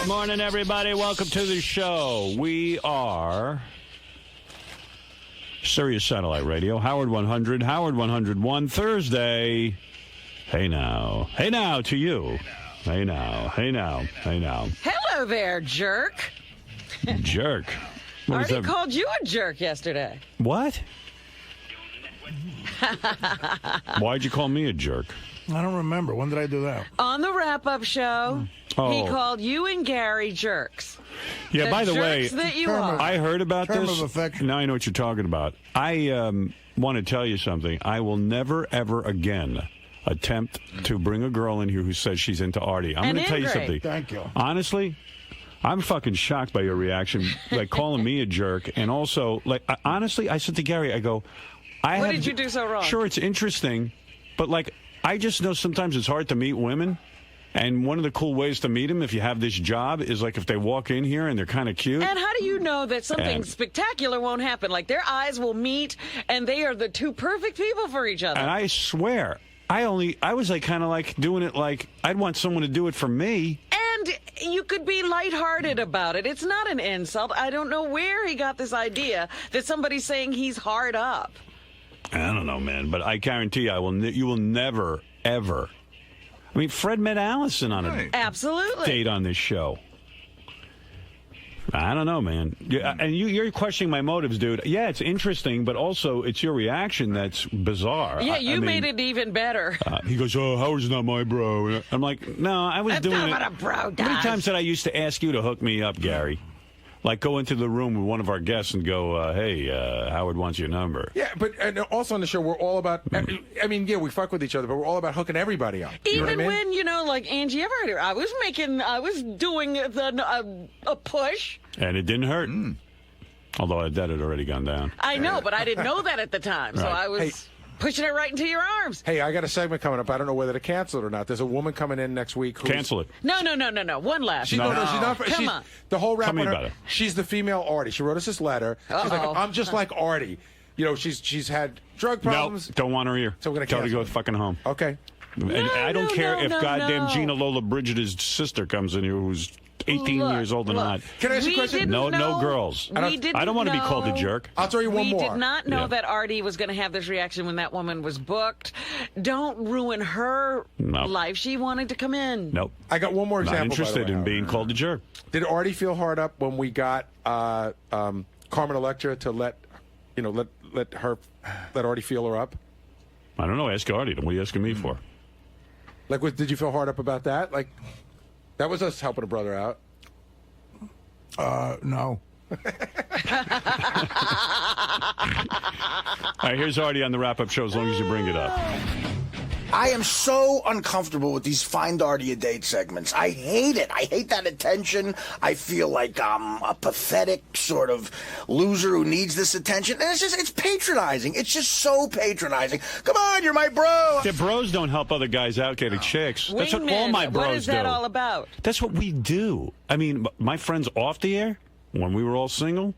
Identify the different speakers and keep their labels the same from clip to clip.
Speaker 1: Morning, everybody. Welcome to the show. We are Sirius Satellite Radio, Howard 100, Howard 101, Thursday. Hey now. Hey now to you. Hey now. Hey now. Hey now.
Speaker 2: Hello there, jerk.
Speaker 1: Jerk.
Speaker 2: Artie called you a jerk yesterday.
Speaker 1: What? Why'd you call me a jerk?
Speaker 3: I don't remember. When did I do that?
Speaker 2: On the wrap-up show,
Speaker 1: Oh.
Speaker 2: he called you and Gary jerks.
Speaker 1: Yeah, by the way,
Speaker 2: jerks that you
Speaker 3: term
Speaker 2: are.
Speaker 3: of-
Speaker 1: I heard about
Speaker 3: Term
Speaker 1: this.
Speaker 3: of affection.
Speaker 1: Now I know what you're talking about. I want to tell you something. I will never, ever again attempt to bring a girl in here who says she's into Artie. I'm
Speaker 2: And
Speaker 1: going to tell you
Speaker 2: Ingrid.
Speaker 1: something.
Speaker 3: Thank you.
Speaker 1: Honestly, I'm fucking shocked by your reaction, like calling me a jerk. And also, like, honestly, I said to Gary, I go,
Speaker 2: What did you do so wrong?
Speaker 1: Sure, it's interesting, but, like, I just know sometimes it's hard to meet women. And one of the cool ways to meet them, if you have this job, is like if they walk in here and they're kind of cute.
Speaker 2: And how do you know that something
Speaker 1: And-
Speaker 2: spectacular won't happen? Like their eyes will meet, and they are the two perfect people for each other.
Speaker 1: And I swear, I was like kind of like doing it like I'd want someone to do it for me.
Speaker 2: And you could be lighthearted about it. It's not an insult. I don't know where he got this idea that somebody's saying he's hard up.
Speaker 1: I don't know, man, but I guarantee you will never, ever. I mean, Fred met Allison on a
Speaker 2: Absolutely.
Speaker 1: date on this show. I don't know, man. And you're questioning my motives, dude. Yeah, it's interesting, but also it's your reaction that's bizarre.
Speaker 2: Yeah,
Speaker 1: I
Speaker 2: you
Speaker 1: mean,
Speaker 2: made it even better.
Speaker 1: He goes, "Oh, Howard's not my bro." I'm like, "No, I was
Speaker 2: That's
Speaker 1: doing
Speaker 2: not
Speaker 1: it."
Speaker 2: what a bro
Speaker 1: How many
Speaker 2: does.
Speaker 1: times did I used to ask you to hook me up, Gary? Like go into the room with one of our guests and go, "Hey, Howard wants your number."
Speaker 4: Yeah, but and also on the show, we're all about. I mean, yeah, we fuck with each other, but we're all about hooking everybody up. You know
Speaker 2: Even
Speaker 4: what I mean?
Speaker 2: when, like Angie Everett, I was doing a push.
Speaker 1: And it didn't hurt. Although that had already gone down.
Speaker 2: I know, but I didn't know that at the time. So
Speaker 1: Right.
Speaker 2: I was
Speaker 4: Hey.
Speaker 2: pushing it right into your arms.
Speaker 4: Hey, I got a segment coming up. I don't know whether to cancel it or not. There's a woman coming in next week. Who's,
Speaker 1: Cancel it.
Speaker 2: No. One last.
Speaker 4: She's, no, she's not.
Speaker 2: Come
Speaker 4: She's,
Speaker 2: on.
Speaker 4: The whole rap
Speaker 1: Tell me
Speaker 4: on her.
Speaker 1: about it.
Speaker 4: She's the female Artie. She wrote us this letter. She's like, I'm just like Artie. You know, she's had drug
Speaker 1: No,
Speaker 4: problems.
Speaker 1: don't want her here.
Speaker 4: So we're gonna
Speaker 1: tell her to
Speaker 4: cancel
Speaker 1: go
Speaker 4: it.
Speaker 1: fucking home.
Speaker 4: Okay.
Speaker 1: And I don't care if goddamn
Speaker 2: no.
Speaker 1: Gina Lola Bridget's sister comes in here who's 18
Speaker 2: Look,
Speaker 1: years old and
Speaker 2: look.
Speaker 1: not.
Speaker 4: Can I ask you a
Speaker 2: We
Speaker 4: question?
Speaker 2: didn't
Speaker 1: No
Speaker 2: know-
Speaker 1: girls.
Speaker 2: We didn't
Speaker 1: I don't want to be called a
Speaker 2: know-
Speaker 1: jerk.
Speaker 4: I'll tell you one
Speaker 2: we
Speaker 4: more.
Speaker 2: did not know
Speaker 1: Yeah.
Speaker 2: that Artie was going to have this reaction when that woman was booked. Don't ruin her
Speaker 1: No.
Speaker 2: life. She wanted to come in.
Speaker 1: Nope.
Speaker 4: I got one more
Speaker 1: Not
Speaker 4: example. by the
Speaker 1: interested
Speaker 4: way,
Speaker 1: in
Speaker 4: Howard.
Speaker 1: being called a jerk.
Speaker 4: Did Artie feel hard up when we got Carmen Electra to let Artie feel her up?
Speaker 1: I don't know. Ask Artie. What are you asking me for?
Speaker 4: Like, did you feel hard up about that? Like, that was us helping a brother out.
Speaker 3: No.
Speaker 1: All right, here's Artie on the wrap-up show as long as you bring it up.
Speaker 5: I am so uncomfortable with these Find Artie a Date segments. I hate it. I hate that attention. I feel like I'm a pathetic sort of loser who needs this attention. And it's patronizing. It's just so patronizing. Come on, you're my bro.
Speaker 1: The bros don't help other guys out getting chicks. That's what all
Speaker 2: Wingman,
Speaker 1: my bros
Speaker 2: what is that
Speaker 1: do.
Speaker 2: all about?
Speaker 1: That's what we do. I mean, my friends off the air, when we were all single,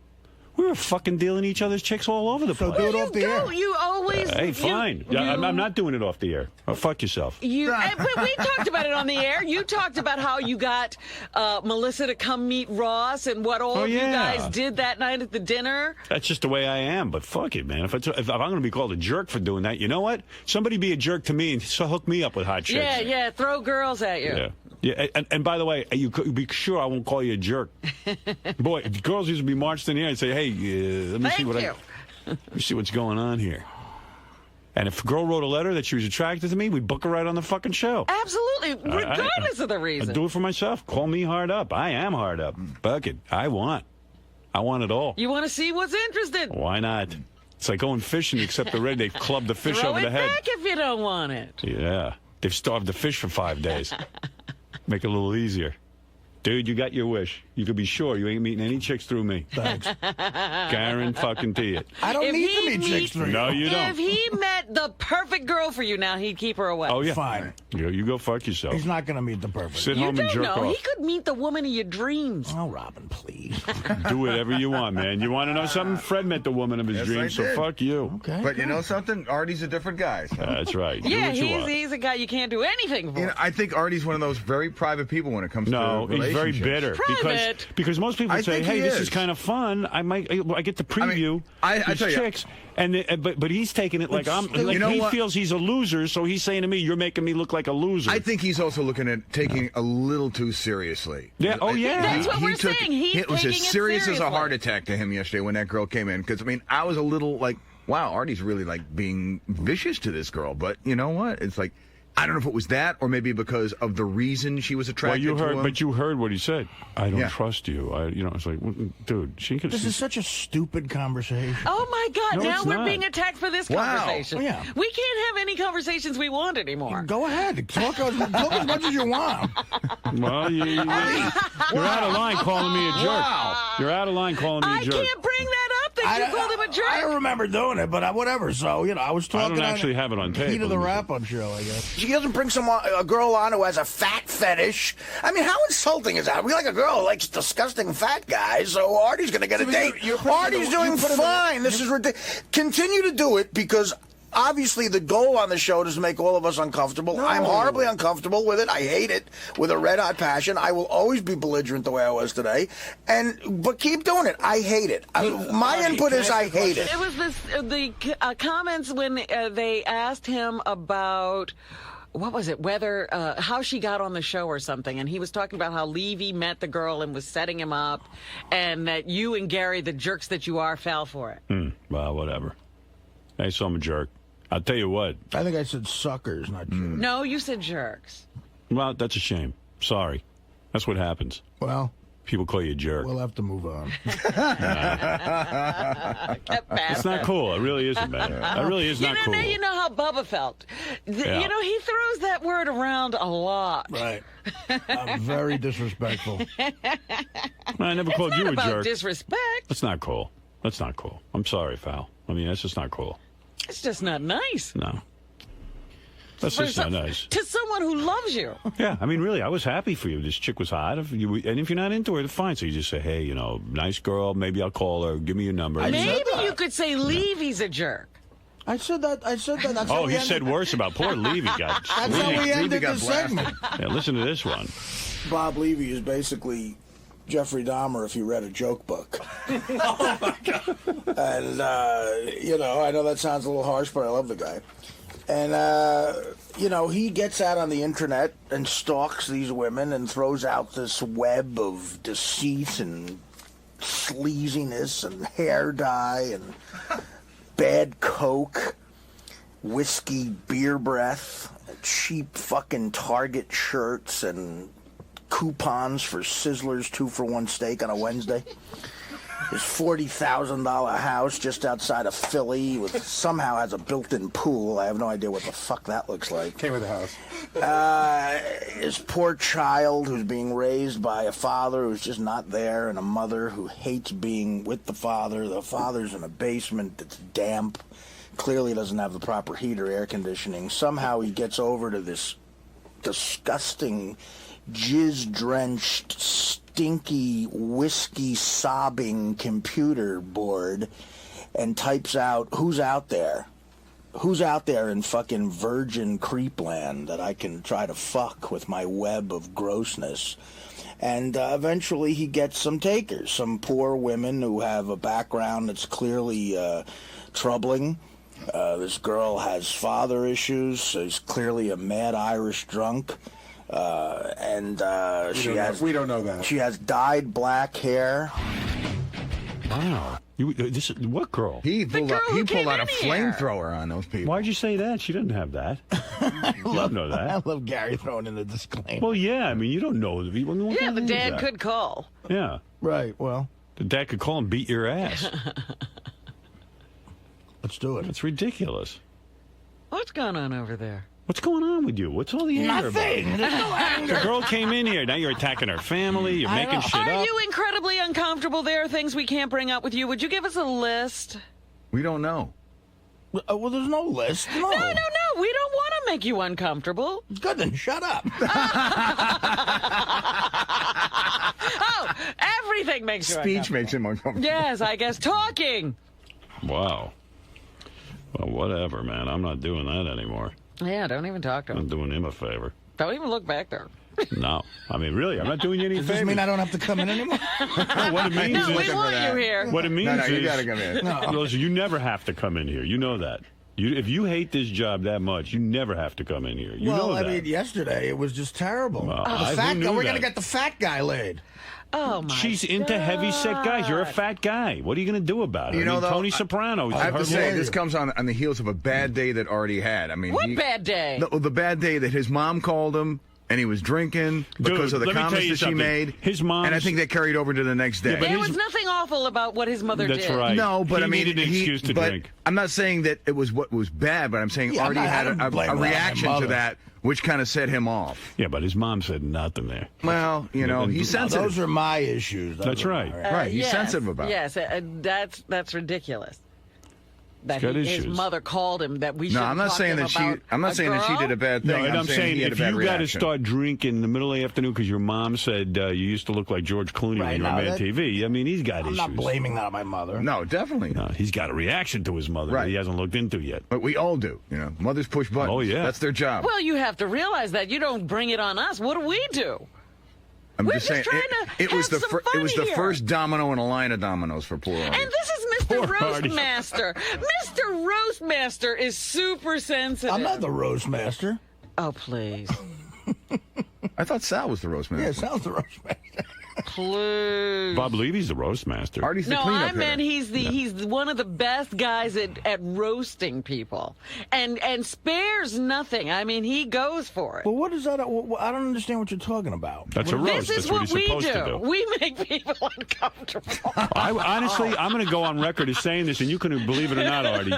Speaker 1: we were fucking dealing each other's chicks all over the place.
Speaker 3: do it off the air.
Speaker 2: You always.
Speaker 1: Hey, fine. I'm not doing it off the air. Oh, fuck yourself.
Speaker 2: But we talked about it on the air. You talked about how you got Melissa to come meet Ross and what all
Speaker 1: Oh,
Speaker 2: of you
Speaker 1: yeah.
Speaker 2: guys did that night at the dinner.
Speaker 1: That's just the way I am. But fuck it, man. If I'm going to be called a jerk for doing that, you know what? Somebody be a jerk to me and so hook me up with hot chicks.
Speaker 2: Yeah, throw girls at you.
Speaker 1: Yeah. Yeah, and by the way, you could be sure I won't call you a jerk. Boy, girls used to be marched in here and say, "Hey, let me see
Speaker 2: Thank you.
Speaker 1: let me see what's going on here." And if a girl wrote a letter that she was attracted to me, we'd book her right on the fucking show.
Speaker 2: Absolutely, regardless of the reason.
Speaker 1: I'd do it for myself. Call me hard up. I am hard up. Fuck it. I want it all.
Speaker 2: You want to see what's interesting?
Speaker 1: Why not? It's like going fishing, except already they've clubbed the fish
Speaker 2: Throw
Speaker 1: over
Speaker 2: it
Speaker 1: the head.
Speaker 2: back if you don't want it.
Speaker 1: Yeah. They've starved the fish for 5 days. Make it a little easier. Dude, you got your wish. You could be sure you ain't meeting any chicks through me.
Speaker 3: Thanks.
Speaker 1: Guarantee it.
Speaker 3: I don't
Speaker 2: If
Speaker 3: need
Speaker 2: he
Speaker 3: to meet chicks through
Speaker 1: No, you
Speaker 2: If
Speaker 1: don't.
Speaker 2: he met the perfect girl for you now, he'd keep her away.
Speaker 1: Oh, yeah.
Speaker 3: Fine.
Speaker 1: You go fuck yourself.
Speaker 3: He's not going to meet the perfect.
Speaker 1: Sit
Speaker 2: You
Speaker 1: home and
Speaker 2: don't
Speaker 1: jerk
Speaker 2: know.
Speaker 1: off.
Speaker 2: He could meet the woman of your dreams.
Speaker 3: Oh, Robin, please.
Speaker 1: Do whatever you want, man. You want to know something? Fred met the woman of his
Speaker 6: Yes,
Speaker 1: dreams,
Speaker 6: I
Speaker 1: so
Speaker 6: did.
Speaker 1: fuck you.
Speaker 3: Okay.
Speaker 6: But you know something? Artie's a different guy. So.
Speaker 1: That's right.
Speaker 2: Yeah,
Speaker 1: do what you want.
Speaker 2: he's a guy you can't do anything for.
Speaker 6: You know, I think Artie's one of those very private people when it comes
Speaker 1: No,
Speaker 6: to relationships.
Speaker 1: very bitter
Speaker 2: Private.
Speaker 1: because most people
Speaker 6: I
Speaker 1: say,
Speaker 6: think
Speaker 1: "Hey,
Speaker 6: he
Speaker 1: this
Speaker 6: is.
Speaker 1: is kind of fun. I get to preview
Speaker 6: I
Speaker 1: these
Speaker 6: tell you-
Speaker 1: chicks." And but he's taking it like
Speaker 6: You know
Speaker 1: he
Speaker 6: what?
Speaker 1: feels he's a loser, so he's saying to me, "You're making me look like a loser."
Speaker 6: I think he's also looking at taking a little too seriously.
Speaker 1: Yeah, oh, yeah.
Speaker 2: That's what we're saying. He's
Speaker 6: it was
Speaker 2: taking
Speaker 6: as
Speaker 2: it
Speaker 6: serious as a
Speaker 2: seriously.
Speaker 6: heart attack to him yesterday when that girl came in. Because I mean, I was a little like, wow, Artie's really like being vicious to this girl. But you know what? It's like, I don't know if it was that or maybe because of the reason she was
Speaker 1: well,
Speaker 6: attracted
Speaker 1: you
Speaker 6: to
Speaker 1: heard,
Speaker 6: him.
Speaker 1: but you heard what he said. I don't
Speaker 6: Yeah.
Speaker 1: trust you. It's like, dude, she could.
Speaker 3: This is such a stupid conversation.
Speaker 2: Oh my God!
Speaker 1: No,
Speaker 2: now
Speaker 1: it's
Speaker 2: we're
Speaker 1: not.
Speaker 2: being attacked for this
Speaker 6: Wow.
Speaker 2: conversation.
Speaker 3: Yeah.
Speaker 2: We can't have any conversations we want anymore.
Speaker 3: Go ahead. Talk as much as you want.
Speaker 1: Well, you're out of line calling me a jerk.
Speaker 6: Wow.
Speaker 1: You're out of line calling me
Speaker 2: I
Speaker 1: a jerk.
Speaker 2: can't bring that up that you called him a jerk.
Speaker 3: I don't remember doing it, but whatever. So, I was talking
Speaker 1: don't actually have it on tape.
Speaker 3: Heat of the wrap-up show, I guess.
Speaker 5: She doesn't bring a girl on who has a fat fetish. I mean, how insulting is that? We like a girl who likes disgusting fat guys, so Artie's going to get a date. Artie's doing fine. This is ridiculous. Continue to do it because obviously the goal on the show is to make all of us uncomfortable. I'm horribly uncomfortable with it. I hate it with a red-hot passion. I will always be belligerent the way I was today. But keep doing it. I hate it. My input is I hate it.
Speaker 2: It was the comments when they asked him about. What was it? Whether how she got on the show or something, and he was talking about how Levy met the girl and was setting him up, and that you and Gary, the jerks that you are, fell for it.
Speaker 1: Well, whatever. Hey, so I'm a jerk. I'll tell you what.
Speaker 3: I think I said suckers, not jerks.
Speaker 2: No, you said jerks.
Speaker 1: Well, that's a shame. Sorry. That's what happens.
Speaker 3: Well,
Speaker 1: People call you a jerk.
Speaker 3: we'll have to move on.
Speaker 1: It's not cool. It really isn't, man. It really is not cool.
Speaker 2: Now you know how Bubba felt.
Speaker 1: Yeah.
Speaker 2: You know, he throws that word around a lot.
Speaker 3: Right. I'm very disrespectful.
Speaker 1: I never called
Speaker 2: It's
Speaker 1: you
Speaker 2: not
Speaker 1: a
Speaker 2: about
Speaker 1: jerk.
Speaker 2: disrespect.
Speaker 1: That's not cool. That's not cool. I'm sorry, Fal. I mean, that's just not cool.
Speaker 2: It's just not nice.
Speaker 1: No. That's just not nice.
Speaker 2: To someone who loves you.
Speaker 1: Yeah, I mean, really, I was happy for you. This chick was hot. And if you're not into her, fine. So you just say, hey, nice girl. Maybe I'll call her. Give me your number.
Speaker 2: Maybe you could say Levy's a jerk.
Speaker 3: I said that. That's how
Speaker 1: Oh,
Speaker 3: we
Speaker 1: he
Speaker 3: ended-
Speaker 1: said worse about poor Levy.
Speaker 3: That's how we ended
Speaker 6: got
Speaker 3: the
Speaker 6: blasted.
Speaker 3: segment.
Speaker 1: Yeah, listen to this one.
Speaker 5: Bob Levy is basically Jeffrey Dahmer if he read a joke book. Oh, my God. And, I know that sounds a little harsh, but I love the guy. And, he gets out on the internet and stalks these women and throws out this web of deceit and sleaziness and hair dye and bad coke, whiskey, beer breath, cheap fucking Target shirts, and coupons for Sizzler's 2-for-1 steak on a Wednesday. His $40,000 house just outside of Philly somehow has a built-in pool. I have no idea what the fuck that looks like.
Speaker 4: Came with the house.
Speaker 5: His poor child who's being raised by a father who's just not there and a mother who hates being with the father. The father's in a basement that's damp. Clearly doesn't have the proper heat or air conditioning. Somehow he gets over to this disgusting, jizz-drenched, stinky, whiskey-sobbing computer board and types out, who's out there? Who's out there in fucking virgin creepland that I can try to fuck with my web of grossness? And eventually he gets some takers, some poor women who have a background that's clearly troubling. This girl has father issues. She's clearly a mad Irish drunk.
Speaker 4: We don't know that.
Speaker 5: She has dyed black hair.
Speaker 1: Wow. What girl?
Speaker 6: He pulled
Speaker 2: girl
Speaker 6: out,
Speaker 2: who
Speaker 6: he
Speaker 2: came
Speaker 6: pulled out a
Speaker 2: in here.
Speaker 6: flamethrower on those people.
Speaker 1: Why'd you say that? She didn't have that. You don't know
Speaker 3: I
Speaker 1: that.
Speaker 3: love Gary throwing in the disclaimer.
Speaker 1: Well, yeah. I mean, you don't know the people.
Speaker 2: Yeah, the dad could call.
Speaker 1: Yeah.
Speaker 3: Right, well,
Speaker 1: The dad could call and beat your ass.
Speaker 3: let's do it.
Speaker 1: It's ridiculous.
Speaker 2: What's going on over there?
Speaker 1: What's going on with you? What's all the anger
Speaker 3: Nothing.
Speaker 1: about?
Speaker 3: There's no anger.
Speaker 1: The girl came in here. Now you're attacking her family. You're making shit
Speaker 2: Are
Speaker 1: up.
Speaker 2: you incredibly uncomfortable? There are things we can't bring up with you. Would you give us a list?
Speaker 6: We don't know.
Speaker 3: Well, there's no list. No.
Speaker 2: No. We don't want to make you uncomfortable.
Speaker 3: Good, then shut up.
Speaker 2: Oh, everything makes you
Speaker 6: Speech
Speaker 2: uncomfortable.
Speaker 6: makes him uncomfortable.
Speaker 2: Yes, I guess talking.
Speaker 1: Wow. Well, whatever, man. I'm not doing that anymore.
Speaker 2: Yeah, don't even talk to
Speaker 1: I'm
Speaker 2: him.
Speaker 1: doing him a favor.
Speaker 2: Don't even look back there.
Speaker 1: No. I mean, really, I'm not doing you any
Speaker 3: Does
Speaker 1: favors.
Speaker 3: this mean I don't have to come in anymore?
Speaker 1: What it means
Speaker 2: No,
Speaker 1: is...
Speaker 2: we want you here.
Speaker 1: What it means
Speaker 6: No, you
Speaker 1: is...
Speaker 6: got to come in.
Speaker 1: Listen, you never have to come in here. You know that. If you hate this job that much, you never have to come in here. You know that.
Speaker 3: I mean, yesterday it was just terrible.
Speaker 1: Well,
Speaker 3: The
Speaker 1: who
Speaker 3: fat
Speaker 1: knew
Speaker 3: guy, we're
Speaker 1: that?
Speaker 3: going to get the fat guy laid.
Speaker 2: Oh, my
Speaker 1: She's into heavy-set guys. You're a fat guy. What are you going to do about it?
Speaker 6: You know, though,
Speaker 1: Tony Soprano.
Speaker 6: I have to say,
Speaker 1: her
Speaker 6: this comes on the heels of a bad day that Artie had. I mean,
Speaker 2: What bad day?
Speaker 6: The bad day that his mom called him and he was drinking because
Speaker 1: Dude,
Speaker 6: of the
Speaker 1: let me tell
Speaker 6: comments
Speaker 1: you
Speaker 6: that she
Speaker 1: something.
Speaker 6: made.
Speaker 1: His mom's-
Speaker 6: and I think that carried over to the next day.
Speaker 1: but
Speaker 2: There
Speaker 1: his-
Speaker 2: was nothing awful about what his mother
Speaker 1: That's
Speaker 2: did.
Speaker 1: right.
Speaker 6: No, but
Speaker 1: He
Speaker 6: I mean,
Speaker 1: needed an excuse to
Speaker 6: but
Speaker 1: drink.
Speaker 6: I'm not saying that it was what was bad, but I'm saying
Speaker 3: Yeah,
Speaker 6: Artie
Speaker 3: I
Speaker 6: had
Speaker 3: don't
Speaker 6: a
Speaker 3: blame that on my
Speaker 6: reaction to
Speaker 3: mother.
Speaker 6: that, which kind of set him off.
Speaker 1: Yeah, but his mom said nothing there.
Speaker 6: Well, you know,
Speaker 1: and-
Speaker 6: he's
Speaker 1: No,
Speaker 6: sensitive.
Speaker 3: Those are my issues. Those
Speaker 1: That's
Speaker 3: are
Speaker 1: right.
Speaker 3: my-
Speaker 6: Right, he's
Speaker 2: Yes,
Speaker 6: sensitive about it.
Speaker 2: Yes, that's ridiculous. That
Speaker 1: He's got
Speaker 2: his
Speaker 1: issues.
Speaker 2: mother called him that we should.
Speaker 6: No, I'm not saying that she did a bad thing.
Speaker 1: No, and I'm saying
Speaker 6: he had
Speaker 1: if
Speaker 6: a bad
Speaker 1: you got to
Speaker 6: reaction.
Speaker 1: start drinking in the middle of the afternoon because your mom said you used to look like George Clooney
Speaker 3: Right,
Speaker 1: when you were
Speaker 3: no,
Speaker 1: on Mad
Speaker 3: that-
Speaker 1: TV, I mean, he's got
Speaker 3: I'm
Speaker 1: issues.
Speaker 3: not blaming that on my mother.
Speaker 6: No, definitely not.
Speaker 1: No, he's got a reaction to his mother that
Speaker 6: Right.
Speaker 1: he hasn't looked into yet.
Speaker 6: But we all do. You know, mothers push buttons.
Speaker 1: Oh, yeah.
Speaker 6: That's their job.
Speaker 2: Well, you have to realize that you don't bring it on us. What do we do?
Speaker 6: I'm
Speaker 2: we're
Speaker 6: just
Speaker 2: just
Speaker 6: saying,
Speaker 2: trying to
Speaker 6: it was
Speaker 2: have
Speaker 6: the
Speaker 2: some
Speaker 6: it was
Speaker 2: fun
Speaker 6: the
Speaker 2: here.
Speaker 6: first domino in a line of dominoes for poor Artie.
Speaker 2: And this is Mr.
Speaker 1: Poor Artie.
Speaker 2: Roastmaster. Mr. Roastmaster is super sensitive.
Speaker 3: I'm not the roast master.
Speaker 2: Oh, please.
Speaker 6: I thought Sal was the roast man.
Speaker 3: Yeah, Sal's the roast master.
Speaker 2: Please.
Speaker 1: Bob Levy's the roast master.
Speaker 6: Artie's the
Speaker 2: No,
Speaker 6: cleanup
Speaker 2: I
Speaker 6: hitter.
Speaker 2: meant he's one of the best guys at roasting people, and spares nothing. I mean, he goes for it.
Speaker 3: Well, what is that? I don't understand what you're talking about.
Speaker 1: That's a roast.
Speaker 2: This is
Speaker 1: That's what
Speaker 2: what
Speaker 1: he's
Speaker 2: we
Speaker 1: supposed
Speaker 2: do.
Speaker 1: to do.
Speaker 2: We make people uncomfortable.
Speaker 1: I honestly, I'm going to go on record as saying this, and you can believe it or not, Artie.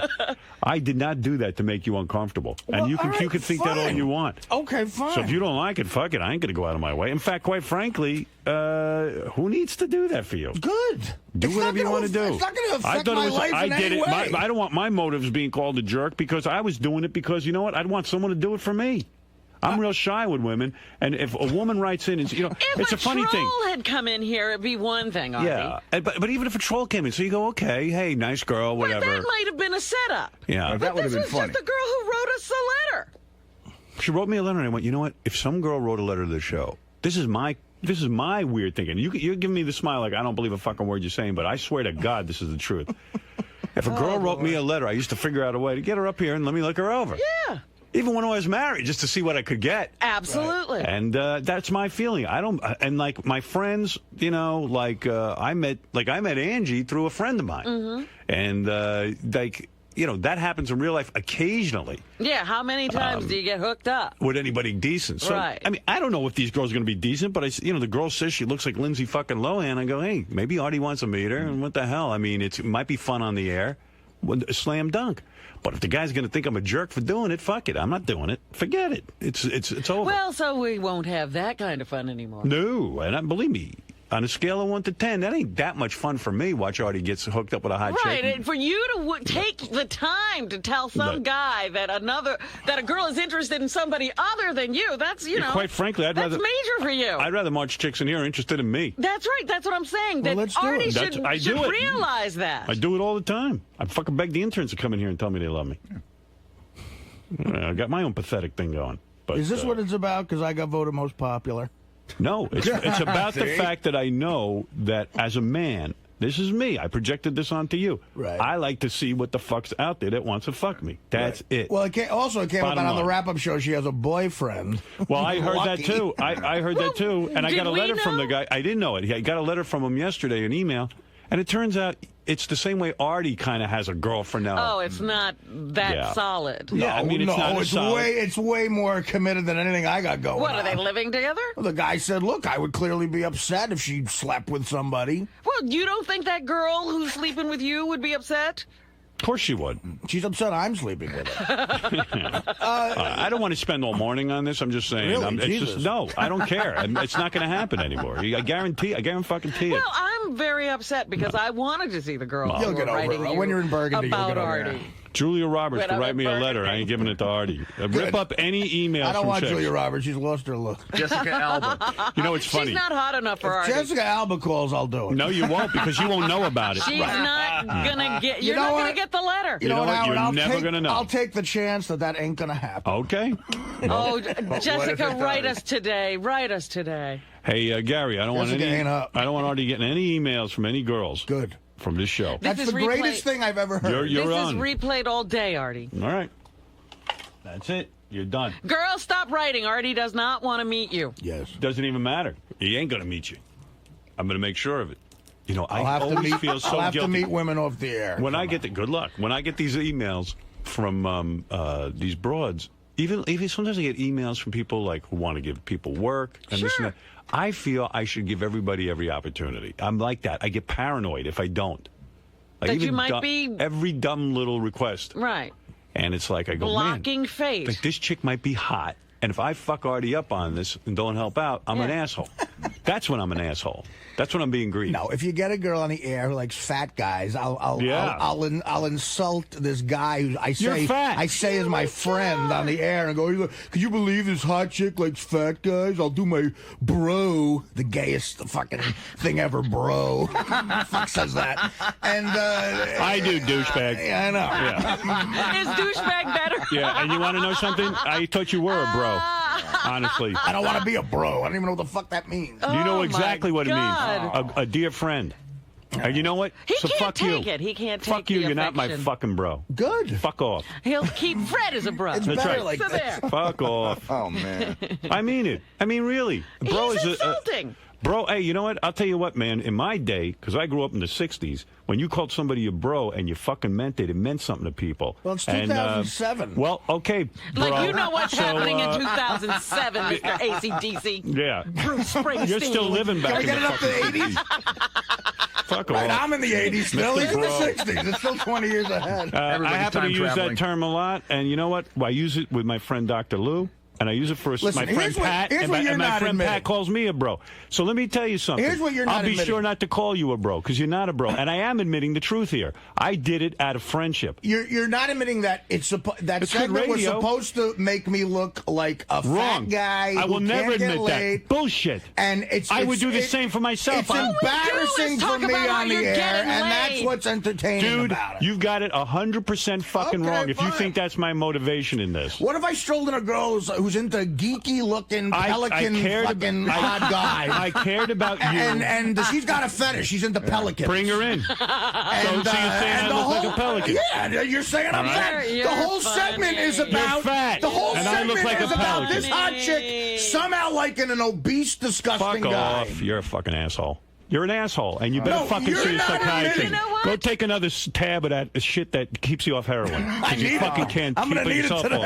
Speaker 1: I did not do that to make you uncomfortable, and
Speaker 3: Well,
Speaker 1: you can
Speaker 3: all right,
Speaker 1: you can think that all
Speaker 3: fine.
Speaker 1: you want.
Speaker 3: Okay, fine.
Speaker 1: So if you don't like it, fuck it. I ain't going to go out of my way. In fact, quite frankly, who needs to do that for you?
Speaker 3: Good.
Speaker 1: Do
Speaker 3: It's
Speaker 1: whatever
Speaker 3: not
Speaker 1: you want to do.
Speaker 3: It's not going to affect
Speaker 1: I
Speaker 3: my life
Speaker 1: I
Speaker 3: in
Speaker 1: did
Speaker 3: any
Speaker 1: it.
Speaker 3: way.
Speaker 1: I don't want my motives being called a jerk because I was doing it because you know what? I'd want someone to do it for me. I'm real shy with women, and if a woman writes in, and you know,
Speaker 2: If
Speaker 1: it's a funny
Speaker 2: troll
Speaker 1: thing.
Speaker 2: had come in here, it'd be one thing, Artie.
Speaker 1: Yeah, but even if a troll came in, so you go, okay, hey, nice girl,
Speaker 2: But
Speaker 1: whatever.
Speaker 2: that might have been a setup.
Speaker 1: Yeah,
Speaker 6: That
Speaker 2: But
Speaker 6: would have
Speaker 2: this
Speaker 6: been
Speaker 2: was
Speaker 6: funny.
Speaker 2: just the girl who wrote us a letter.
Speaker 1: she wrote me a letter, and I went, you know what? If some girl wrote a letter to the show, this is my weird thinking. You're giving me the smile like I don't believe a fucking word you're saying, but I swear to God, this is the truth. If a girl wrote me a letter, I used to figure out a way to get her up here and let me look her over.
Speaker 2: Yeah,
Speaker 1: Even when I was married, just to see what I could get.
Speaker 2: absolutely.
Speaker 1: And that's my feeling. I don't, and like my friends, you know, like I met Angie through a friend of mine,
Speaker 2: Mm-hmm.
Speaker 1: and like you know that happens in real life occasionally
Speaker 2: Yeah, how many times do you get hooked up?
Speaker 1: with anybody decent. So
Speaker 2: Right.
Speaker 1: I mean, I don't know if these girls are going to be decent, but the girl says she looks like Lindsay fucking Lohan. I go, hey, maybe Artie wants to meet her, and what the hell? I mean, it might be fun on the air, slam dunk. But if the guy's going to think I'm a jerk for doing it, fuck it. I'm not doing it. Forget it. It's over.
Speaker 2: Well, so we won't have that kind of fun anymore.
Speaker 1: No, and believe me, on a scale of 1 to 10, that ain't that much fun for me. Watch Artie gets hooked up with a hot
Speaker 2: Right,
Speaker 1: chick.
Speaker 2: and for you to take the time to tell some
Speaker 1: Right.
Speaker 2: guy that a girl is interested in somebody other than you, that's
Speaker 1: Quite frankly,
Speaker 2: that's major for you.
Speaker 1: I'd rather March chicks in here are interested in me.
Speaker 2: That's right. That's what I'm saying.
Speaker 3: Well,
Speaker 2: That
Speaker 3: let's do
Speaker 2: Artie
Speaker 3: it.
Speaker 2: should,
Speaker 1: I
Speaker 2: should
Speaker 1: do it.
Speaker 2: realize that.
Speaker 1: I do it all the time. I fucking beg the interns to come in here and tell me they love me. I got my own pathetic thing going. But,
Speaker 3: Is this what it's about? Because I got voted most popular.
Speaker 1: No, it's about the
Speaker 6: See?
Speaker 1: fact that I know that as a man, this is me. I projected this onto you.
Speaker 3: Right.
Speaker 1: I like to see what the fuck's out there that wants to fuck me. That's it.
Speaker 3: Well, it came up
Speaker 1: Bottom
Speaker 3: on the
Speaker 1: line.
Speaker 3: wrap-up show. She has a boyfriend.
Speaker 1: Well, I heard that
Speaker 3: Lucky.
Speaker 1: too. I heard that too, and I
Speaker 2: did
Speaker 1: got a
Speaker 2: we
Speaker 1: letter from the
Speaker 2: know?
Speaker 1: guy. I didn't know it. I got a letter from him yesterday, an email, and it turns out it's the same way Artie kind of has a girlfriend now.
Speaker 2: Oh, it's not that
Speaker 1: Yeah.
Speaker 2: solid.
Speaker 1: Yeah, I mean, it's not as solid.
Speaker 3: it's way more committed than anything I got going.
Speaker 2: What, are
Speaker 3: on.
Speaker 2: they living together?
Speaker 3: Well, the guy said, "Look, I would clearly be upset if she slept with somebody.
Speaker 2: Well, you don't think that girl who's sleeping with you would be upset?
Speaker 1: Of course she would.
Speaker 3: She's upset I'm sleeping with her."
Speaker 1: I don't want to spend all morning on this. I'm just saying.
Speaker 3: Really?
Speaker 1: It's
Speaker 3: Jesus.
Speaker 1: just no. I don't care. It's not going to happen anymore. I guarantee fucking you.
Speaker 2: Well, I'm am very upset because I wanted to see the girls
Speaker 3: You'll
Speaker 2: who
Speaker 3: get
Speaker 2: were
Speaker 3: over
Speaker 2: writing
Speaker 3: it.
Speaker 2: you
Speaker 3: When you're in Burgundy, you'll
Speaker 2: about
Speaker 3: get over it.
Speaker 2: Artie.
Speaker 1: Julia Roberts
Speaker 2: When
Speaker 1: could
Speaker 2: I'm
Speaker 1: write
Speaker 2: at
Speaker 1: me a
Speaker 2: Burger
Speaker 1: letter. I
Speaker 2: King.
Speaker 1: ain't giving it to Artie. Rip up any emails
Speaker 3: I don't
Speaker 1: from
Speaker 3: want
Speaker 1: chicks.
Speaker 3: Julia Roberts. She's lost her look.
Speaker 6: Jessica Alba.
Speaker 1: You know, it's funny.
Speaker 2: She's not hot enough for Artie.
Speaker 3: Jessica Alba calls, I'll do it.
Speaker 1: No, you won't, because you won't know about it.
Speaker 2: She's not gonna get. You're
Speaker 3: know
Speaker 2: not
Speaker 3: what?
Speaker 2: gonna get the letter.
Speaker 3: You know what, Howard?
Speaker 1: You're
Speaker 3: I'll
Speaker 1: never
Speaker 3: take,
Speaker 1: gonna know.
Speaker 3: I'll take the chance that ain't gonna happen.
Speaker 1: Okay.
Speaker 2: Oh,
Speaker 6: if
Speaker 2: Jessica,
Speaker 6: it
Speaker 2: write
Speaker 6: does?
Speaker 2: us today. Write us today.
Speaker 1: Hey, Gary, I don't want
Speaker 3: Jessica
Speaker 1: any.
Speaker 3: ain't up.
Speaker 1: I don't want Artie getting any emails from any girls.
Speaker 3: Good.
Speaker 1: From this show.
Speaker 3: That's
Speaker 2: is
Speaker 3: the
Speaker 2: replay-
Speaker 3: greatest thing I've ever heard.
Speaker 1: You're
Speaker 2: This
Speaker 1: on.
Speaker 2: is replayed all day, Artie.
Speaker 1: All right. That's it. You're done.
Speaker 2: Girls, stop writing. Artie does not want to meet you.
Speaker 3: Yes.
Speaker 1: Doesn't even matter. He ain't gonna meet you. I'm gonna make sure of it. You know,
Speaker 3: I'll
Speaker 1: I
Speaker 3: have to
Speaker 1: always
Speaker 3: meet.
Speaker 1: feel so
Speaker 3: I'll have
Speaker 1: guilty
Speaker 3: to meet women off the air.
Speaker 1: when I get the good luck. When I get these emails from these broads, even sometimes I get emails from people like who want to give people work and this and that. I feel I should give everybody every opportunity. I'm like that. I get paranoid if I don't. Like
Speaker 2: That you
Speaker 1: even
Speaker 2: might be-
Speaker 1: every dumb little request,
Speaker 2: Right.
Speaker 1: and it's like I go,
Speaker 2: Blocking
Speaker 1: man,
Speaker 2: fate.
Speaker 1: like this chick might be hot, and if I fuck Artie up on this and don't help out, I'm an
Speaker 2: Yeah.
Speaker 1: asshole. That's when I'm an asshole. That's when I'm being greedy.
Speaker 3: No, if you get a girl on the air who likes fat guys, I'll insult this guy who
Speaker 1: You're fat.
Speaker 3: I say is my friend on the air and go, could you believe this hot chick likes fat guys? I'll do my bro, the gayest fucking thing ever, bro. Fuck says that. And
Speaker 1: I do, douchebag.
Speaker 3: yeah, I know.
Speaker 1: Yeah.
Speaker 2: Is douchebag better?
Speaker 1: Yeah, and you want to know something? I thought you were a bro. Honestly.
Speaker 3: I don't want to be a bro. I don't even know what the fuck that means.
Speaker 1: You know
Speaker 2: Oh,
Speaker 1: exactly
Speaker 2: my
Speaker 1: what it
Speaker 2: God.
Speaker 1: means. A dear friend. And you know what?
Speaker 2: He
Speaker 1: so
Speaker 2: can't
Speaker 1: fuck
Speaker 2: take
Speaker 1: you.
Speaker 2: it. He can't take
Speaker 1: Fuck you.
Speaker 2: the
Speaker 1: You're not my
Speaker 2: affection.
Speaker 1: fucking bro.
Speaker 3: Good.
Speaker 1: Fuck off.
Speaker 2: He'll keep Fred as a brother.
Speaker 3: It's
Speaker 1: That's
Speaker 3: better
Speaker 1: right.
Speaker 3: like
Speaker 2: So
Speaker 3: that.
Speaker 2: there.
Speaker 1: Fuck off.
Speaker 6: Oh, man.
Speaker 1: I mean it. I mean, really. Bro
Speaker 2: He's
Speaker 1: is
Speaker 2: insulting.
Speaker 1: Bro, hey, you know what? I'll tell you what, man. In my day, because I grew up in the 60s, when you called somebody a bro and you fucking meant it, it meant something to people.
Speaker 3: Well, it's
Speaker 1: And,
Speaker 3: 2007.
Speaker 1: well, okay, bro.
Speaker 2: Like, you know what's
Speaker 1: So,
Speaker 2: happening in 2007, Mr. AC/DC.
Speaker 1: Yeah.
Speaker 2: Bruce Springsteen.
Speaker 1: You're still living back
Speaker 3: Can we
Speaker 1: in
Speaker 3: get
Speaker 1: the
Speaker 3: it up to the
Speaker 1: fucking
Speaker 3: 80s?
Speaker 1: Fuck
Speaker 3: Right,
Speaker 1: off.
Speaker 3: I'm in the 80s still.
Speaker 1: Mr.
Speaker 3: He's in the
Speaker 1: Bro.
Speaker 3: 60s. It's still 20 years ahead.
Speaker 1: I
Speaker 6: Everybody's
Speaker 1: happen to
Speaker 6: time
Speaker 1: use
Speaker 6: traveling.
Speaker 1: that term a lot, and you know what? Well, I use it with my friend Dr. Lou, and I use it for
Speaker 3: Listen,
Speaker 1: my friend
Speaker 3: here's what-
Speaker 1: Pat,
Speaker 3: here's
Speaker 1: and
Speaker 3: what
Speaker 1: my,
Speaker 3: you're
Speaker 1: and my
Speaker 3: not
Speaker 1: friend
Speaker 3: admitting.
Speaker 1: Pat calls me a bro. So let me tell you something.
Speaker 3: Here's what you're not
Speaker 1: I'll be
Speaker 3: admitting.
Speaker 1: sure not to call you a bro, because you're not a bro, and I am admitting the truth here. I did it out of friendship.
Speaker 3: You're not admitting that that
Speaker 1: It's good
Speaker 3: segment was
Speaker 1: radio.
Speaker 3: supposed to make me look like a
Speaker 1: Wrong.
Speaker 3: fat guy.
Speaker 1: I will
Speaker 3: who
Speaker 1: never
Speaker 3: can't get
Speaker 1: admit
Speaker 3: laid.
Speaker 1: that. Bullshit.
Speaker 3: And
Speaker 1: I would do the same for myself.
Speaker 3: It's
Speaker 1: All we
Speaker 2: do
Speaker 3: embarrassing
Speaker 2: is
Speaker 3: for
Speaker 2: talk
Speaker 3: me
Speaker 2: about how
Speaker 3: on the
Speaker 2: you're
Speaker 3: air,
Speaker 2: getting
Speaker 3: and that's
Speaker 2: laid.
Speaker 3: what's entertaining
Speaker 1: Dude,
Speaker 3: about it.
Speaker 1: you've got it 100% fucking
Speaker 3: Okay,
Speaker 1: wrong if you
Speaker 3: fine.
Speaker 1: think that's my motivation in this.
Speaker 3: What if I strolled in a girl who's into geeky-looking pelican fucking odd guy?
Speaker 1: I cared about you.
Speaker 3: And she's got a fetish. She's into pelicans.
Speaker 1: Bring her in.
Speaker 3: And,
Speaker 1: so you're saying I
Speaker 3: the
Speaker 1: look like a
Speaker 3: whole-
Speaker 1: pelican.
Speaker 3: Yeah, you're saying I'm
Speaker 1: All
Speaker 3: fat.
Speaker 1: right.
Speaker 2: You're
Speaker 3: The whole
Speaker 2: funny.
Speaker 3: segment is
Speaker 2: You're
Speaker 3: about
Speaker 1: fat,
Speaker 3: the whole
Speaker 1: and I
Speaker 3: segment
Speaker 1: look like
Speaker 3: is
Speaker 1: a
Speaker 3: about
Speaker 1: pelican.
Speaker 3: this hot chick somehow liking an obese, disgusting
Speaker 1: Fuck
Speaker 3: guy.
Speaker 1: off. You're a fucking asshole. You're an asshole, and you better
Speaker 3: No,
Speaker 1: fucking
Speaker 3: you're
Speaker 1: see a
Speaker 3: not
Speaker 1: psychiatrist.
Speaker 3: admitting-
Speaker 2: You know what?
Speaker 1: Go take another tab of that shit that keeps you off heroin.
Speaker 3: I
Speaker 1: 'Cause you
Speaker 3: need
Speaker 1: fucking
Speaker 3: it.
Speaker 1: can't
Speaker 3: I'm
Speaker 1: keep
Speaker 3: gonna need it
Speaker 1: yourself
Speaker 3: today.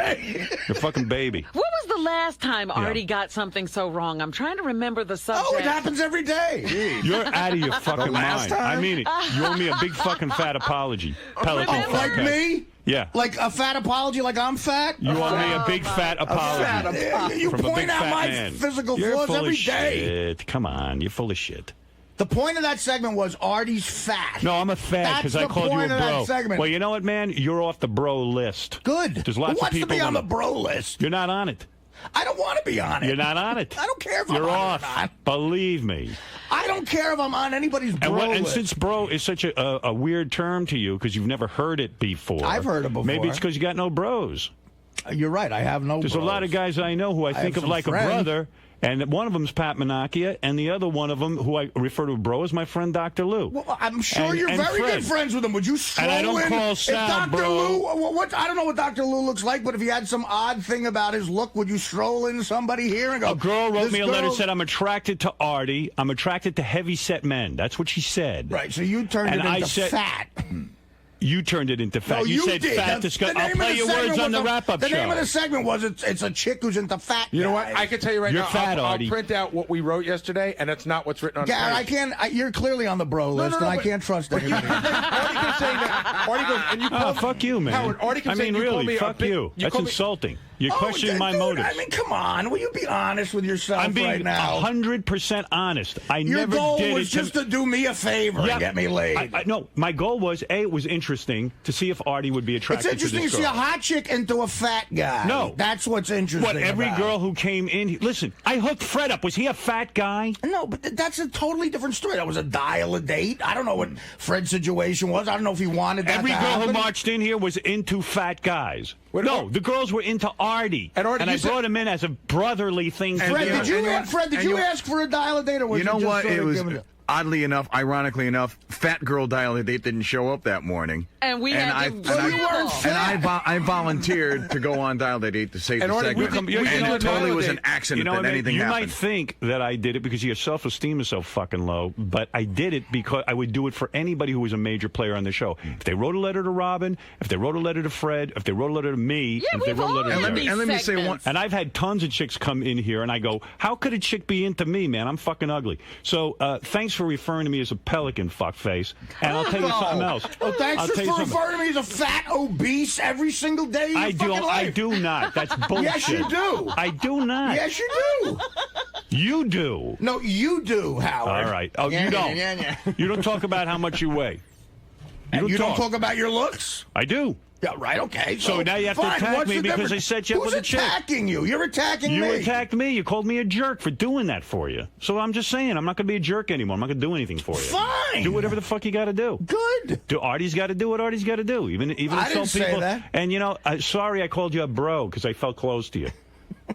Speaker 1: off. You're a fucking baby.
Speaker 2: What was the last time Artie got something so wrong? I'm trying to remember the subject.
Speaker 3: Oh, it happens every day.
Speaker 1: You're out of your fucking
Speaker 6: last
Speaker 1: mind. I
Speaker 6: time?
Speaker 1: mean it. You owe me a big fucking fat apology. Pelican
Speaker 2: Remember?
Speaker 3: Like
Speaker 1: fuckhead.
Speaker 3: me?
Speaker 1: Yeah.
Speaker 3: Like a fat apology, like I'm fat?
Speaker 1: You owe me a big fat apology.
Speaker 3: Yeah, you
Speaker 1: From a big
Speaker 3: point out
Speaker 1: fat
Speaker 3: my
Speaker 1: man.
Speaker 3: physical
Speaker 1: You're
Speaker 3: flaws
Speaker 1: full
Speaker 3: every
Speaker 1: of
Speaker 3: day.
Speaker 1: shit. Come on, you're full of shit.
Speaker 3: The point of that segment was Artie's fat.
Speaker 1: No, I'm a fag
Speaker 3: That's
Speaker 1: because I
Speaker 3: the
Speaker 1: called you a
Speaker 3: point of that
Speaker 1: bro.
Speaker 3: segment.
Speaker 1: Well, you know what, man? You're off the bro list.
Speaker 3: Good.
Speaker 1: There's lots
Speaker 3: Who
Speaker 1: of
Speaker 3: wants
Speaker 1: people
Speaker 3: to be on the
Speaker 1: wanna-
Speaker 3: bro list?
Speaker 1: You're not on it.
Speaker 3: I don't want to be on it.
Speaker 1: You're not on it.
Speaker 3: I don't care if
Speaker 1: You're
Speaker 3: I'm on
Speaker 1: off.
Speaker 3: it or not.
Speaker 1: Believe me.
Speaker 3: I don't care if I'm on anybody's bro
Speaker 1: And
Speaker 3: list.
Speaker 1: since bro is such a weird term to you because you've never heard it before.
Speaker 3: I've heard it before.
Speaker 1: Maybe it's because you got no bros.
Speaker 3: You're right. I have no
Speaker 1: There's
Speaker 3: bros.
Speaker 1: a lot of guys I know who I think
Speaker 3: have
Speaker 1: of
Speaker 3: some
Speaker 1: like
Speaker 3: friends.
Speaker 1: a brother. And one of them's Pat Menachia, and the other one of them, who I refer to as bro, is my friend Dr. Lou.
Speaker 3: Well, I'm sure
Speaker 1: And-
Speaker 3: you're
Speaker 1: and
Speaker 3: very
Speaker 1: Fred.
Speaker 3: good friends with him. Would you stroll
Speaker 1: I don't
Speaker 3: in
Speaker 1: call
Speaker 3: if
Speaker 1: Sal,
Speaker 3: Dr.
Speaker 1: bro.
Speaker 3: Lou? What? I don't know what Dr. Lou looks like, but if he had some odd thing about his look, would you stroll in somebody here and go?
Speaker 1: A girl wrote
Speaker 3: "This
Speaker 1: me a letter
Speaker 3: girl-"
Speaker 1: said, I'm attracted to Artie. I'm attracted to heavy-set men. That's what she said.
Speaker 3: Right. So you turned
Speaker 1: And
Speaker 3: it
Speaker 1: I
Speaker 3: into
Speaker 1: said-
Speaker 3: fat.
Speaker 1: You turned it into fat.
Speaker 3: No,
Speaker 1: you said
Speaker 3: did.
Speaker 1: fat
Speaker 3: The
Speaker 1: disgust.
Speaker 3: name
Speaker 1: I'll
Speaker 3: of
Speaker 1: play
Speaker 3: the
Speaker 1: your
Speaker 3: segment
Speaker 1: words on
Speaker 3: was
Speaker 1: the wrap-up show.
Speaker 3: The name of the segment was it's a chick who's into fat.
Speaker 4: You know what?
Speaker 3: guys.
Speaker 4: I can tell you right
Speaker 1: You're
Speaker 4: now.
Speaker 1: fat,
Speaker 4: I'll
Speaker 1: Artie.
Speaker 4: print out what we wrote yesterday, and it's not what's written on.
Speaker 3: Gary, I
Speaker 4: page.
Speaker 3: can't. You're clearly on the bro list, and I
Speaker 4: but-
Speaker 3: can't trust
Speaker 4: but you-
Speaker 3: anybody.
Speaker 4: Artie can say that. Artie goes, and you
Speaker 1: Oh,
Speaker 4: call
Speaker 1: fuck you, man.
Speaker 4: Howard, Artie can
Speaker 1: I
Speaker 4: say
Speaker 1: mean,
Speaker 4: you call
Speaker 1: really,
Speaker 4: me a
Speaker 1: fuck
Speaker 4: big-
Speaker 1: you. That's
Speaker 4: call me-
Speaker 1: insulting. You're questioning my motives.
Speaker 3: I mean, come on. Will you be honest with yourself
Speaker 1: I'm being
Speaker 3: right now?
Speaker 1: 100% honest.
Speaker 3: Your
Speaker 1: never
Speaker 3: goal
Speaker 1: did
Speaker 3: was
Speaker 1: it
Speaker 3: just to do me a favor and get me laid.
Speaker 1: No, my goal was, A, it was interesting to see if Artie would be
Speaker 3: It's
Speaker 1: attracted to
Speaker 3: interesting to
Speaker 1: this
Speaker 3: see
Speaker 1: girl.
Speaker 3: a hot chick into a fat guy.
Speaker 1: No.
Speaker 3: That's what's interesting.
Speaker 1: What, every
Speaker 3: about
Speaker 1: girl
Speaker 3: it.
Speaker 1: who came in... Listen, I hooked Fred up. Was he a fat guy?
Speaker 3: No, but that's a totally different story. That was a dial-a-date. I don't know what Fred's situation was. I don't know if he wanted that
Speaker 1: Every
Speaker 3: to
Speaker 1: girl who
Speaker 3: happen.
Speaker 1: marched in here was into fat guys. No, the girls were into Artie.
Speaker 4: And Artie,
Speaker 1: I
Speaker 4: you said-
Speaker 1: brought him in as a brotherly thing.
Speaker 3: Fred,
Speaker 1: to do.
Speaker 3: did you ask for a dial-a-date, or was
Speaker 6: You know
Speaker 3: it just
Speaker 6: what?
Speaker 3: sort
Speaker 6: It
Speaker 3: of
Speaker 6: was
Speaker 3: given to-
Speaker 6: oddly enough, ironically enough, fat girl dial-a-date didn't show up that morning.
Speaker 2: And we had to
Speaker 6: I volunteered to go on dial-a-date to save
Speaker 4: And
Speaker 6: the
Speaker 4: Artie,
Speaker 6: segment.
Speaker 4: we
Speaker 1: you
Speaker 6: and
Speaker 1: know
Speaker 6: it totally was an
Speaker 1: what?
Speaker 6: accident
Speaker 1: You know
Speaker 6: that
Speaker 1: what I mean?
Speaker 6: anything
Speaker 1: You
Speaker 6: happened.
Speaker 1: might think that I did it because your self-esteem is so fucking low, but I did it because I would do it for anybody who was a major player on the show. If they wrote a letter to Robin, if they wrote a letter to Fred, if they wrote a letter to me,
Speaker 2: Yeah,
Speaker 1: if they
Speaker 2: we've
Speaker 1: wrote a
Speaker 2: all
Speaker 1: letter to
Speaker 2: had
Speaker 1: Larry.
Speaker 2: these
Speaker 6: and let me say one-
Speaker 2: segments.
Speaker 1: And I've had tons of chicks come in here, and I go, how could a chick be into me, man? I'm fucking ugly. So thanks for referring to me as a pelican fuckface. And I'll tell you something else.
Speaker 3: Oh, thanks
Speaker 1: I'll
Speaker 3: for
Speaker 1: tell you something.
Speaker 3: referring to me as a fat, obese every single day of your fucking life.
Speaker 1: I do not. That's bullshit.
Speaker 3: Yes, you do.
Speaker 1: I do not.
Speaker 3: Yes, you do.
Speaker 1: You do.
Speaker 3: No, you do, Howard.
Speaker 1: All right. Oh, you don't. You don't talk about how much you weigh.
Speaker 3: You don't talk about your looks?
Speaker 1: I do.
Speaker 3: Yeah, right, okay.
Speaker 1: So now you have to
Speaker 3: fine,
Speaker 1: attack
Speaker 3: what's
Speaker 1: me
Speaker 3: the
Speaker 1: because
Speaker 3: difference?
Speaker 1: I set you up
Speaker 3: Who's
Speaker 1: with a chick.
Speaker 3: attacking you? You're attacking
Speaker 1: You
Speaker 3: me.
Speaker 1: attacked me. You called me a jerk for doing that for you. So I'm just saying, I'm not going to be a jerk anymore. I'm not going to do anything for you.
Speaker 3: Fine.
Speaker 1: Do whatever the fuck you got to do.
Speaker 3: Good.
Speaker 1: Artie's got to do what Artie's got to do. Even
Speaker 3: I
Speaker 1: insult
Speaker 3: didn't say
Speaker 1: people.
Speaker 3: that.
Speaker 1: And you know, sorry I called you a bro because I felt close to you.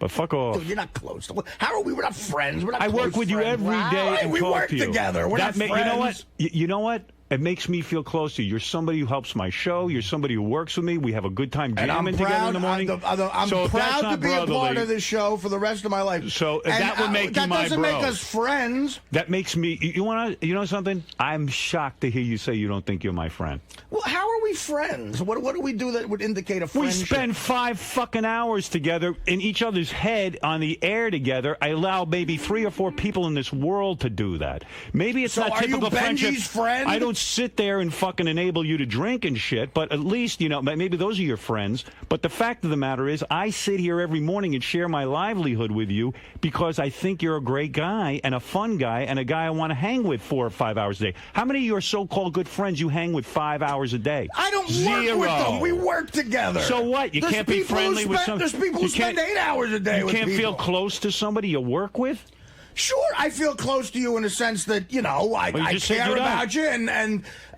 Speaker 1: But fuck off.
Speaker 3: Dude, you're not close. How are we? We're not friends. We're not
Speaker 1: I
Speaker 3: close
Speaker 1: work with you
Speaker 3: friends.
Speaker 1: every day
Speaker 3: Right,
Speaker 1: and
Speaker 3: we
Speaker 1: talk
Speaker 3: work
Speaker 1: to you.
Speaker 3: together. We're not friends.
Speaker 1: You know what? You know what? It makes me feel close to you. You're somebody who helps my show. You're somebody who works with me. We have a good time
Speaker 3: And I'm
Speaker 1: jamming together in the
Speaker 3: proud.
Speaker 1: morning.
Speaker 3: I'm
Speaker 1: So if that's
Speaker 3: proud to
Speaker 1: not
Speaker 3: be a part
Speaker 1: brotherly,
Speaker 3: of this show for the rest of my life.
Speaker 1: So
Speaker 3: And,
Speaker 1: that would make you my
Speaker 3: That doesn't
Speaker 1: bro.
Speaker 3: make us friends.
Speaker 1: That makes me. You want to? You know something? I'm shocked to hear you say you don't think you're my friend.
Speaker 3: Well, how are we friends? What do we do that would indicate a
Speaker 1: We
Speaker 3: friendship?
Speaker 1: spend 5 fucking hours together in each other's head on the air together. I allow maybe 3 or 4 people in this world to do that. Maybe it's
Speaker 3: So
Speaker 1: not
Speaker 3: are you
Speaker 1: typical friendship.
Speaker 3: Benji's friend?
Speaker 1: I don't sit there and fucking enable you to drink and shit, but at least, you know, maybe those are your friends. But the fact of the matter is, I sit here every morning and share my livelihood with you because I think you're a great guy and a fun guy and a guy I want to hang with 4 or 5 hours a day. How many of your so-called good friends you hang with 5 hours a day?
Speaker 3: I don't
Speaker 1: Zero.
Speaker 3: work with them. We work together.
Speaker 1: So what? You
Speaker 3: There's
Speaker 1: can't be
Speaker 3: people who
Speaker 1: friendly with
Speaker 3: spend-
Speaker 1: some.
Speaker 3: There's people who
Speaker 1: you can't-
Speaker 3: spend 8 hours a day
Speaker 1: You
Speaker 3: with
Speaker 1: can't
Speaker 3: people.
Speaker 1: feel close to somebody you work with.
Speaker 3: Sure, I feel close to you in the sense that, you know, I
Speaker 1: you just said
Speaker 3: care
Speaker 1: you don't.
Speaker 3: about you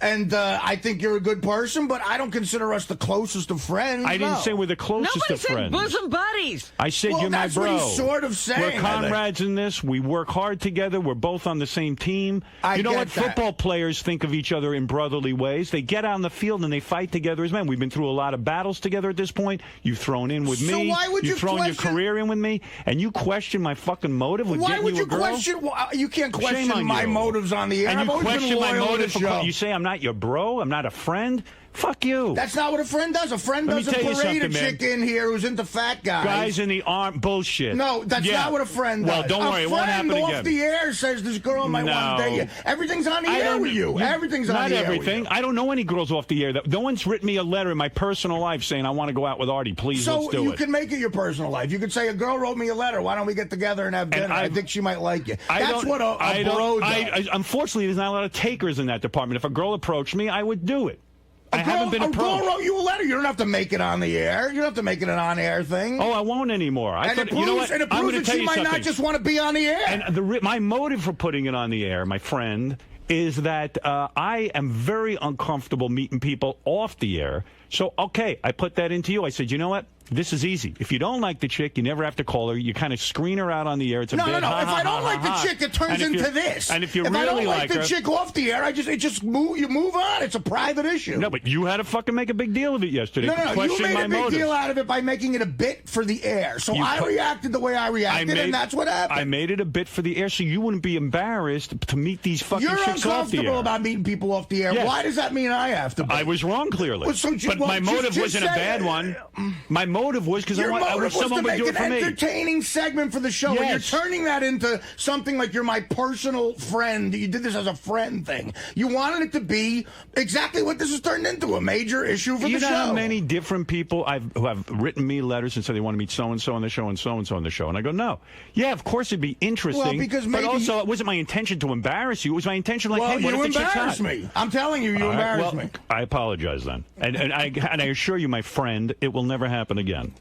Speaker 3: and I think you're a good person, but I don't consider us the closest of friends.
Speaker 1: I didn't
Speaker 3: no.
Speaker 1: say we're the closest
Speaker 2: Nobody
Speaker 1: of
Speaker 2: said
Speaker 1: friends.
Speaker 2: bosom buddies.
Speaker 1: I said
Speaker 3: Well,
Speaker 1: you're my
Speaker 3: that's
Speaker 1: bro.
Speaker 3: what he's sort of saying, I
Speaker 1: We're
Speaker 3: think.
Speaker 1: comrades in this. We work hard together. We're both on the same team.
Speaker 3: I
Speaker 1: you know
Speaker 3: get
Speaker 1: what?
Speaker 3: that.
Speaker 1: Football players think of each other in brotherly ways. They get out on the field and they fight together as men. We've been through a lot of battles together at this point. You've thrown in with
Speaker 3: So
Speaker 1: me.
Speaker 3: why would
Speaker 1: You've
Speaker 3: you
Speaker 1: thrown
Speaker 3: question-
Speaker 1: your career in with me, and you question my fucking motive with
Speaker 3: Why
Speaker 1: getting
Speaker 3: would
Speaker 1: you
Speaker 3: you
Speaker 1: a girl?
Speaker 3: question? Well, you can't
Speaker 1: Shame
Speaker 3: question
Speaker 1: on
Speaker 3: my
Speaker 1: you.
Speaker 3: motives on the air.
Speaker 1: And
Speaker 3: I've
Speaker 1: you
Speaker 3: always been
Speaker 1: question my
Speaker 3: loyal to
Speaker 1: motive
Speaker 3: the
Speaker 1: for
Speaker 3: show.
Speaker 1: you say I'm not your bro, I'm not a friend. Fuck you.
Speaker 3: That's not what a friend does. A friend
Speaker 1: Let me
Speaker 3: doesn't
Speaker 1: tell you
Speaker 3: parade a
Speaker 1: something, man.
Speaker 3: chick in here who's into fat guys.
Speaker 1: Guys in the arm, bullshit.
Speaker 3: No, that's
Speaker 1: Yeah.
Speaker 3: not what a friend does.
Speaker 1: Well, don't worry,
Speaker 3: a
Speaker 1: it won't happen
Speaker 3: friend off
Speaker 1: again.
Speaker 3: the air says this girl might want to
Speaker 1: No.
Speaker 3: date you. Everything's on the
Speaker 1: I
Speaker 3: air
Speaker 1: don't-
Speaker 3: with you. Everything's on
Speaker 1: not
Speaker 3: the air with
Speaker 1: everything.
Speaker 3: you.
Speaker 1: I don't know any girls off the air. No one's written me a letter in my personal life saying I want to go out with Artie. Please,
Speaker 3: So
Speaker 1: let's do
Speaker 3: you
Speaker 1: it.
Speaker 3: can make it your personal life. You could say a girl wrote me a letter. Why don't we get together and have dinner? I think she might like you. That's what a bro does.
Speaker 1: Unfortunately, there's not a lot of takers in that department. If a girl approached me, I would do it. I haven't been
Speaker 3: A girl
Speaker 1: approached.
Speaker 3: wrote you a letter. You don't have to make it on the air. You don't have to make it an on-air thing.
Speaker 1: Oh, I won't anymore.
Speaker 3: and it proves,
Speaker 1: you know what?
Speaker 3: and it
Speaker 1: I'm
Speaker 3: proves
Speaker 1: going to
Speaker 3: that
Speaker 1: tell
Speaker 3: she
Speaker 1: you
Speaker 3: might
Speaker 1: something.
Speaker 3: not just want to be on the air.
Speaker 1: And my motive for putting it on the air, my friend, is that I am very uncomfortable meeting people off the air. So, okay, I put that into you. I said, you know what? This is easy. If you don't like the chick, you never have to call her. You kind of screen her out on the air. It's a
Speaker 3: No.
Speaker 1: bad
Speaker 3: If I don't like the chick, it turns into this.
Speaker 1: And if you
Speaker 3: I
Speaker 1: really
Speaker 3: don't like the
Speaker 1: her,
Speaker 3: chick off the air, you move on. It's a private issue.
Speaker 1: no, but you had to fucking make a big deal of it yesterday.
Speaker 3: No. You
Speaker 1: Question
Speaker 3: made
Speaker 1: my
Speaker 3: a big
Speaker 1: motives.
Speaker 3: deal out of it by making it a bit for the air. So I reacted the way I reacted, and that's what happened.
Speaker 1: I made it a bit for the air so you wouldn't be embarrassed to meet these fucking
Speaker 3: You're
Speaker 1: chicks off the
Speaker 3: uncomfortable
Speaker 1: air.
Speaker 3: about meeting people off the air.
Speaker 1: Yes.
Speaker 3: Why does that mean I have to be?
Speaker 1: I was wrong, clearly.
Speaker 3: Well, so
Speaker 1: but my motive
Speaker 3: just
Speaker 1: wasn't a
Speaker 3: say
Speaker 1: bad
Speaker 3: it.
Speaker 1: one. My motive was because I wish
Speaker 3: was
Speaker 1: someone
Speaker 3: to
Speaker 1: would
Speaker 3: make
Speaker 1: do it
Speaker 3: an
Speaker 1: for me.
Speaker 3: entertaining segment for the show, and
Speaker 1: Yes.
Speaker 3: you're turning that into something like you're my personal friend. You did this as a friend thing. You wanted it to be exactly what this has turned into, a major issue for
Speaker 1: You
Speaker 3: the
Speaker 1: know
Speaker 3: show.
Speaker 1: how many different people who have written me letters and said they want to meet so-and-so on the show and so-and-so on the show. And I go, no. Yeah, of course it'd be interesting.
Speaker 3: Well, because
Speaker 1: but
Speaker 3: maybe
Speaker 1: also, it wasn't my intention to embarrass you. It was my intention like,
Speaker 3: Well,
Speaker 1: hey, what
Speaker 3: you
Speaker 1: if the chick's
Speaker 3: embarrassed
Speaker 1: hot?
Speaker 3: me. I'm telling you, you
Speaker 1: All right,
Speaker 3: embarrassed
Speaker 1: well,
Speaker 3: me.
Speaker 1: I apologize then. And I assure you, my friend, it will never happen again.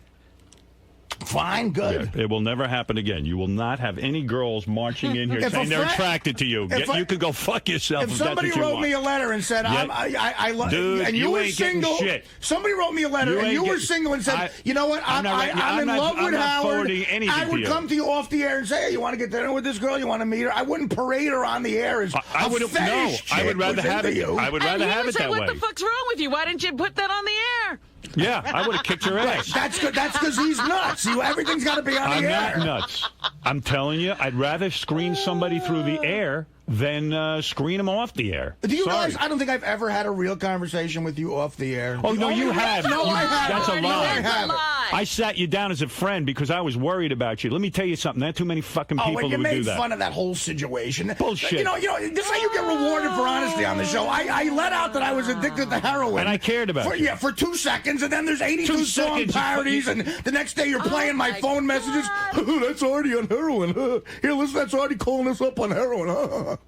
Speaker 3: Fine, good.
Speaker 1: Yeah, it will never happen again. You will not have any girls marching in here
Speaker 3: If a
Speaker 1: saying they're
Speaker 3: friend-
Speaker 1: attracted to you.
Speaker 3: if I-
Speaker 1: You could go fuck yourself
Speaker 3: If
Speaker 1: if
Speaker 3: somebody
Speaker 1: that's what you
Speaker 3: wrote
Speaker 1: want.
Speaker 3: me a letter and said,
Speaker 1: Yeah.
Speaker 3: I love
Speaker 1: Dude,
Speaker 3: and
Speaker 1: you
Speaker 3: were
Speaker 1: ain't getting
Speaker 3: single,
Speaker 1: shit.
Speaker 3: somebody wrote me a letter
Speaker 1: You
Speaker 3: and
Speaker 1: ain't
Speaker 3: you were
Speaker 1: getting-
Speaker 3: single and said, you know what,
Speaker 1: I'm
Speaker 3: I'm in love
Speaker 1: I'm
Speaker 3: with
Speaker 1: not
Speaker 3: Howard.
Speaker 1: forwarding anything
Speaker 3: I would
Speaker 1: to you.
Speaker 3: come to you off the air and say, hey, you want to get dinner with this girl? You want to meet her? I wouldn't parade her on the air as
Speaker 1: I
Speaker 3: a
Speaker 1: would no.
Speaker 3: fetish
Speaker 1: I would
Speaker 3: chick
Speaker 1: rather
Speaker 3: who's
Speaker 1: have
Speaker 3: into
Speaker 1: it.
Speaker 3: you.
Speaker 1: I would
Speaker 2: And
Speaker 1: rather
Speaker 2: he
Speaker 1: have
Speaker 2: would
Speaker 1: it
Speaker 2: say,
Speaker 1: that
Speaker 2: what
Speaker 1: way.
Speaker 2: the fuck's wrong with you? Why didn't you put that on the air?
Speaker 1: Yeah, I would have kicked your ass.
Speaker 3: That's good. That's because he's nuts. Everything's got to be on
Speaker 1: I'm
Speaker 3: the
Speaker 1: not
Speaker 3: air.
Speaker 1: nuts. I'm telling you, I'd rather screen somebody through the air than screen them off the air.
Speaker 3: Do you
Speaker 1: Sorry.
Speaker 3: realize I don't think I've ever had a real conversation with you off the air?
Speaker 1: Oh, no, you have.
Speaker 3: No, I haven't.
Speaker 1: That's a
Speaker 3: No,
Speaker 1: lie.
Speaker 3: I haven't.
Speaker 1: I sat you down as a friend because I was worried about you. Let me tell you something. There are too many fucking
Speaker 3: Oh,
Speaker 1: people
Speaker 3: and you
Speaker 1: who would do
Speaker 3: made
Speaker 1: that.
Speaker 3: fun of that whole situation.
Speaker 1: Bullshit.
Speaker 3: You know, this is how you get rewarded for honesty on the show. I let out that I was addicted to heroin.
Speaker 1: And I cared about you.
Speaker 3: Yeah, for 2 seconds, and then there's 82
Speaker 1: 2
Speaker 3: song
Speaker 1: seconds,
Speaker 3: parodies, and the next day you're playing my
Speaker 2: my
Speaker 3: phone messages. That's Artie on heroin. Here, listen, that's Artie calling us up on heroin.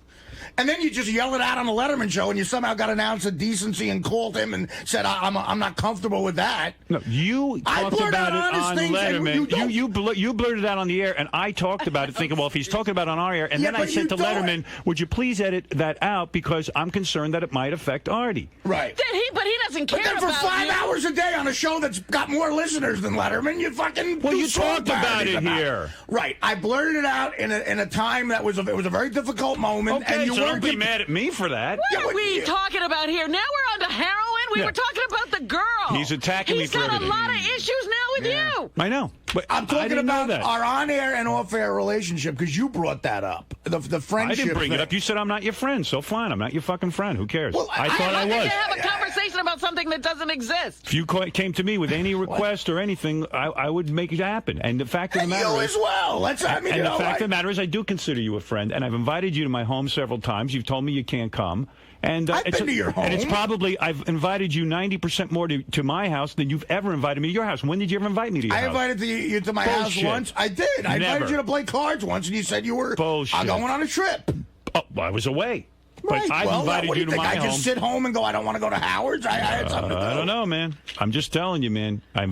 Speaker 3: And then you just yell it out on the Letterman show, and you somehow got an ounce of decency and called him and said, I'm not comfortable with that.
Speaker 1: No, you
Speaker 3: I
Speaker 1: talked
Speaker 3: blurt
Speaker 1: about
Speaker 3: out
Speaker 1: it
Speaker 3: honest
Speaker 1: on
Speaker 3: things, and
Speaker 1: Letterman.
Speaker 3: you don't.
Speaker 1: You blurted it out on the air, and I talked about it, thinking, well, if he's talking about it on our air, and
Speaker 3: Yeah,
Speaker 1: then I
Speaker 3: but
Speaker 1: said
Speaker 3: you
Speaker 1: to
Speaker 3: don't.
Speaker 1: Letterman, would you please edit that out because I'm concerned that it might affect Artie.
Speaker 3: Right.
Speaker 2: But he doesn't care
Speaker 3: But then for
Speaker 2: about
Speaker 3: 5
Speaker 2: you.
Speaker 3: hours a day on a show that's got more listeners than Letterman, you fucking
Speaker 1: Well,
Speaker 3: do
Speaker 1: you
Speaker 3: song
Speaker 1: talked about
Speaker 3: parodies
Speaker 1: it here.
Speaker 3: Right. I blurted it out in a time that was it was a very difficult moment,
Speaker 1: Okay,
Speaker 3: and you
Speaker 1: so
Speaker 3: weren't
Speaker 1: don't be mad at me for that.
Speaker 2: What
Speaker 3: Yeah,
Speaker 2: are
Speaker 3: but
Speaker 2: we
Speaker 3: you-
Speaker 2: talking about here? Now we're on to heroin? We
Speaker 1: Yeah.
Speaker 2: were talking about the girl.
Speaker 1: He's attacking me
Speaker 2: He's
Speaker 1: for
Speaker 2: got
Speaker 1: everything.
Speaker 2: a lot of issues now with you.
Speaker 1: I know. But
Speaker 3: I'm
Speaker 1: I
Speaker 3: talking
Speaker 1: didn't know
Speaker 3: about
Speaker 1: that.
Speaker 3: our on-air and off-air relationship because you brought that up. The
Speaker 1: I
Speaker 3: friendship.
Speaker 1: didn't bring it
Speaker 3: thing.
Speaker 1: up. You said I'm not your friend, so fine. I'm not your fucking friend. Who cares?
Speaker 3: Well,
Speaker 1: I thought I
Speaker 2: How can
Speaker 1: was.
Speaker 2: you have a conversation about something that doesn't exist?
Speaker 1: If you came to me with any request or anything, I would make it happen. And the fact of the
Speaker 3: And
Speaker 1: matter
Speaker 3: you
Speaker 1: is,
Speaker 3: as well. And
Speaker 1: the fact of the matter is, I do consider you a friend, and I've invited you to my home several times. You've told me you can't come. And
Speaker 3: I've
Speaker 1: it's
Speaker 3: been to your
Speaker 1: And it's
Speaker 3: home.
Speaker 1: probably, I've invited you 90% more to my house than you've ever invited me to your house. When did you ever invite me to your
Speaker 3: I
Speaker 1: house?
Speaker 3: invited you to my house
Speaker 1: Bullshit.
Speaker 3: once. I did. I invited
Speaker 1: Never.
Speaker 3: you to play cards once, and you said you were
Speaker 1: Bullshit.
Speaker 3: going on a trip.
Speaker 1: Oh, well, I was away.
Speaker 3: Right.
Speaker 1: But I've
Speaker 3: well,
Speaker 1: invited
Speaker 3: what do
Speaker 1: you to
Speaker 3: think?
Speaker 1: my
Speaker 3: I
Speaker 1: home.
Speaker 3: just sit home and go, I don't want to go to Howard's? I had something to do.
Speaker 1: I don't know, man. I'm just telling you, man. I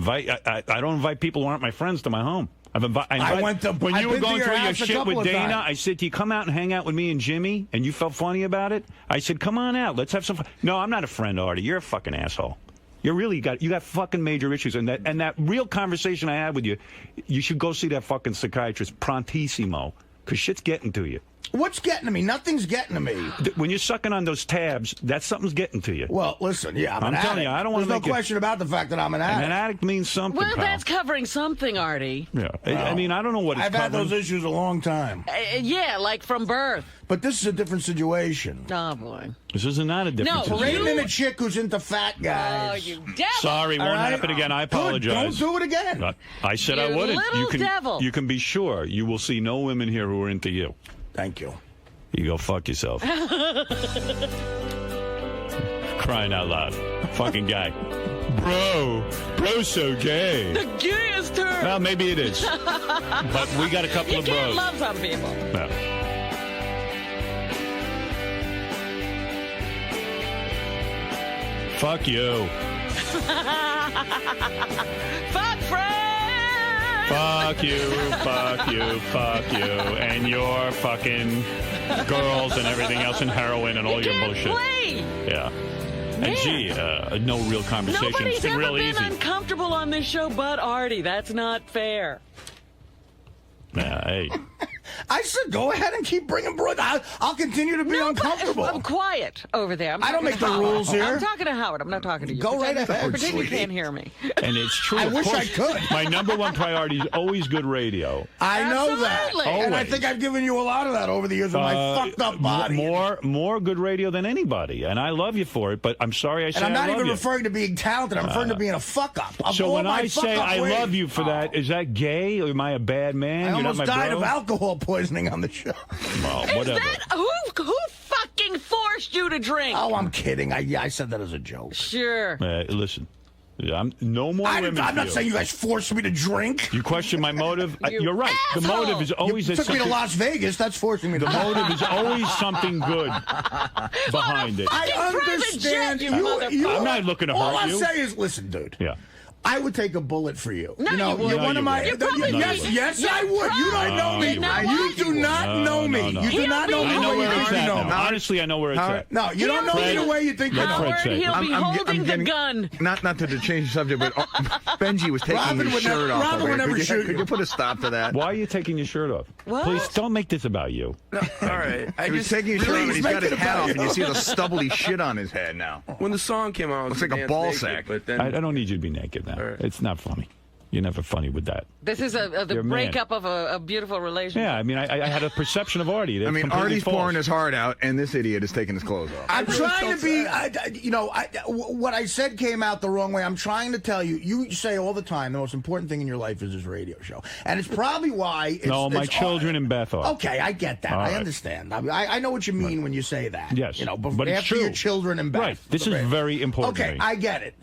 Speaker 1: don't invite people who aren't my friends to my home. I
Speaker 3: went to-
Speaker 1: when
Speaker 3: I've
Speaker 1: you were
Speaker 3: been to
Speaker 1: going
Speaker 3: your
Speaker 1: through your
Speaker 3: house a
Speaker 1: shit
Speaker 3: couple
Speaker 1: with
Speaker 3: of
Speaker 1: Dana.
Speaker 3: times.
Speaker 1: I said to you, come out and hang out with me and Jimmy, and you felt funny about it. I said, come on out, let's have some fun. No, I'm not a friend, Artie. You're a fucking asshole. You got fucking major issues, and that real conversation I had with you, you should go see that fucking psychiatrist prontissimo, because shit's getting to you.
Speaker 3: What's getting to me? Nothing's getting to me.
Speaker 1: When you're sucking on those tabs, something's getting to you.
Speaker 3: Well, listen, yeah, I'm an
Speaker 1: telling you,
Speaker 3: addict.
Speaker 1: I don't wanna
Speaker 3: There's
Speaker 1: make
Speaker 3: no
Speaker 1: it-
Speaker 3: question about the fact that I'm an
Speaker 1: And
Speaker 3: addict.
Speaker 1: an addict means something,
Speaker 2: Well,
Speaker 1: pal.
Speaker 2: that's covering something, Artie.
Speaker 1: Yeah, I mean, I don't know what it's
Speaker 3: I've had
Speaker 1: covering.
Speaker 3: those issues a long time.
Speaker 2: Yeah, like from birth.
Speaker 3: But this is a different situation.
Speaker 2: Oh, boy.
Speaker 1: This is not a different
Speaker 2: No,
Speaker 1: situation.
Speaker 3: Rating in a chick who's into fat
Speaker 2: Oh,
Speaker 3: guys.
Speaker 2: you devil.
Speaker 1: Sorry,
Speaker 3: All
Speaker 1: won't
Speaker 3: right?
Speaker 1: happen again. I
Speaker 3: Good.
Speaker 1: apologize.
Speaker 3: Don't do it again.
Speaker 1: I said I
Speaker 2: You
Speaker 1: wouldn't.
Speaker 2: little devil.
Speaker 1: You can be sure you will see no women here who are into you.
Speaker 3: Thank you.
Speaker 1: You go fuck yourself. Crying out loud. Fucking guy. Bro's so gay.
Speaker 2: The gayest term.
Speaker 1: Well, maybe it is. But we got a couple
Speaker 2: You
Speaker 1: of
Speaker 2: can't
Speaker 1: bros.
Speaker 2: love some people.
Speaker 1: No. Fuck you.
Speaker 2: Fuck Fred.
Speaker 1: Fuck you, fuck you, fuck you, and your fucking girls and everything else and heroin and all
Speaker 2: You
Speaker 1: your
Speaker 2: can't
Speaker 1: bullshit.
Speaker 2: play.
Speaker 1: Yeah.
Speaker 2: Man.
Speaker 1: And gee, no real conversation.
Speaker 2: Nobody's
Speaker 1: It's been
Speaker 2: ever
Speaker 1: real
Speaker 2: been
Speaker 1: easy.
Speaker 2: uncomfortable on this show but Artie. That's not fair.
Speaker 1: Yeah, hey.
Speaker 3: I said, go ahead and keep bringing Brooke. I'll continue to be uncomfortable.
Speaker 2: I'm quiet over there.
Speaker 3: I don't make the rules here.
Speaker 2: I'm talking to Howard. I'm not talking to you.
Speaker 3: Go right ahead.
Speaker 2: Pretend you can't hear me.
Speaker 1: And it's true.
Speaker 3: I
Speaker 1: of
Speaker 3: wish
Speaker 1: course,
Speaker 3: I could.
Speaker 1: My number one priority is always good radio.
Speaker 3: I know that.
Speaker 2: Absolutely.
Speaker 3: And I
Speaker 1: Always.
Speaker 3: think I've given you a lot of that over the years with my fucked up body.
Speaker 1: More good radio than anybody, and I love you for it. But I'm sorry I said
Speaker 3: And I'm not
Speaker 1: I love
Speaker 3: even
Speaker 1: you.
Speaker 3: referring to being talented. I'm referring to being a fuck up.
Speaker 1: So when I say I love you for that, is that gay? Or am I a bad man?
Speaker 3: I
Speaker 1: You're
Speaker 3: almost
Speaker 1: not my
Speaker 3: died
Speaker 1: bro?
Speaker 3: of alcohol poisoning on the show.
Speaker 1: Well,
Speaker 2: Is
Speaker 1: whatever.
Speaker 2: that who fucking forced you to drink?
Speaker 3: Oh, I'm kidding. I said that as a joke.
Speaker 2: Sure.
Speaker 1: Listen, no more women.
Speaker 3: I'm
Speaker 1: for
Speaker 3: not
Speaker 1: you.
Speaker 3: saying you guys forced me to drink.
Speaker 1: You question my motive?
Speaker 2: You
Speaker 1: You're right. The
Speaker 2: asshole.
Speaker 1: motive is always
Speaker 3: You
Speaker 1: that
Speaker 3: took me to
Speaker 1: something.
Speaker 3: Las Vegas. That's forcing me to
Speaker 1: The motive is always something good behind it.
Speaker 3: I
Speaker 2: Fucking private
Speaker 3: understand
Speaker 2: jet, you motherfucker.
Speaker 1: I'm not looking to
Speaker 3: all
Speaker 1: hurt
Speaker 3: I'm
Speaker 1: you.
Speaker 3: saying is, listen, dude.
Speaker 1: Yeah.
Speaker 3: I would take a bullet for you.
Speaker 2: No,
Speaker 3: you know,
Speaker 2: you wouldn't.
Speaker 3: you're one
Speaker 1: No,
Speaker 3: of
Speaker 1: you
Speaker 3: my.
Speaker 1: wouldn't.
Speaker 2: You probably
Speaker 3: yes,
Speaker 2: wouldn't.
Speaker 3: yes,
Speaker 2: You're
Speaker 3: I would. You don't know me.
Speaker 2: probably not.
Speaker 3: You do not know me.
Speaker 1: No.
Speaker 3: You do not know me.
Speaker 1: I know
Speaker 3: the way
Speaker 1: where
Speaker 3: you
Speaker 1: it's
Speaker 3: think
Speaker 1: at
Speaker 3: you know
Speaker 1: now.
Speaker 3: me.
Speaker 1: Honestly, I know where it's at.
Speaker 3: No, you don't know me
Speaker 1: Fred,
Speaker 3: the way you think you
Speaker 1: let
Speaker 3: know.
Speaker 1: Fred
Speaker 2: Howard,
Speaker 1: say it.
Speaker 2: he'll be holding the
Speaker 6: getting-
Speaker 2: gun.
Speaker 6: Not to change the subject, but Benji was taking
Speaker 3: Robin
Speaker 6: his
Speaker 3: would
Speaker 6: shirt
Speaker 3: never-
Speaker 6: off.
Speaker 3: Robin
Speaker 6: over
Speaker 3: would
Speaker 6: here.
Speaker 3: never shoot
Speaker 6: Could
Speaker 3: you.
Speaker 6: you put a stop to that?
Speaker 1: Why are you taking your shirt off?
Speaker 2: What?
Speaker 1: Please don't make this about you.
Speaker 7: All right.
Speaker 6: He was taking his shirt off, and
Speaker 3: Please
Speaker 6: he's
Speaker 3: make
Speaker 6: got
Speaker 3: it
Speaker 6: his hat
Speaker 3: about
Speaker 6: off, and you
Speaker 3: you.
Speaker 6: see the stubbly shit on his head now.
Speaker 7: When the song came out, I was
Speaker 6: Looks like a
Speaker 7: dance
Speaker 6: ball
Speaker 7: naked,
Speaker 6: sack.
Speaker 7: But then
Speaker 1: I don't need you to be naked now.
Speaker 7: right.
Speaker 1: It's not funny. You're never funny with that.
Speaker 2: This is the
Speaker 1: You're a man.
Speaker 2: breakup of a beautiful relationship.
Speaker 1: Yeah, I mean, I had a perception of Artie. That's
Speaker 6: I mean,
Speaker 1: completely
Speaker 6: Artie's
Speaker 1: false.
Speaker 6: pouring his heart out, and this idiot is taking his clothes off.
Speaker 3: I'm
Speaker 7: really
Speaker 3: trying to
Speaker 7: felt
Speaker 3: be, what I said came out the wrong way. I'm trying to tell you, you say all the time, the most important thing in your life is this radio show. And it's probably why it's...
Speaker 1: No, my
Speaker 3: it's
Speaker 1: children and Beth are.
Speaker 3: Okay, I get that.
Speaker 1: All
Speaker 3: I
Speaker 1: right.
Speaker 3: understand. I know what you mean when you say that.
Speaker 1: Yes,
Speaker 3: You know,
Speaker 1: but it's
Speaker 3: after
Speaker 1: true.
Speaker 3: your children and Beth.
Speaker 1: Right. This is very important to
Speaker 3: Okay,
Speaker 1: me.
Speaker 3: I get it.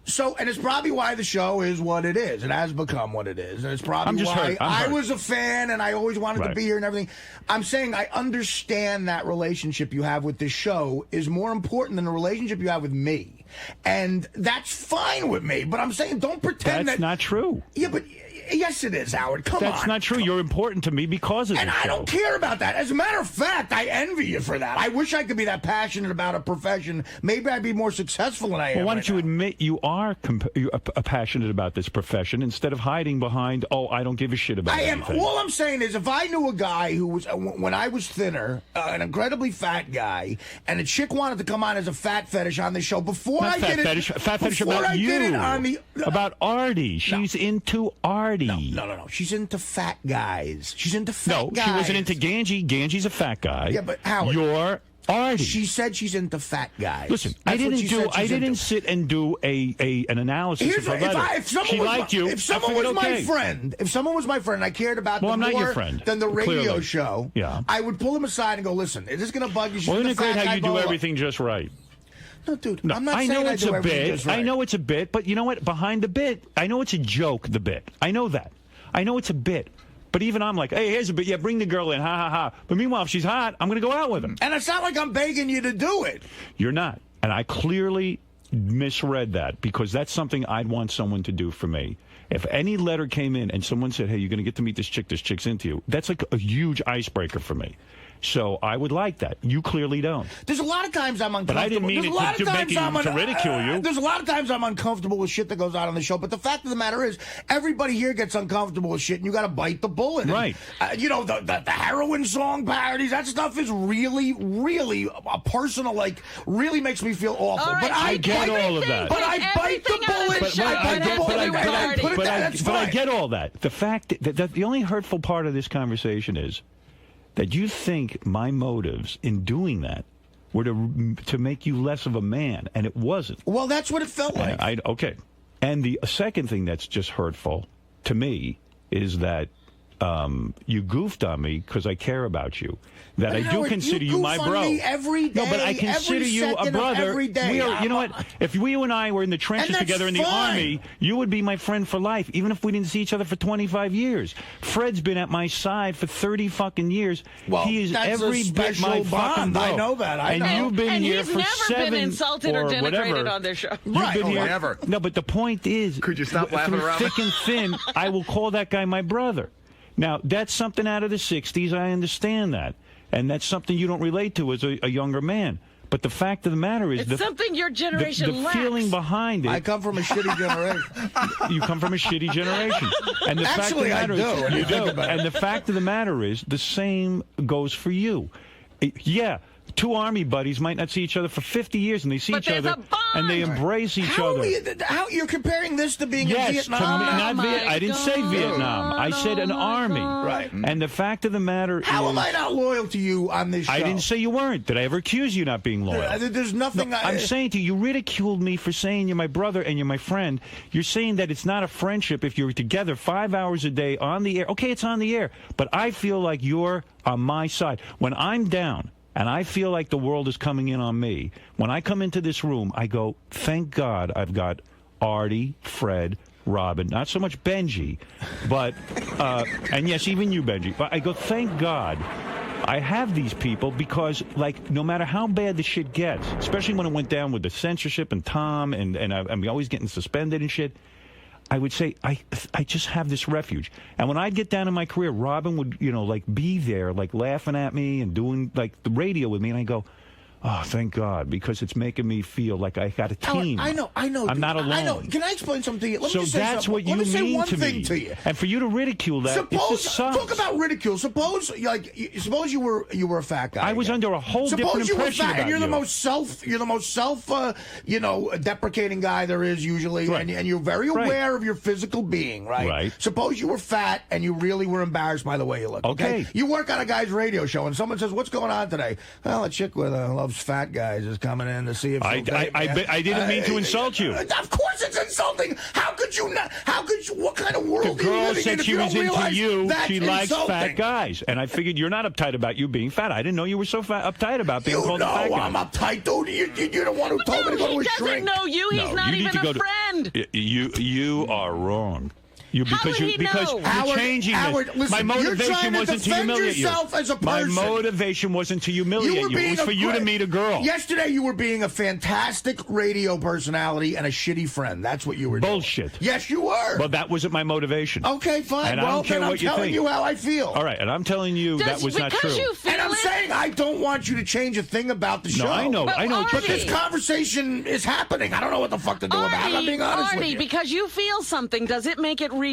Speaker 3: So, and it's probably why the show is what it is. It has become what it is. And it's probably
Speaker 1: I'm just
Speaker 3: why
Speaker 1: hurt. I'm
Speaker 3: I
Speaker 1: hurt.
Speaker 3: was a fan and I always wanted to
Speaker 1: Right.
Speaker 3: be here and everything. I'm saying I understand that relationship you have with this show is more important than the relationship you have with me. And that's fine with me. But I'm saying don't pretend
Speaker 1: That's
Speaker 3: that.
Speaker 1: not true.
Speaker 3: Yeah, but yes, it is, Howard. Come on.
Speaker 1: That's not true. You're important to me because of
Speaker 3: And
Speaker 1: this
Speaker 3: I
Speaker 1: show.
Speaker 3: don't care about that. As a matter of fact, I envy you for that. I wish I could be that passionate about a profession. Maybe I'd be more successful than I am.
Speaker 1: Well, why
Speaker 3: right
Speaker 1: don't you
Speaker 3: now.
Speaker 1: admit you are passionate about this profession instead of hiding behind, oh, I don't give a shit about
Speaker 3: I am.
Speaker 1: anything.
Speaker 3: All I'm saying is, if I knew a guy who was, when I was thinner, an incredibly fat guy, and a chick wanted to come on as a fat fetish on the show before
Speaker 1: Not
Speaker 3: I
Speaker 1: fat
Speaker 3: did it,
Speaker 1: fetish. Fat fetish
Speaker 3: before
Speaker 1: about
Speaker 3: I
Speaker 1: you.
Speaker 3: did it on the
Speaker 1: About Artie. She's into Artie.
Speaker 3: No. She's into fat guys. She's into fat
Speaker 1: No,
Speaker 3: guys.
Speaker 1: she wasn't into Ganji. Ganji's a fat guy.
Speaker 3: Yeah, but Howard-
Speaker 1: You're Artie.
Speaker 3: She said she's into fat guys.
Speaker 1: Listen,
Speaker 3: That's what she said
Speaker 1: I
Speaker 3: she's
Speaker 1: didn't
Speaker 3: into.
Speaker 1: sit and do an analysis
Speaker 3: Here's
Speaker 1: of her
Speaker 3: what,
Speaker 1: letter.
Speaker 3: if someone
Speaker 1: She
Speaker 3: was
Speaker 1: liked
Speaker 3: my,
Speaker 1: you.
Speaker 3: If someone
Speaker 1: I
Speaker 3: was
Speaker 1: figured,
Speaker 3: my
Speaker 1: okay.
Speaker 3: friend, if someone was my friend, and I cared about
Speaker 1: Well,
Speaker 3: them
Speaker 1: I'm not
Speaker 3: more
Speaker 1: your friend,
Speaker 3: than the radio
Speaker 1: clearly.
Speaker 3: show.
Speaker 1: Yeah.
Speaker 3: I would pull him aside and go, "Listen, is this going to bug you?" She's
Speaker 1: Well, isn't
Speaker 3: into
Speaker 1: it great
Speaker 3: fat
Speaker 1: how
Speaker 3: guy,
Speaker 1: you
Speaker 3: blah,
Speaker 1: do
Speaker 3: blah, blah."
Speaker 1: everything just right?
Speaker 3: No, dude.
Speaker 1: No,
Speaker 3: I'm not
Speaker 1: I
Speaker 3: saying
Speaker 1: know
Speaker 3: I
Speaker 1: it's
Speaker 3: do
Speaker 1: a
Speaker 3: everything
Speaker 1: bit.
Speaker 3: just right.
Speaker 1: I know it's a bit, but you know what? Behind the bit, I know it's a joke, the bit. I know that. I know it's a bit. But even I'm like, hey, here's a bit. Yeah, bring the girl in. Ha, ha, ha. But meanwhile, if she's hot, I'm going to go out with her.
Speaker 3: And it's not like I'm begging you to do it.
Speaker 1: You're not. And I clearly misread that because that's something I'd want someone to do for me. If any letter came in and someone said, hey, you're going to get to meet this chick's into you, that's like a huge icebreaker for me. So I would like that. You clearly don't.
Speaker 3: There's a lot of times I'm uncomfortable.
Speaker 1: But I didn't mean
Speaker 3: There's
Speaker 1: it
Speaker 3: a lot
Speaker 1: to
Speaker 3: of
Speaker 1: make
Speaker 3: times
Speaker 1: it to ridicule you.
Speaker 3: There's a lot of times I'm uncomfortable with shit that goes on the show. But the fact of the matter is, everybody here gets uncomfortable with shit, and you got to bite the bullet.
Speaker 1: Right.
Speaker 3: And, you know, the heroin song parodies, that stuff is really, really a personal, like, really makes me feel awful.
Speaker 2: All right,
Speaker 3: But I
Speaker 1: get all of that.
Speaker 3: But I bite the
Speaker 2: Everything on
Speaker 3: bullet.
Speaker 2: the show
Speaker 3: I bite the
Speaker 2: has
Speaker 3: bullet.
Speaker 2: to do
Speaker 3: and
Speaker 2: with
Speaker 3: I
Speaker 2: Artie.
Speaker 3: put it down. That's
Speaker 1: but I
Speaker 3: fine.
Speaker 1: get all that. The fact that the only hurtful part of this conversation is that you think my motives in doing that were to make you less of a man, and it wasn't.
Speaker 3: Well, that's what it felt like.
Speaker 1: Okay. And the second thing that's just hurtful to me is that you goofed on me because I care about you. That
Speaker 3: But
Speaker 1: I do
Speaker 3: Howard,
Speaker 1: consider
Speaker 3: you
Speaker 1: you my
Speaker 3: goof on
Speaker 1: bro.
Speaker 3: me every
Speaker 1: No, but I
Speaker 3: day,
Speaker 1: consider
Speaker 3: every
Speaker 1: you a
Speaker 3: second of
Speaker 1: brother.
Speaker 3: every day.
Speaker 1: We are, you know
Speaker 3: I'm-
Speaker 1: what? If you and I were in the trenches
Speaker 3: that's
Speaker 1: together in the
Speaker 3: fine.
Speaker 1: Army, you would be my friend for life, even if we didn't see each other for 25 years. Fred's been at my side for 30 fucking years.
Speaker 3: Well,
Speaker 1: he is
Speaker 3: that's a
Speaker 1: every bit
Speaker 3: special
Speaker 1: my fucking
Speaker 3: bond.
Speaker 1: bro.
Speaker 3: I know that. I
Speaker 1: and
Speaker 3: know.
Speaker 1: you've been
Speaker 2: and
Speaker 1: here
Speaker 2: he's
Speaker 1: for
Speaker 2: never
Speaker 1: 7
Speaker 2: been insulted or denigrated
Speaker 1: whatever.
Speaker 2: on this show.
Speaker 1: You've
Speaker 3: Right.
Speaker 1: been
Speaker 3: Oh,
Speaker 1: here.
Speaker 6: never.
Speaker 1: No, but the point is,
Speaker 6: Could you stop
Speaker 1: through
Speaker 6: laughing around
Speaker 1: thick and thin, I will call that guy my brother. Now, that's something out of the 60s. I understand that. And that's something you don't relate to as a younger man. But the fact of the matter is,
Speaker 2: It's something your generation
Speaker 1: the
Speaker 2: lacks.
Speaker 1: feeling behind it.
Speaker 3: I come from a shitty generation.
Speaker 1: You come from a shitty generation. And the fact of the
Speaker 3: Actually, I
Speaker 1: matter
Speaker 3: do, when
Speaker 1: is,
Speaker 3: you think about it.
Speaker 1: and the fact of the matter is, the same goes for you. Yeah. Two Army buddies might not see each other for 50 years, and they see
Speaker 2: But
Speaker 1: each
Speaker 2: there's
Speaker 1: other,
Speaker 2: a bond.
Speaker 1: and they embrace each
Speaker 3: How
Speaker 1: other.
Speaker 3: are you, how you're comparing this to being in
Speaker 1: Yes, to me,
Speaker 3: Vietnam?
Speaker 1: not
Speaker 2: my
Speaker 1: I didn't say
Speaker 2: God.
Speaker 1: Vietnam. I said an
Speaker 2: Oh, my
Speaker 1: army.
Speaker 2: God.
Speaker 3: Right.
Speaker 1: And the fact of the matter
Speaker 3: How
Speaker 1: is,
Speaker 3: am I not loyal to you on this show?
Speaker 1: I didn't say you weren't. Did I ever accuse you of not being loyal?
Speaker 3: There's nothing.
Speaker 1: I'm saying to you, you ridiculed me for saying you're my brother and you're my friend. You're saying that it's not a friendship if you're together 5 hours a day on the air. Okay, it's on the air, but I feel like you're on my side. When I'm down and I feel like the world is coming in on me, when I come into this room, I go, thank God I've got Artie, Fred, Robin, not so much Benji, but, and yes, even you, Benji. But I go, thank God I have these people because, like, no matter how bad the shit gets, especially when it went down with the censorship and Tom and I'm always getting suspended and shit, I would say I just have this refuge. And when I'd get down in my career, Robin would, like, be there, like, laughing at me and doing, like, the radio with me. And I go, oh, thank God, because it's making me feel like I got a team.
Speaker 3: I know.
Speaker 1: I'm not alone.
Speaker 3: I know. Can I explain something to you? Let me
Speaker 1: So
Speaker 3: just say
Speaker 1: that's
Speaker 3: something.
Speaker 1: what you
Speaker 3: Let me say
Speaker 1: mean
Speaker 3: one
Speaker 1: to
Speaker 3: thing
Speaker 1: me.
Speaker 3: to you.
Speaker 1: And for you to ridicule that, it
Speaker 3: Suppose
Speaker 1: just sucks.
Speaker 3: talk about ridicule. Suppose you were a fat guy.
Speaker 1: I was
Speaker 3: again.
Speaker 1: under a whole
Speaker 3: Suppose
Speaker 1: different
Speaker 3: you were
Speaker 1: impression
Speaker 3: fat,
Speaker 1: about
Speaker 3: and you're
Speaker 1: you.
Speaker 3: the most self deprecating guy there is usually,
Speaker 1: Right.
Speaker 3: and you're very
Speaker 1: Right.
Speaker 3: aware of your physical being, right?
Speaker 1: Right.
Speaker 3: Suppose you were fat and you really were embarrassed by the way you look.
Speaker 1: Okay.
Speaker 3: You work on a guy's radio show, and someone says, "What's going on today?" Well, a chick with loves fat guys is coming in to see if
Speaker 1: I didn't mean to insult you.
Speaker 3: Of course, it's insulting. How could you not? How could you? What kind of world
Speaker 1: The
Speaker 3: are you
Speaker 1: girl
Speaker 3: living in
Speaker 1: said
Speaker 3: if
Speaker 1: she
Speaker 3: you
Speaker 1: was
Speaker 3: don't
Speaker 1: into
Speaker 3: realize
Speaker 1: you.
Speaker 3: that's
Speaker 1: She likes fat
Speaker 3: insulting?
Speaker 1: guys. And I figured you're not uptight about you being fat. I didn't know you were so uptight about being
Speaker 3: You
Speaker 1: called a fat
Speaker 3: know
Speaker 1: guy.
Speaker 3: I'm uptight, dude. You're the one who told me to go to
Speaker 2: he
Speaker 3: a
Speaker 2: doesn't
Speaker 3: shrink.
Speaker 2: know you. He's
Speaker 1: No,
Speaker 2: not
Speaker 1: you need
Speaker 2: even
Speaker 1: to go
Speaker 2: a
Speaker 1: to-
Speaker 2: friend.
Speaker 1: You are wrong.
Speaker 2: How would he know?
Speaker 1: You're
Speaker 3: Howard,
Speaker 1: changing
Speaker 3: Howard,
Speaker 1: this.
Speaker 3: listen,
Speaker 1: My
Speaker 3: you're trying
Speaker 1: motivation
Speaker 3: to
Speaker 1: wasn't to
Speaker 3: defend
Speaker 1: humiliate
Speaker 3: yourself
Speaker 1: you.
Speaker 3: as a
Speaker 1: My
Speaker 3: person.
Speaker 1: motivation wasn't to humiliate you. It was for you to meet a girl.
Speaker 3: Yesterday, you were being a fantastic radio personality and a shitty friend. That's what you were doing.
Speaker 1: Bullshit.
Speaker 3: Yes, you were.
Speaker 1: But that wasn't my motivation.
Speaker 3: Okay, fine.
Speaker 1: And I
Speaker 3: well,
Speaker 1: don't care
Speaker 3: then I'm
Speaker 1: what you
Speaker 3: telling
Speaker 1: think.
Speaker 3: you how I feel.
Speaker 1: All right, and I'm telling you that was not true.
Speaker 2: Because you feel
Speaker 3: And I'm
Speaker 2: it,
Speaker 3: saying I don't want you to change a thing about the show.
Speaker 1: No, I know.
Speaker 2: But
Speaker 1: I know what you're
Speaker 2: Artie-
Speaker 3: This
Speaker 1: saying.
Speaker 3: conversation is happening. I don't know what the fuck to do about it. I'm being honest with
Speaker 2: Artie,
Speaker 3: you.
Speaker 2: because you feel something, does it make it real?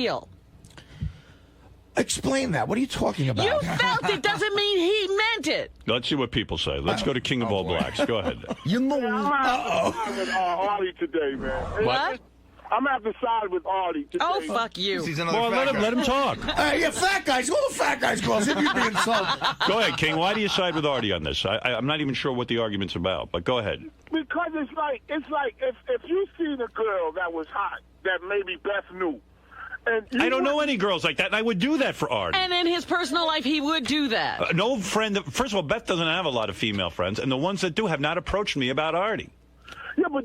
Speaker 3: Explain that. What are you talking about?
Speaker 2: You felt it doesn't mean he meant it.
Speaker 1: Let's see what people say. Let's go to King of All Blacks. Go ahead.
Speaker 8: I'm gonna have to side with Artie today, man.
Speaker 2: What?
Speaker 8: I'm gonna have to side with Artie today.
Speaker 2: Oh, fuck you.
Speaker 6: He's another
Speaker 1: Well,
Speaker 6: fat guy.
Speaker 1: let him talk.
Speaker 3: Hey, you fat guys. Go to fat guys calls if you're being insulted.
Speaker 1: Go ahead, King. Why do you side with Artie on this? I'm not even sure what the argument's about, but go ahead.
Speaker 8: Because it's like if you seen a girl that was hot that maybe Beth knew, and you
Speaker 1: I don't know
Speaker 8: wouldn't-
Speaker 1: any girls like that, and I would do that for Artie.
Speaker 2: And in his personal life, he would do that.
Speaker 1: No friend. First of all, Beth doesn't have a lot of female friends, and the ones that do have not approached me about Artie.
Speaker 8: Yeah, but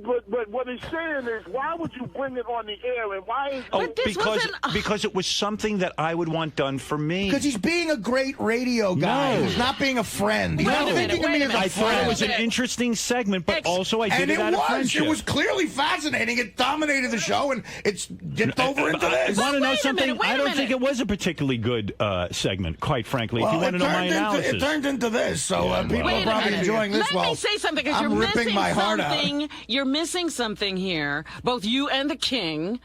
Speaker 8: what he's saying is, why would you bring it on the air, and why is
Speaker 1: Oh,
Speaker 2: But this
Speaker 1: because it was something that I would want done for me.
Speaker 3: Because he's being a great radio guy.
Speaker 1: No.
Speaker 3: He's not being a friend. He's
Speaker 2: Wait
Speaker 3: not
Speaker 2: a minute,
Speaker 3: thinking of
Speaker 2: wait
Speaker 3: me
Speaker 2: a
Speaker 3: as
Speaker 2: minute.
Speaker 1: I thought it was an
Speaker 2: Friend.
Speaker 1: interesting segment, but also I did
Speaker 3: And
Speaker 1: it out of friendship.
Speaker 3: It was clearly fascinating. It dominated the show, and it's dipped over into
Speaker 1: I
Speaker 3: this.
Speaker 1: want to know
Speaker 2: wait a
Speaker 1: something.
Speaker 2: minute, wait
Speaker 1: I
Speaker 2: a
Speaker 1: don't
Speaker 2: minute.
Speaker 1: think it was a particularly good segment, quite frankly. if you
Speaker 3: Well,
Speaker 1: want to know my
Speaker 3: it
Speaker 1: analysis.
Speaker 3: turned into this, so people
Speaker 2: Wait
Speaker 3: are
Speaker 2: a
Speaker 3: probably
Speaker 2: minute.
Speaker 3: enjoying this.
Speaker 2: Let
Speaker 3: while
Speaker 2: me say something, because
Speaker 3: I'm
Speaker 2: you're
Speaker 3: ripping
Speaker 2: missing
Speaker 3: my heart out.
Speaker 2: something. You're missing something here, both you and the king,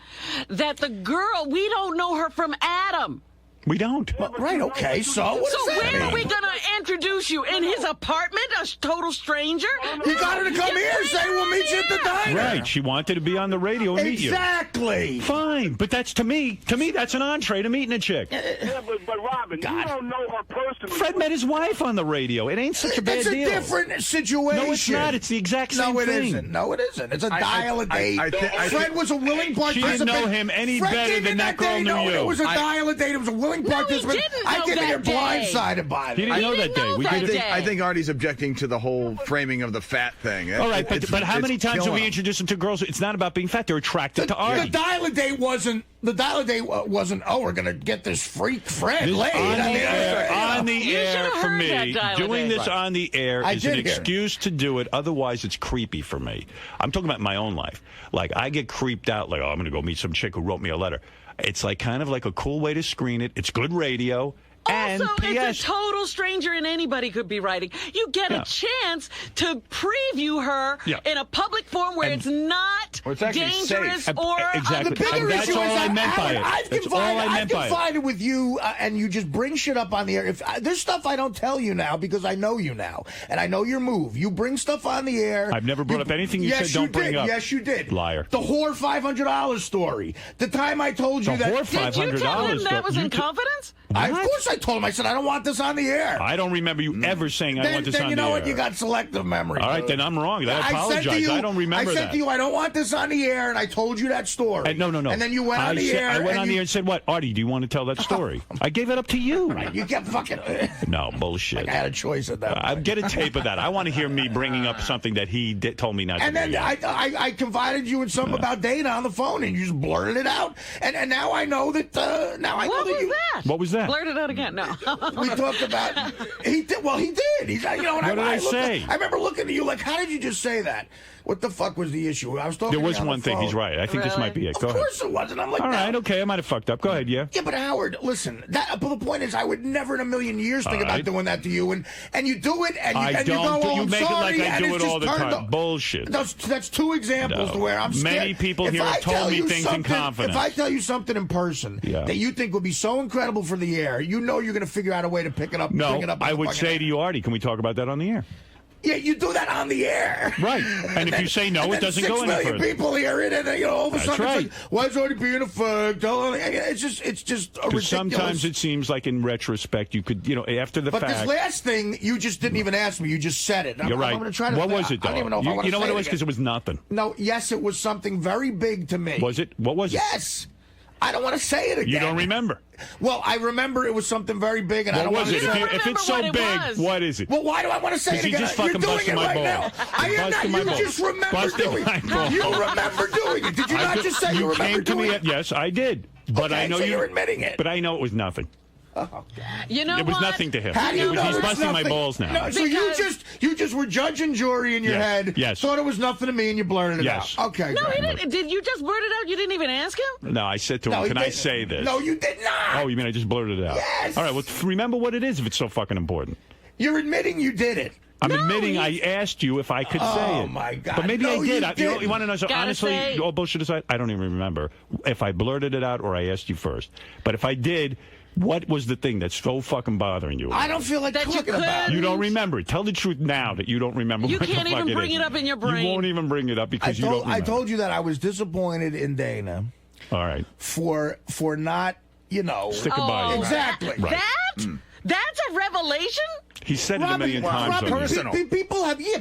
Speaker 2: that the girl, we don't know her from Adam.
Speaker 1: We don't.
Speaker 3: Right, okay, so what
Speaker 2: So
Speaker 3: does that
Speaker 2: where
Speaker 3: mean?
Speaker 2: are we going to introduce you? In his apartment, a total stranger?
Speaker 3: You got her to come here and say, we'll meet you at the diner.
Speaker 1: Right. She wanted to be on the radio and meet you.
Speaker 3: Exactly.
Speaker 1: Fine, but that's to me, that's an entree to meeting a chick.
Speaker 8: Yeah, but Robin, you don't know her personally.
Speaker 1: Fred met his wife on the radio. It ain't such a bad
Speaker 3: It's a
Speaker 1: deal.
Speaker 3: different situation.
Speaker 1: No, it's not. It's the exact same
Speaker 3: No, it
Speaker 1: thing.
Speaker 3: isn't. No, it isn't. It's a dial a date.
Speaker 6: I
Speaker 3: Fred was a willing participant.
Speaker 1: didn't know him any
Speaker 3: Fred
Speaker 1: better
Speaker 3: came
Speaker 1: than
Speaker 3: in
Speaker 1: that girl
Speaker 3: day
Speaker 1: knew
Speaker 3: knowing
Speaker 1: you.
Speaker 3: It was a dial a date. It was a willing participant.
Speaker 2: didn't
Speaker 3: I
Speaker 2: know
Speaker 3: came in here
Speaker 2: that day.
Speaker 3: blindsided by it.
Speaker 1: He didn't know that
Speaker 2: didn't
Speaker 1: day.
Speaker 2: know
Speaker 1: We
Speaker 2: that
Speaker 1: did it.
Speaker 2: day.
Speaker 6: I think Artie's objecting to the whole framing of the fat thing.
Speaker 1: All right, but how many times have
Speaker 6: killing
Speaker 1: we
Speaker 6: him.
Speaker 1: introduced them to girls? It's not about being fat. They're attracted to
Speaker 3: The
Speaker 1: Artie.
Speaker 3: dial a date wasn't. The dial a date wasn't. Oh, we're gonna get this freak Fred
Speaker 1: This
Speaker 3: laid.
Speaker 1: on the air, on the
Speaker 2: You
Speaker 1: air
Speaker 2: should've
Speaker 1: for
Speaker 2: heard that
Speaker 1: me.
Speaker 2: dial-a-day.
Speaker 1: Doing this
Speaker 3: Right.
Speaker 1: on the air
Speaker 3: I
Speaker 1: is
Speaker 3: did
Speaker 1: an
Speaker 3: hear it.
Speaker 1: excuse to do it. Otherwise, it's creepy for me. I'm talking about my own life. Like, I get creeped out. Like, oh, I'm going to go meet some chick who wrote me a letter. It's like kind of like a cool way to screen it. It's good radio. And
Speaker 2: Also,
Speaker 1: P.S.
Speaker 2: it's a total stranger and anybody could be writing. You get
Speaker 1: Yeah.
Speaker 2: a chance to preview her
Speaker 1: Yeah.
Speaker 2: in a public forum where
Speaker 1: And-
Speaker 2: it's not
Speaker 6: Or it's actually
Speaker 2: dangerous
Speaker 6: safe.
Speaker 2: or
Speaker 1: Exactly.
Speaker 3: The bigger
Speaker 1: And that's
Speaker 3: issue
Speaker 1: all
Speaker 3: is
Speaker 1: I meant by it.
Speaker 3: I've
Speaker 1: That's all I
Speaker 3: I've
Speaker 1: meant by it.
Speaker 3: confided with you, and you just bring shit up on the air. There's stuff I don't tell you now because I know you now, and I know your move. You bring stuff on the air.
Speaker 1: I've never brought up anything you
Speaker 3: yes,
Speaker 1: said don't
Speaker 3: you
Speaker 1: bring
Speaker 3: did.
Speaker 1: up.
Speaker 3: Yes, you did.
Speaker 1: Liar.
Speaker 3: The whore $500 story. The time I told you
Speaker 1: The
Speaker 3: that.
Speaker 1: whore
Speaker 2: Did you tell him
Speaker 1: $500
Speaker 2: that was
Speaker 1: you
Speaker 2: in
Speaker 1: t-
Speaker 2: confidence?
Speaker 3: Of
Speaker 1: What?
Speaker 3: course I told him. I said I don't want this on the air.
Speaker 1: I don't remember you ever saying I
Speaker 3: then,
Speaker 1: want this
Speaker 3: then
Speaker 1: on
Speaker 3: you
Speaker 1: the
Speaker 3: know
Speaker 1: air.
Speaker 3: what? You got selective memory.
Speaker 1: All right,
Speaker 3: dude.
Speaker 1: then I'm wrong. I
Speaker 3: said to
Speaker 1: apologize.
Speaker 3: you,
Speaker 1: I don't remember
Speaker 3: I said
Speaker 1: that.
Speaker 3: to you, I don't want this on the air, and I told you that story.
Speaker 1: No.
Speaker 3: And then you went on the air.
Speaker 1: I went
Speaker 3: and
Speaker 1: on the air and said, "What, Artie? Do you want to tell that story?" I gave it up to you.
Speaker 3: You kept fucking.
Speaker 1: No bullshit.
Speaker 3: I had a choice at that.
Speaker 1: I get a tape of that. I want to hear me bringing up something that he told me not to.
Speaker 3: And then
Speaker 1: bring up.
Speaker 3: I confided you in something about Dana on the phone, and you just blurted it out. And now I know that. Now I know
Speaker 2: What
Speaker 3: that
Speaker 2: was
Speaker 3: you.
Speaker 2: that?
Speaker 1: What was that?
Speaker 2: Blurt it out again. No.
Speaker 3: We talked about. He did. Well, he did. He's. You know. And
Speaker 1: What did I
Speaker 3: looked
Speaker 1: say?
Speaker 3: I remember looking at you like, how did you just say that? What the fuck was the issue? I was talking.
Speaker 1: There was
Speaker 3: to you on
Speaker 1: one
Speaker 3: the
Speaker 1: thing. He's
Speaker 3: phone.
Speaker 1: right. I think this might be it. Go
Speaker 3: Of
Speaker 1: ahead.
Speaker 3: course it wasn't. I'm like,
Speaker 1: All
Speaker 3: no.
Speaker 1: right. Okay. I might have fucked up. Go ahead. Yeah.
Speaker 3: Yeah, but Howard, listen. But the point is, I would never in a million years think
Speaker 1: All
Speaker 3: about
Speaker 1: right.
Speaker 3: doing that to you, and you do it, and you,
Speaker 1: I
Speaker 3: and you
Speaker 1: don't.
Speaker 3: go, oh,
Speaker 1: You
Speaker 3: I'm
Speaker 1: make it
Speaker 3: sorry,
Speaker 1: like I
Speaker 3: and
Speaker 1: do
Speaker 3: it's
Speaker 1: it all
Speaker 3: just
Speaker 1: the
Speaker 3: turned
Speaker 1: time.
Speaker 3: up-
Speaker 1: Bullshit.
Speaker 3: That's two examples
Speaker 1: No.
Speaker 3: to where I'm scared.
Speaker 1: Many people
Speaker 3: If
Speaker 1: here
Speaker 3: I
Speaker 1: have told
Speaker 3: tell
Speaker 1: me
Speaker 3: you
Speaker 1: things in
Speaker 3: something-
Speaker 1: confidence.
Speaker 3: If I tell you something in person
Speaker 1: Yeah.
Speaker 3: that you think would be so incredible for the air, you know you're going to figure out a way to pick it up.
Speaker 1: No,
Speaker 3: bring it up on
Speaker 1: I
Speaker 3: the
Speaker 1: would
Speaker 3: fucking
Speaker 1: say
Speaker 3: air.
Speaker 1: to you, Artie, can we talk about that on the air?
Speaker 3: Yeah, you do that on the air.
Speaker 1: Right. And if you say no,
Speaker 3: and
Speaker 1: it
Speaker 3: then
Speaker 1: doesn't
Speaker 3: 6
Speaker 1: go any
Speaker 3: million
Speaker 1: further.
Speaker 3: people hear it, and all of a
Speaker 1: That's
Speaker 3: sudden
Speaker 1: right.
Speaker 3: it's like, why is Artie being a fuck? It's just a
Speaker 1: Because
Speaker 3: ridiculous.
Speaker 1: sometimes it seems like in retrospect you could, after the
Speaker 3: But
Speaker 1: fact.
Speaker 3: this last thing, you just didn't even ask me. You just said it.
Speaker 1: You're right.
Speaker 3: I'm gonna try to,
Speaker 1: what was it, though?
Speaker 3: I don't even know if I want
Speaker 1: you
Speaker 3: to
Speaker 1: know
Speaker 3: say
Speaker 1: what it was?
Speaker 3: again.
Speaker 1: Because it was nothing.
Speaker 3: No, yes, it was something very big to me.
Speaker 1: Was it? What was it?
Speaker 3: Yes. I don't want to say it again.
Speaker 1: You don't remember.
Speaker 3: Well, I remember it was something very big, and I
Speaker 1: What
Speaker 3: don't
Speaker 1: was
Speaker 3: want
Speaker 1: it?
Speaker 3: to
Speaker 2: You
Speaker 3: say
Speaker 2: don't
Speaker 1: If it's
Speaker 2: remember
Speaker 1: so
Speaker 2: what it
Speaker 1: big,
Speaker 2: was.
Speaker 1: what is it?
Speaker 3: Well, why do I want to say it
Speaker 1: Because you
Speaker 3: again?
Speaker 1: just
Speaker 3: You're
Speaker 1: fucking
Speaker 3: doing
Speaker 1: busted
Speaker 3: it
Speaker 1: my
Speaker 3: right
Speaker 1: balls.
Speaker 3: now. I am not.
Speaker 1: Busted my
Speaker 3: You
Speaker 1: balls.
Speaker 3: just remember
Speaker 1: Busted
Speaker 3: doing
Speaker 1: my
Speaker 3: it.
Speaker 1: balls.
Speaker 3: You remember doing it. Did you not just say you remember
Speaker 1: came to
Speaker 3: doing
Speaker 1: me.
Speaker 3: it?
Speaker 1: Yes, I did. But
Speaker 3: Okay,
Speaker 1: I know
Speaker 3: so
Speaker 1: you.
Speaker 3: you're admitting it.
Speaker 1: But I know it was nothing.
Speaker 2: You know
Speaker 1: It was
Speaker 2: what?
Speaker 1: nothing to him.
Speaker 3: How do you know
Speaker 1: He's
Speaker 3: it's
Speaker 1: busting my
Speaker 3: nothing?
Speaker 1: balls now.
Speaker 3: No, so
Speaker 2: Because-
Speaker 3: you just were judge and jury in your
Speaker 1: Yes,
Speaker 3: head.
Speaker 1: yes.
Speaker 3: Thought it was nothing to me, and you blurted it
Speaker 1: Yes.
Speaker 3: out. Okay.
Speaker 2: No,
Speaker 3: great.
Speaker 2: he didn't. Did you just blurt it out? You didn't even ask him?
Speaker 1: No, I said to him,
Speaker 3: No, he
Speaker 1: "Can I
Speaker 3: didn't.
Speaker 1: say this?"
Speaker 3: No, you did not.
Speaker 1: Oh, you mean I just blurted it out?
Speaker 3: Yes.
Speaker 1: All right. Well, remember what it is if it's so fucking important.
Speaker 3: You're admitting you did it.
Speaker 1: I'm admitting I asked you if I could say it.
Speaker 3: Oh, my God.
Speaker 1: But maybe
Speaker 3: No,
Speaker 1: I did.
Speaker 3: you
Speaker 1: You
Speaker 3: didn't.
Speaker 1: want to know? So
Speaker 2: Gotta
Speaker 1: honestly,
Speaker 2: say-
Speaker 1: all bullshit aside, I don't even remember if I blurted it out or I asked you first. But if I did, what was the thing that's so fucking bothering you?
Speaker 3: I don't feel like
Speaker 2: That you
Speaker 3: talking about it.
Speaker 1: You don't remember it. Tell the truth now that you don't remember.
Speaker 2: You
Speaker 1: what the
Speaker 2: can't
Speaker 1: fuck
Speaker 2: even bring
Speaker 1: is.
Speaker 2: it up in your brain.
Speaker 1: You won't even bring it up because you don't remember.
Speaker 3: I told you that I was disappointed in Dana
Speaker 1: All right.
Speaker 3: for not,
Speaker 1: Stick it by you.
Speaker 3: Exactly.
Speaker 1: Right.
Speaker 2: That? That's a revelation?
Speaker 1: He said it a million times.
Speaker 3: Robin,
Speaker 1: on the-
Speaker 6: personal.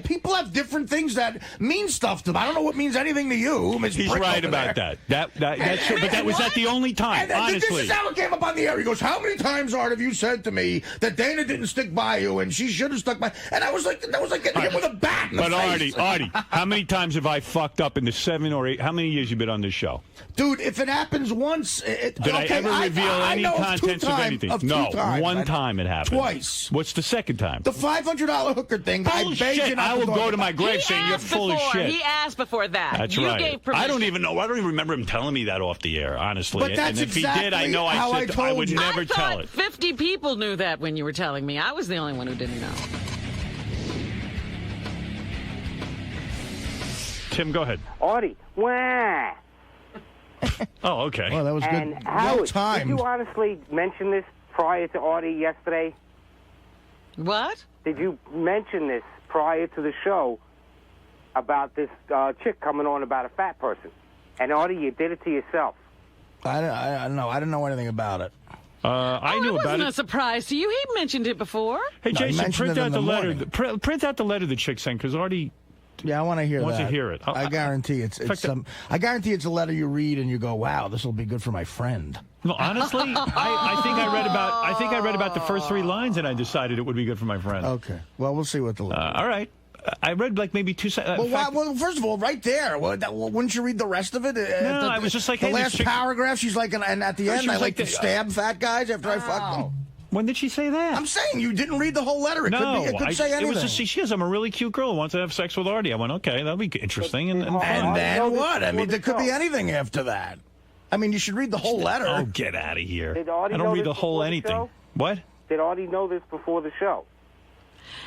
Speaker 3: people have different things that mean stuff to them. I don't know what means anything to you, Ms.
Speaker 1: He's
Speaker 3: Brick
Speaker 1: right
Speaker 3: over
Speaker 1: about
Speaker 3: there.
Speaker 1: that. That's true. But that was that the only time.
Speaker 3: And
Speaker 1: Honestly.
Speaker 3: this is how it came up on the air. He goes, "How many times, Art, have you said to me that Dana didn't stick by you and she should have stuck by?" And that was like getting hit with a bat in the
Speaker 1: But
Speaker 3: face.
Speaker 1: Artie, how many times have I fucked up in the 7 or 8? How many years you been on this show?
Speaker 3: Dude, if it happens once,
Speaker 1: Did I ever reveal any contents of anything? No, one time it happened.
Speaker 3: Twice.
Speaker 1: What's the second time?
Speaker 3: The $500 hooker thing. I begged you
Speaker 1: Bullshit!
Speaker 3: not
Speaker 1: I
Speaker 3: to
Speaker 1: will
Speaker 3: talk
Speaker 1: go to
Speaker 3: about.
Speaker 1: my grave
Speaker 2: He
Speaker 1: saying you're
Speaker 2: asked
Speaker 1: full
Speaker 2: before.
Speaker 1: of shit.
Speaker 2: He asked before that.
Speaker 1: That's
Speaker 2: you
Speaker 1: right.
Speaker 2: gave permission.
Speaker 1: I don't even know. I don't even remember him telling me that off the air, honestly.
Speaker 3: But that's
Speaker 1: and if he
Speaker 3: exactly
Speaker 1: did, I know
Speaker 3: how I
Speaker 1: I said
Speaker 3: told
Speaker 1: I would
Speaker 3: you.
Speaker 1: never
Speaker 2: I thought
Speaker 1: tell it.
Speaker 2: 50 people knew that when you were telling me. I was the only one who didn't know.
Speaker 1: Tim, go ahead.
Speaker 9: Artie, wah.
Speaker 1: Oh, okay.
Speaker 3: Well, that was
Speaker 9: And
Speaker 3: good.
Speaker 9: Howard,
Speaker 3: Well
Speaker 9: did
Speaker 3: timed.
Speaker 9: you honestly mention this prior to Artie yesterday?
Speaker 2: What?
Speaker 9: Did you mention this prior to the show about this chick coming on about a fat person? And Artie, you did it to yourself.
Speaker 3: I don't know. I didn't know anything about it.
Speaker 1: I knew
Speaker 2: it
Speaker 1: about
Speaker 2: wasn't
Speaker 1: it.
Speaker 2: a surprise to you. He mentioned it before.
Speaker 1: Hey,
Speaker 3: No, he
Speaker 1: Jason,
Speaker 3: mentioned
Speaker 1: print
Speaker 3: it in
Speaker 1: out
Speaker 3: the
Speaker 1: the letter.
Speaker 3: morning.
Speaker 1: Print out the letter the chick sent because Artie.
Speaker 3: Yeah, I want to hear
Speaker 1: Once
Speaker 3: that.
Speaker 1: you hear it.
Speaker 3: I guarantee it's
Speaker 1: fact,
Speaker 3: I guarantee it's a letter you read and you go, "Wow, this will be good for my friend."
Speaker 1: No, honestly, I think I read about the first 3 lines and I decided it would be good for my friend.
Speaker 3: Okay. Well, we'll see what the letter.
Speaker 1: All right. I read like maybe 2 seconds.
Speaker 3: Well, first of all, right there. Wouldn't you read the rest of it?
Speaker 1: No, I was just like,
Speaker 3: the
Speaker 1: hey, this
Speaker 3: last
Speaker 1: chick-
Speaker 3: paragraph. She's like, and at the
Speaker 1: No,
Speaker 3: end,
Speaker 1: she
Speaker 3: I
Speaker 1: was
Speaker 3: like
Speaker 1: like
Speaker 3: to
Speaker 1: the-
Speaker 3: stab fat guys after I fuck them.
Speaker 1: When did she say that?
Speaker 3: I'm saying you didn't read the whole letter. It
Speaker 1: no,
Speaker 3: could say anything.
Speaker 1: it was just she goes, I'm a really cute girl who wants to have sex with Artie. I went, okay, that'll be interesting. And
Speaker 3: And
Speaker 9: know
Speaker 3: then
Speaker 9: this
Speaker 3: what? I mean,
Speaker 9: before
Speaker 3: there
Speaker 9: the
Speaker 3: could be
Speaker 9: show.
Speaker 3: anything after that. I mean, you should read the whole letter.
Speaker 1: oh, get out of here!
Speaker 9: Did Artie
Speaker 1: I
Speaker 9: know
Speaker 1: don't read
Speaker 9: this
Speaker 1: the whole
Speaker 9: before the
Speaker 1: anything.
Speaker 9: show?
Speaker 1: What?
Speaker 9: Did Artie know this before the show?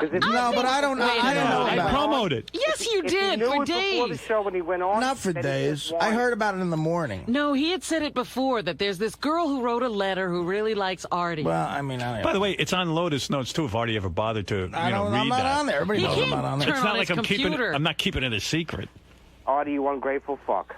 Speaker 3: No, but I don't know.
Speaker 2: Wait a
Speaker 3: I don't know
Speaker 2: minute.
Speaker 1: I
Speaker 3: about it.
Speaker 1: promoted.
Speaker 2: Yes, you
Speaker 9: If he
Speaker 2: did
Speaker 9: knew
Speaker 2: for
Speaker 9: it before the
Speaker 2: days.
Speaker 9: show when he went on.
Speaker 3: Not for
Speaker 9: then he
Speaker 3: days.
Speaker 9: just
Speaker 3: I
Speaker 9: wanted-
Speaker 3: heard about it in the morning.
Speaker 2: No, he had said it before that there's this girl who wrote a letter who really likes Artie.
Speaker 3: Well, I mean, I
Speaker 1: By the way, it's on Lotus Notes too. If Artie ever bothered to,
Speaker 3: I don't,
Speaker 1: read
Speaker 3: I'm not
Speaker 1: that.
Speaker 3: on there. Everybody
Speaker 2: He
Speaker 3: knows I'm
Speaker 2: can't
Speaker 3: not on there.
Speaker 2: turn
Speaker 1: It's not
Speaker 2: on
Speaker 1: like
Speaker 2: his
Speaker 1: I'm keeping it.
Speaker 2: computer.
Speaker 1: I'm not keeping it a secret.
Speaker 9: Artie, you ungrateful fuck.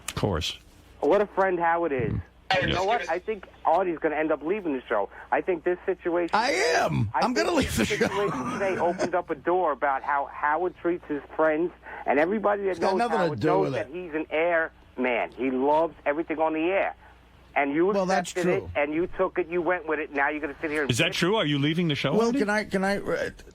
Speaker 1: Of course.
Speaker 9: What a friend Howard is.
Speaker 1: Mm.
Speaker 9: You know what? I think Artie's going to end up leaving the show. I think this situation.
Speaker 3: I am. I'm going to leave the
Speaker 9: This
Speaker 3: show.
Speaker 9: situation today opened up a door about how Howard treats his friends, and everybody that
Speaker 3: got
Speaker 9: knows
Speaker 3: nothing to
Speaker 9: Howard
Speaker 3: do
Speaker 9: knows
Speaker 3: with
Speaker 9: that
Speaker 3: it.
Speaker 9: he's an air man. He loves everything on the air. And you
Speaker 3: Well, that's
Speaker 9: accepted it,
Speaker 3: true.
Speaker 9: and you took it, you went with it. Now you're going to sit here and
Speaker 1: Is that true? Are you leaving the show?
Speaker 3: Well,
Speaker 1: Artie?
Speaker 3: can I?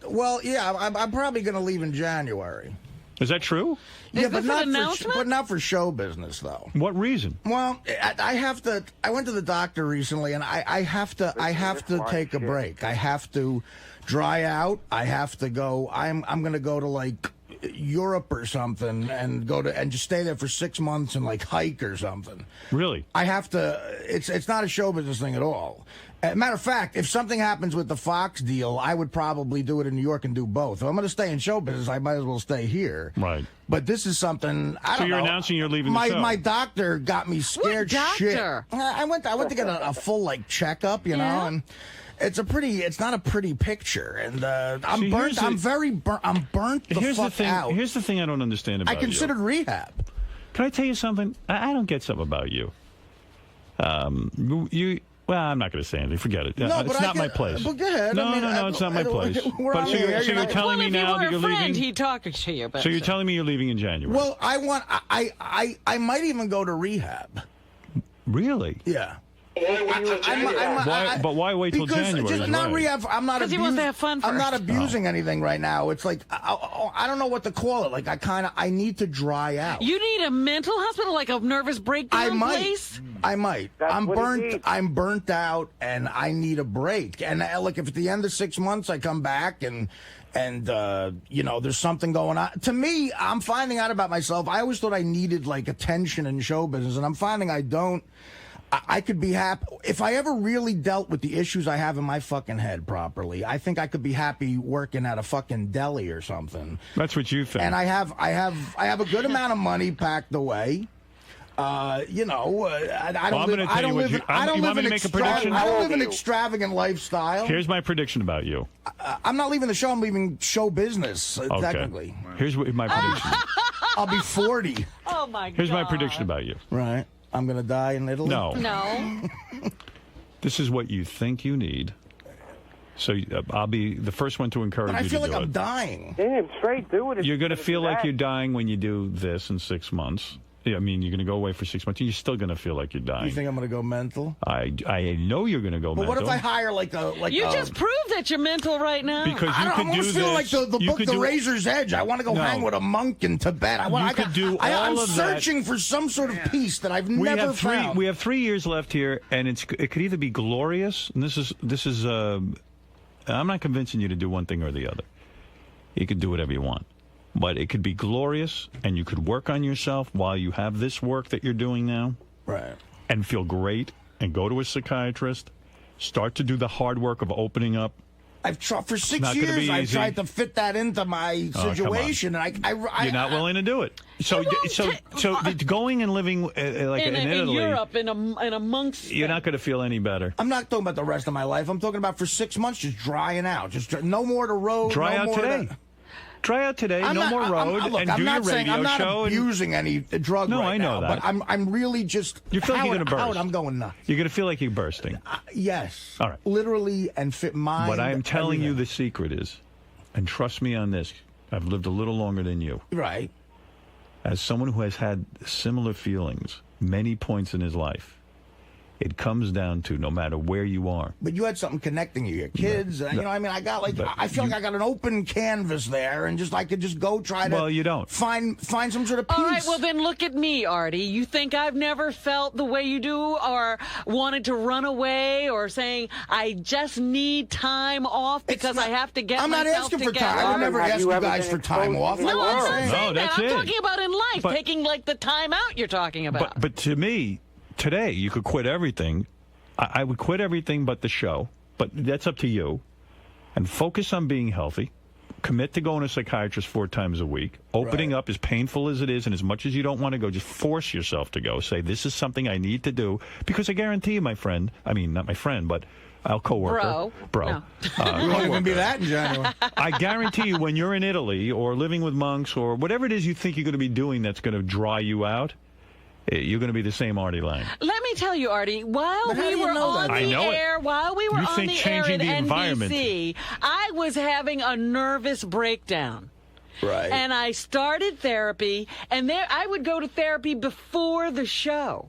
Speaker 3: Well, yeah, I'm probably going to leave in January.
Speaker 1: Is that true?
Speaker 3: Yeah,
Speaker 2: this
Speaker 3: but
Speaker 2: an
Speaker 3: not
Speaker 2: announcement?
Speaker 3: but not for show business though.
Speaker 1: What reason?
Speaker 3: Well, I have to. I went to the doctor recently, and I have to take a break. I have to dry out. I have to go. I'm going to go to like Europe or something, and just stay there for 6 months and like hike or something.
Speaker 1: Really?
Speaker 3: I have to. It's not a show business thing at all. Matter of fact, if something happens with the Fox deal, I would probably do it in New York and do both. If I'm going to stay in show business, I might as well stay here.
Speaker 1: Right.
Speaker 3: But this is something I don't know.
Speaker 1: So you're announcing you're leaving the
Speaker 3: my
Speaker 1: show.
Speaker 3: My doctor got me scared shit.
Speaker 2: doctor?
Speaker 3: I went to get a full like checkup, you know,
Speaker 2: Yeah.
Speaker 3: and it's not a pretty picture, and I'm
Speaker 1: See,
Speaker 3: burnt.
Speaker 1: here's
Speaker 3: I'm
Speaker 1: the-
Speaker 3: very burnt. I'm burnt the
Speaker 1: Here's
Speaker 3: fuck
Speaker 1: the thing.
Speaker 3: out.
Speaker 1: Here's the thing I don't understand about
Speaker 3: I considered
Speaker 1: you.
Speaker 3: rehab.
Speaker 1: Can I tell you something? I don't get something about you. You. Well, I'm not going to say anything. Forget it.
Speaker 3: No,
Speaker 1: it's
Speaker 3: but
Speaker 1: not my
Speaker 3: can-
Speaker 1: place.
Speaker 3: but go ahead.
Speaker 1: No,
Speaker 3: I mean,
Speaker 1: no, it's not my place.
Speaker 3: we're
Speaker 1: But
Speaker 3: on
Speaker 1: so
Speaker 3: the
Speaker 1: you're,
Speaker 3: air,
Speaker 1: so
Speaker 3: you're
Speaker 1: you're
Speaker 3: not-
Speaker 1: telling
Speaker 2: well,
Speaker 1: me
Speaker 2: if
Speaker 1: now
Speaker 2: you
Speaker 1: that
Speaker 2: were
Speaker 1: you're
Speaker 2: a friend,
Speaker 1: leaving.
Speaker 2: he'd talk to you. But
Speaker 1: So you're telling me you're leaving in January?
Speaker 3: Well, I might even go to rehab.
Speaker 1: Really?
Speaker 3: Yeah.
Speaker 1: Why, but why wait till
Speaker 3: Because
Speaker 1: January?
Speaker 3: just
Speaker 1: is
Speaker 3: not
Speaker 1: right.
Speaker 3: rehab. I'm not.
Speaker 2: 'Cause he wants to have fun
Speaker 3: I'm not
Speaker 2: first.
Speaker 3: abusing anything right now. It's like I don't know what to call it. Like I need to dry out.
Speaker 2: you need a mental hospital, like a nervous breakdown
Speaker 3: I might.
Speaker 2: place.
Speaker 3: I might.
Speaker 9: That's
Speaker 3: I'm
Speaker 9: what he
Speaker 3: burnt.
Speaker 9: needs.
Speaker 3: I'm burnt out, and I need a break. And look, if at the end of 6 months I come back and there's something going on. To me, I'm finding out about myself. I always thought I needed like attention in show business, and I'm finding I don't. I could be happy if I ever really dealt with the issues I have in my fucking head properly. I think I could be happy working at a fucking deli or something.
Speaker 1: That's what you think.
Speaker 3: And I have a good amount of money packed away. I don't
Speaker 1: I'm
Speaker 3: live.
Speaker 1: gonna
Speaker 3: I
Speaker 1: tell you
Speaker 3: don't
Speaker 1: what
Speaker 3: live.
Speaker 1: you-
Speaker 3: in- I
Speaker 1: you
Speaker 3: don't
Speaker 1: want
Speaker 3: live
Speaker 1: me
Speaker 3: an
Speaker 1: to make a prediction?
Speaker 3: I don't live an
Speaker 9: How old are you?
Speaker 3: extravagant lifestyle.
Speaker 1: Here's my prediction about you.
Speaker 3: I'm not leaving the show. I'm leaving show business.
Speaker 1: Okay.
Speaker 3: Technically,
Speaker 1: Here's my prediction.
Speaker 3: I'll be 40.
Speaker 2: Oh my god!
Speaker 1: Here's my prediction about you.
Speaker 3: Right. I'm gonna die in Italy.
Speaker 1: No.
Speaker 2: No.
Speaker 1: This is what you think you need. So I'll be the first one to encourage
Speaker 3: But I
Speaker 1: you
Speaker 3: feel
Speaker 1: to
Speaker 3: like
Speaker 1: do
Speaker 3: I'm
Speaker 1: it.
Speaker 3: dying.
Speaker 9: Damn, straight do it. if
Speaker 1: You're going to
Speaker 9: gonna
Speaker 1: feel
Speaker 9: do
Speaker 1: like
Speaker 9: that.
Speaker 1: you're dying when you do this in 6 months. I mean, you're going to go away for 6 months, and you're still going to feel like you're dying.
Speaker 3: You think I'm gonna go mental?
Speaker 1: I know you're going to go
Speaker 3: But
Speaker 1: mental.
Speaker 3: what if I hire like
Speaker 2: You just proved that you're mental right now.
Speaker 1: Because
Speaker 3: I
Speaker 1: you
Speaker 3: don't
Speaker 1: could
Speaker 3: I want
Speaker 1: do
Speaker 3: to feel
Speaker 1: this.
Speaker 3: like the
Speaker 1: you
Speaker 3: book
Speaker 1: could
Speaker 3: The
Speaker 1: do,
Speaker 3: Razor's Edge. I want to go
Speaker 1: No.
Speaker 3: hang with a monk in Tibet.
Speaker 1: You could do all
Speaker 3: I'm
Speaker 1: of that.
Speaker 3: searching for some sort of peace that I've
Speaker 1: We
Speaker 3: never
Speaker 1: have three.
Speaker 3: found.
Speaker 1: We have 3 years left here, and it could either be glorious. And this is. I'm not convincing you to do one thing or the other. You could do whatever you want, but it could be glorious, and you could work on yourself while you have this work that you're doing now,
Speaker 3: Right.
Speaker 1: and feel great, and go to a psychiatrist. Start to do the hard work of opening up.
Speaker 3: I've tried for 6
Speaker 1: not gonna
Speaker 3: years.
Speaker 1: be
Speaker 3: I've
Speaker 1: easy.
Speaker 3: tried to fit that into my
Speaker 1: come on.
Speaker 3: situation, and
Speaker 1: You're not willing to do it. So, going and living like in
Speaker 2: in
Speaker 1: Italy,
Speaker 2: Europe, in a monk's.
Speaker 1: you're not going to feel any better.
Speaker 3: I'm not talking about the rest of my life. I'm talking about for 6 months just drying out. No more to road.
Speaker 1: Dry
Speaker 3: no
Speaker 1: out
Speaker 3: more
Speaker 1: today.
Speaker 3: To,
Speaker 1: Try out today.
Speaker 3: I'm
Speaker 1: No
Speaker 3: not-
Speaker 1: more
Speaker 3: I'm-
Speaker 1: road,
Speaker 3: look,
Speaker 1: and
Speaker 3: I'm
Speaker 1: do
Speaker 3: not
Speaker 1: your
Speaker 3: saying,
Speaker 1: radio
Speaker 3: I'm not
Speaker 1: show. and
Speaker 3: abusing any drug
Speaker 1: No,
Speaker 3: right
Speaker 1: I know
Speaker 3: now,
Speaker 1: that.
Speaker 3: but I'm really just.
Speaker 1: You feel like you're
Speaker 3: Howard,
Speaker 1: gonna burst.
Speaker 3: Howard, I'm going nuts.
Speaker 1: You're going to feel like you're bursting.
Speaker 3: Yes.
Speaker 1: All right.
Speaker 3: Literally and fit mind.
Speaker 1: What I am telling you,
Speaker 3: everything.
Speaker 1: the secret is, and trust me on this, I've lived a little longer than you.
Speaker 3: Right.
Speaker 1: As someone who has had similar feelings many points in his life, it comes down to no matter where you are.
Speaker 3: But you had something connecting you, your kids. You know, I mean, I got like,
Speaker 1: But
Speaker 3: I feel like I got an open canvas there, and I could just go try to.
Speaker 1: Well, you don't.
Speaker 3: find some sort of peace.
Speaker 2: All right, well then look at me, Artie. You think I've never felt the way you do, or wanted to run away, or saying I just need time off because I have to get
Speaker 3: I'm not
Speaker 2: myself
Speaker 3: asking for
Speaker 2: together?
Speaker 3: time. I would never
Speaker 9: Have
Speaker 3: ask
Speaker 9: you
Speaker 3: you
Speaker 9: ever
Speaker 3: guys
Speaker 9: been
Speaker 3: for time
Speaker 9: exposed
Speaker 3: off.
Speaker 9: to
Speaker 3: Like
Speaker 2: No,
Speaker 3: what
Speaker 2: I'm
Speaker 3: I'm
Speaker 2: not
Speaker 3: saying.
Speaker 2: saying
Speaker 1: No,
Speaker 2: that.
Speaker 1: that's
Speaker 2: I'm
Speaker 1: it.
Speaker 2: talking about in life,
Speaker 1: But-
Speaker 2: taking like the time out you're talking about.
Speaker 1: But to me, today, you could quit everything. I would quit everything but the show.
Speaker 10: but that's up to you. And focus on being healthy. Commit to going to a psychiatrist 4 times a week. Opening up, as painful as it is, and as much as you don't want to go, just force yourself to go. Say, this is something I need to do. Because I guarantee you, my friend, I mean, not my friend, but our coworker. Bro.
Speaker 2: No.
Speaker 3: We won't even be that in January.
Speaker 10: I guarantee you, when you're in Italy or living with monks or whatever it is you think you're going to be doing that's going to dry you out, you're going to be the same Artie Lang.
Speaker 2: Let me tell you, Artie, while
Speaker 3: But how
Speaker 2: we
Speaker 3: do you
Speaker 2: were
Speaker 3: know
Speaker 2: on
Speaker 3: that?
Speaker 10: I know
Speaker 2: the air,
Speaker 10: it.
Speaker 2: while we were
Speaker 10: You
Speaker 2: on
Speaker 10: think
Speaker 2: the air
Speaker 10: changing
Speaker 2: at
Speaker 10: the environment-
Speaker 2: NBC, I was having a nervous breakdown.
Speaker 3: Right.
Speaker 2: And I started therapy, and I would go to therapy before the show.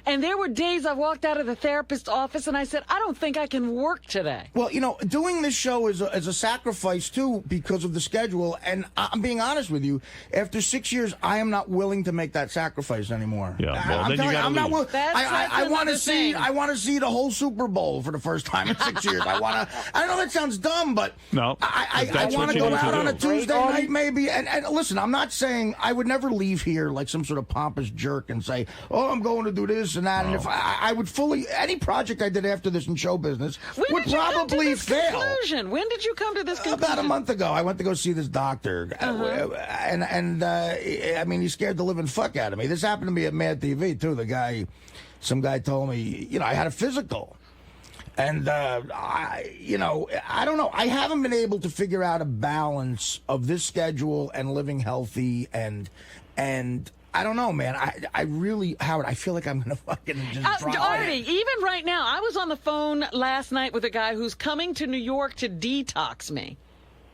Speaker 2: And there were days I walked out of the therapist's office and I said, I don't think I can work today.
Speaker 3: Well, you know, doing this show is a sacrifice, too, because of the schedule. And I'm being honest with you. After 6 years, I am not willing to make that sacrifice anymore.
Speaker 10: Yeah, well,
Speaker 3: I'm
Speaker 10: then you
Speaker 3: telling
Speaker 10: gotta
Speaker 3: I'm not
Speaker 10: leave.
Speaker 3: willing.
Speaker 2: That's
Speaker 3: I want to
Speaker 2: another
Speaker 3: see.
Speaker 2: thing.
Speaker 3: I want to see the whole Super Bowl for the first time in 6 years. I want to. I know that sounds dumb, but
Speaker 10: No,
Speaker 3: I
Speaker 10: that's
Speaker 3: want
Speaker 10: what
Speaker 3: to
Speaker 10: you
Speaker 3: go
Speaker 10: need to
Speaker 3: out on a
Speaker 10: do.
Speaker 3: Tuesday night, maybe. And listen, I'm not saying I would never leave here like some sort of pompous jerk and say, "Oh, I'm going to do this and that." And if I would fully any project I did after this in show business
Speaker 2: When
Speaker 3: would
Speaker 2: did you come to
Speaker 3: probably
Speaker 2: this
Speaker 3: fail.
Speaker 2: conclusion? When did you come to this conclusion?
Speaker 3: About a month ago, I went to go see this doctor, and I mean, he scared the living fuck out of me. This happened to me at Mad TV too. Some guy told me, you know, I had a physical, and I don't know. I haven't been able to figure out a balance of this schedule and living healthy, and I don't know, man. I really, Howard, I feel like I'm gonna fucking just drop
Speaker 2: Artie,
Speaker 3: it.
Speaker 2: even right now, I was on the phone last night with a guy who's coming to New York to detox me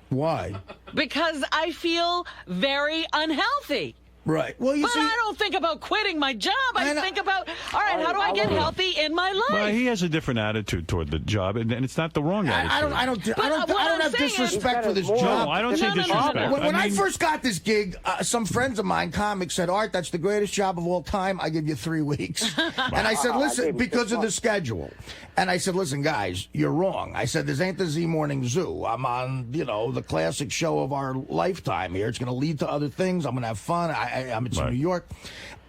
Speaker 3: Why?
Speaker 2: because I feel very unhealthy.
Speaker 3: Right. Well, you
Speaker 2: But
Speaker 3: see,
Speaker 2: I don't think about quitting my job. I
Speaker 3: know.
Speaker 2: think about, all right, how do I get healthy in my life?
Speaker 10: Well, he has a different attitude toward the job, and it's not the wrong attitude.
Speaker 3: I don't have disrespect for this
Speaker 10: No,
Speaker 3: job.
Speaker 10: I don't say
Speaker 2: No, no, no,
Speaker 10: disrespect.
Speaker 2: no.
Speaker 3: When I
Speaker 10: mean,
Speaker 3: first got this gig, some friends of mine, comics, said, Art, that's the greatest job of all time. I give you 3 weeks. And I said, listen, because of the schedule. And I said, listen, guys, you're wrong. I said, this ain't the Z Morning Zoo. I'm on, the classic show of our lifetime here. It's going to lead to other things. I'm going to have fun. I'm in New York.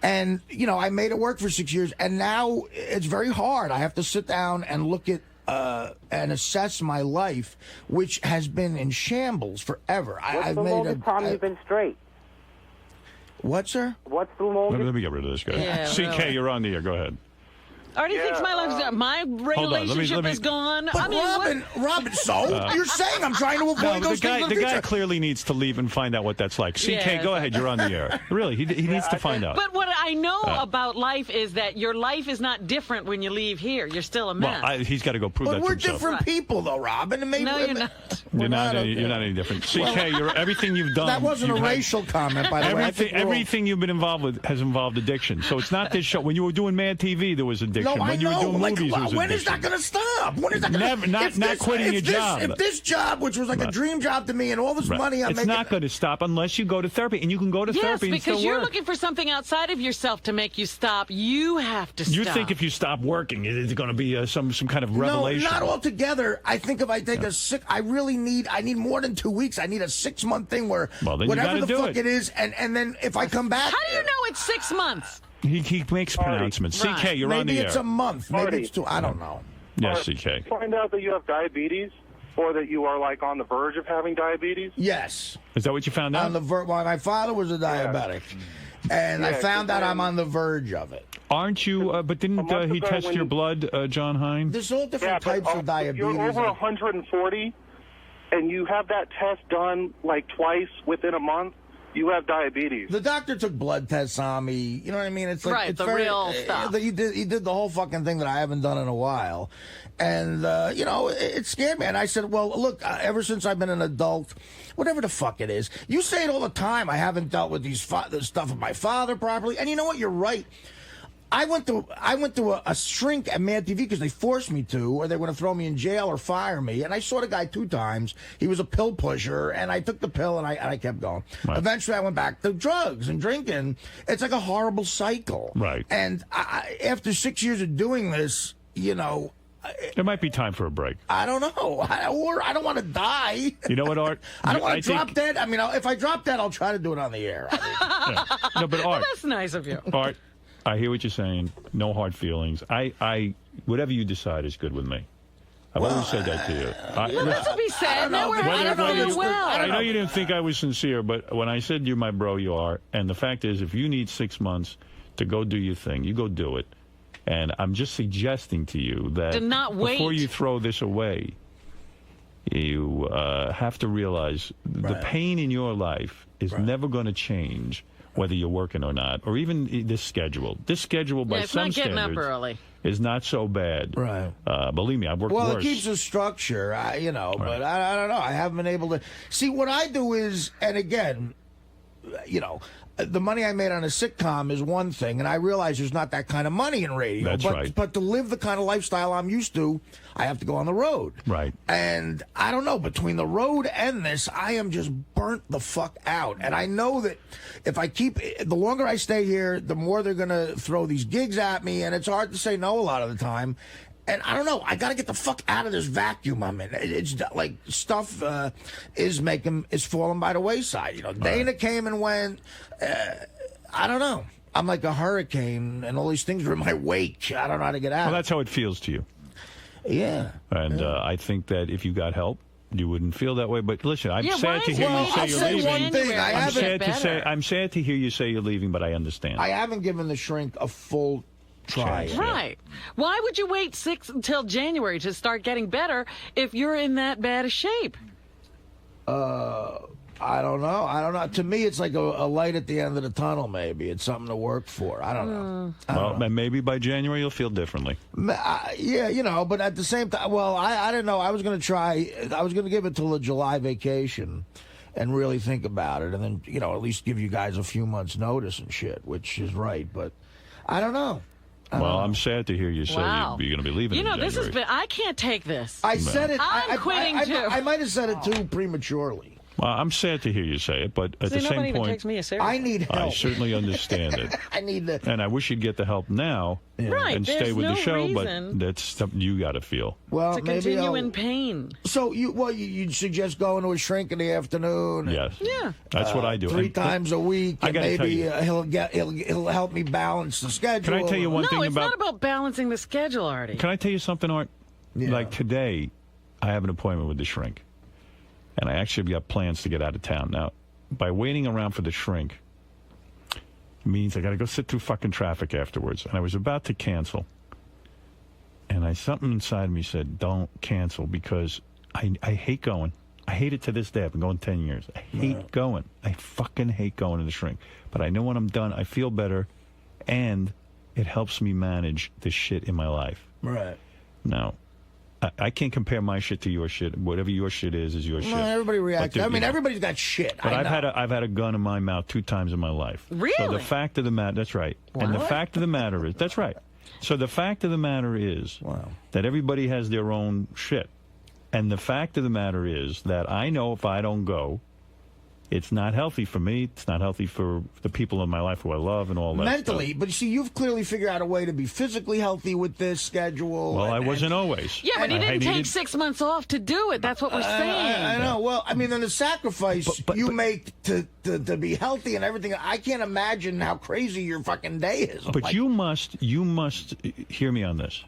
Speaker 3: And, I made it work for 6 years. And now it's very hard. I have to sit down and look at and assess my life, which has been in shambles forever.
Speaker 9: What's the longest time you've been straight?
Speaker 3: What, sir?
Speaker 9: What's the longest?
Speaker 10: Let me get rid of this guy.
Speaker 2: Yeah,
Speaker 10: CK,
Speaker 2: really.
Speaker 10: you're on the air. Go ahead.
Speaker 2: Artie thinks my life's gone. My relationship
Speaker 10: let me-
Speaker 2: is gone.
Speaker 3: But
Speaker 2: I mean,
Speaker 3: Robin, so you're saying I'm trying to avoid
Speaker 10: No, but
Speaker 3: those things in
Speaker 10: the guy
Speaker 3: future.
Speaker 10: clearly needs to leave and find out what that's like. CK,
Speaker 2: Yes.
Speaker 10: go ahead. You're on the air. Really, he needs to find out.
Speaker 2: But what I know about life is that your life is not different when you leave here. You're still a mess.
Speaker 10: Well, he's got to go prove
Speaker 3: But
Speaker 10: that
Speaker 3: we're
Speaker 10: to himself.
Speaker 3: different people, though, Robin. And maybe
Speaker 2: No, you're not.
Speaker 10: You're not.
Speaker 3: okay.
Speaker 10: You're not any different. CK, everything you've done.
Speaker 3: That wasn't a
Speaker 10: you've had-
Speaker 3: racial comment, by the way. I think we're all-
Speaker 10: Everything you've been involved with has involved addiction. So it's not this show. When you were doing Mad TV, there was addiction.
Speaker 3: No, I
Speaker 10: when you
Speaker 3: know.
Speaker 10: were doing
Speaker 3: Like,
Speaker 10: movies, there was
Speaker 3: when
Speaker 10: addiction.
Speaker 3: is that going to stop? When is that gonna,
Speaker 10: Never- not-
Speaker 3: if
Speaker 10: not
Speaker 3: this-
Speaker 10: quitting
Speaker 3: if
Speaker 10: your
Speaker 3: this-
Speaker 10: job.
Speaker 3: If this job, which was like a dream job to me, and all this
Speaker 10: Right.
Speaker 3: money I'm
Speaker 10: it's
Speaker 3: making,
Speaker 10: not going to stop unless you go to therapy, and you can go to
Speaker 2: Yes,
Speaker 10: therapy and still
Speaker 2: because you're
Speaker 10: work.
Speaker 2: looking for something outside of yourself to make you stop. You have to stop.
Speaker 10: You think if you stop working, it's going to be some kind of revelation?
Speaker 3: No, not altogether. I think if I take I need more than 2 weeks. I need a 6-month thing where
Speaker 10: Well, then you
Speaker 3: whatever
Speaker 10: gotta
Speaker 3: the
Speaker 10: do
Speaker 3: fuck
Speaker 10: it.
Speaker 3: it is, and then if I come back,
Speaker 2: How do you know it's 6 months?
Speaker 10: He makes pronouncements.
Speaker 2: Right.
Speaker 10: CK, you're on
Speaker 3: maybe
Speaker 10: the air.
Speaker 3: it's a month, maybe
Speaker 8: Marty.
Speaker 3: it's 2. I don't know.
Speaker 10: Yes, CK.
Speaker 8: Find out that you have diabetes or that you are like on the verge of having diabetes.
Speaker 3: Yes,
Speaker 10: Is that what you found out?
Speaker 3: on the well, my father was a diabetic, and I
Speaker 8: Yeah,
Speaker 3: found out
Speaker 8: 'cause
Speaker 3: I'm on the verge of it.
Speaker 10: Aren't you? But didn't
Speaker 8: month
Speaker 10: he
Speaker 8: ago
Speaker 10: test
Speaker 8: when
Speaker 10: your
Speaker 8: you-
Speaker 10: blood, John Hine?
Speaker 3: There's all different
Speaker 8: but,
Speaker 3: types of diabetes.
Speaker 8: You're over 140, and you have that test done like twice within a month. You have diabetes.
Speaker 3: The doctor took blood tests on me. You know what I mean? It's like
Speaker 2: Right,
Speaker 3: it's
Speaker 2: the
Speaker 3: very,
Speaker 2: real stuff.
Speaker 3: He did the whole fucking thing that I haven't done in a while, and it scared me. And I said, "Well, look, ever since I've been an adult, whatever the fuck it is, you say it all the time. I haven't dealt with this stuff with my father properly, and you know what? You're right." I went to a shrink at Mad TV because they forced me to, or they were going to throw me in jail or fire me. And I saw the guy 2 times. He was a pill pusher, and I took the pill and I kept going.
Speaker 10: Right.
Speaker 3: Eventually, I went back to drugs and drinking. It's like a horrible cycle.
Speaker 10: Right.
Speaker 3: And after 6 years of doing this,
Speaker 10: It might be time for a break.
Speaker 3: I don't know, or I don't want to die.
Speaker 10: You know what, Art?
Speaker 3: I don't want to drop
Speaker 10: think-
Speaker 3: dead. I mean, if I drop dead, I'll try to do it on the air.
Speaker 10: Yeah. No, but Art,
Speaker 2: That's nice of you.
Speaker 10: Art, I hear what you're saying. No hard feelings. I whatever you decide is good with me. I've always said that to you.
Speaker 2: Well, that's to be said. Now we're feeling well.
Speaker 10: I know you didn't think I was sincere, but when I said you're my bro, you are. And the fact is, if you need 6 months to go do your thing, you go do it. And I'm just suggesting to you that
Speaker 2: Do not wait.
Speaker 10: before you throw this away, you have to realize the pain in your life is never going to change whether you're working or not, or even this schedule. This schedule, by
Speaker 2: it's
Speaker 10: some
Speaker 2: not getting
Speaker 10: standards,
Speaker 2: up early.
Speaker 10: is not so bad.
Speaker 3: Right.
Speaker 10: Believe me, I've worked
Speaker 3: Well,
Speaker 10: worse.
Speaker 3: it keeps a structure, but I don't know. I haven't been able to. See, what I do is, and again, the money I made on a sitcom is one thing, and I realize there's not that kind of money in radio.
Speaker 10: That's right.
Speaker 3: But to live the kind of lifestyle I'm used to, I have to go on the road.
Speaker 10: Right.
Speaker 3: And I don't know, between the road and this, I am just burnt the fuck out. And I know that if I the longer I stay here, the more they're going to throw these gigs at me, and it's hard to say no a lot of the time. And I don't know. I got to get the fuck out of this vacuum I'm in. It's like stuff is falling by the wayside. Dana came and went. I don't know. I'm like a hurricane, and all these things are in my wake. I don't know how to get out.
Speaker 10: Well, that's how it feels to you.
Speaker 3: Yeah.
Speaker 10: And I think that if you got help, you wouldn't feel that way. But listen, I'm sad to hear you say
Speaker 3: I'll
Speaker 10: you're
Speaker 3: say
Speaker 10: leaving.
Speaker 3: one thing.
Speaker 10: I'm sad to hear you say you're leaving, but I understand.
Speaker 3: I haven't given the shrink a full try.
Speaker 10: Chance,
Speaker 2: Right. Why would you wait until January to start getting better if you're in that bad a shape?
Speaker 3: I don't know. To me, it's like a light at the end of the tunnel, maybe. It's something to work for. I don't know.
Speaker 10: Well, maybe by January you'll feel differently.
Speaker 3: Yeah, but at the same time, well, I didn't know. I was going to try. I was going to give it till the July vacation and really think about it, and then, at least give you guys a few months' notice and shit, which is right. But I don't know.
Speaker 10: Well, I'm sad to hear you say
Speaker 2: Wow.
Speaker 10: you're going to be leaving in
Speaker 2: This has
Speaker 10: January.
Speaker 2: been. I can't take this.
Speaker 3: I said it.
Speaker 2: I'm quitting too.
Speaker 3: I might have said it too prematurely.
Speaker 10: Well, I'm sad to hear you say it, but at the
Speaker 2: nobody
Speaker 10: same
Speaker 2: even
Speaker 10: point,
Speaker 2: takes me seriously.
Speaker 3: I need help.
Speaker 10: I certainly understand it.
Speaker 3: I need to.
Speaker 10: And I wish you'd get the help now
Speaker 2: Right,
Speaker 10: and stay
Speaker 2: there's
Speaker 10: with the
Speaker 2: no
Speaker 10: show,
Speaker 2: reason.
Speaker 10: but that's something you got to feel.
Speaker 3: Well,
Speaker 2: to
Speaker 3: maybe
Speaker 2: continue in pain.
Speaker 3: So you'd suggest going to a shrink in the afternoon?
Speaker 10: Yes.
Speaker 2: Yeah.
Speaker 10: That's what I do.
Speaker 3: 3
Speaker 10: And-
Speaker 3: times a week.
Speaker 10: I
Speaker 3: And
Speaker 10: gotta tell
Speaker 3: maybe
Speaker 10: you.
Speaker 3: he'll help me balance the schedule.
Speaker 10: Can I tell you one
Speaker 2: No,
Speaker 10: thing
Speaker 2: it's
Speaker 10: about...
Speaker 2: not about balancing the schedule, Artie.
Speaker 10: Can I tell you something, Art?
Speaker 3: Yeah.
Speaker 10: Like today, I have an appointment with the shrink. And I actually got plans to get out of town. Now, by waiting around for the shrink means I got to go sit through fucking traffic afterwards. And I was about to cancel. And something inside me said, don't cancel, because I hate going. I hate it to this day. I've been going 10 years. I hate going. I fucking hate going to the shrink. But I know when I'm done, I feel better. And it helps me manage the shit in my life.
Speaker 3: Right.
Speaker 10: Now, I can't compare my shit to your shit. Whatever your shit is your shit.
Speaker 3: Well, everybody reacts.
Speaker 10: But
Speaker 3: I mean, everybody's got shit.
Speaker 10: But
Speaker 3: I know.
Speaker 10: I've had a gun in my mouth 2 times in my life. So
Speaker 2: Really?
Speaker 10: the fact of the matter, that's right. And the fact of the matter is, that's right. So the fact of the matter is that everybody has their own shit. And the fact of the matter is that I know if I don't go, it's not healthy for me. It's not healthy for the people in my life who I love and all that
Speaker 3: Mentally,
Speaker 10: stuff.
Speaker 3: but you see, you've clearly figured out a way to be physically healthy with this schedule.
Speaker 10: Well, I wasn't always.
Speaker 2: Yeah, but he didn't take 6 months off to do it. That's what we're saying.
Speaker 3: I know. Well, I mean, and the sacrifice you make to be healthy and everything, I can't imagine how crazy your fucking day is.
Speaker 10: But
Speaker 3: Like,
Speaker 10: you must hear me on this.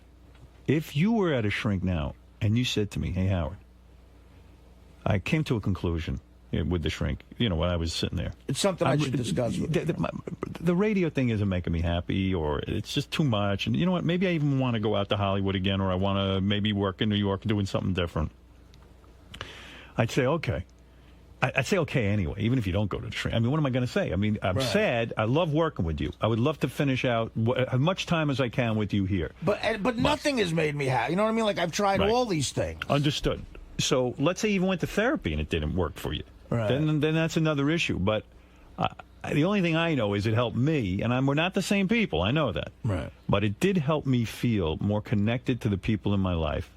Speaker 10: If you were at a shrink now and you said to me, hey, Howard, I came to a conclusion with the shrink, when I was sitting there.
Speaker 3: It's something I should discuss with you.
Speaker 10: The radio thing isn't making me happy, or it's just too much. And you know what? Maybe I even want to go out to Hollywood again, or I want to maybe work in New York doing something different. I'd say, okay. I'd say okay anyway, even if you don't go to the shrink. I mean, what am I going to say? I mean, I'm sad. I love working with you. I would love to finish out as much time as I can with you here.
Speaker 3: But nothing has made me happy. You know what I mean? Like, I've tried
Speaker 10: Right.
Speaker 3: all these things.
Speaker 10: Understood. So let's say you even went to therapy and it didn't work for you.
Speaker 3: Right.
Speaker 10: Then that's another issue. But the only thing I know is it helped me, and we're not the same people. I know that.
Speaker 3: Right.
Speaker 10: But it did help me feel more connected to the people in my life,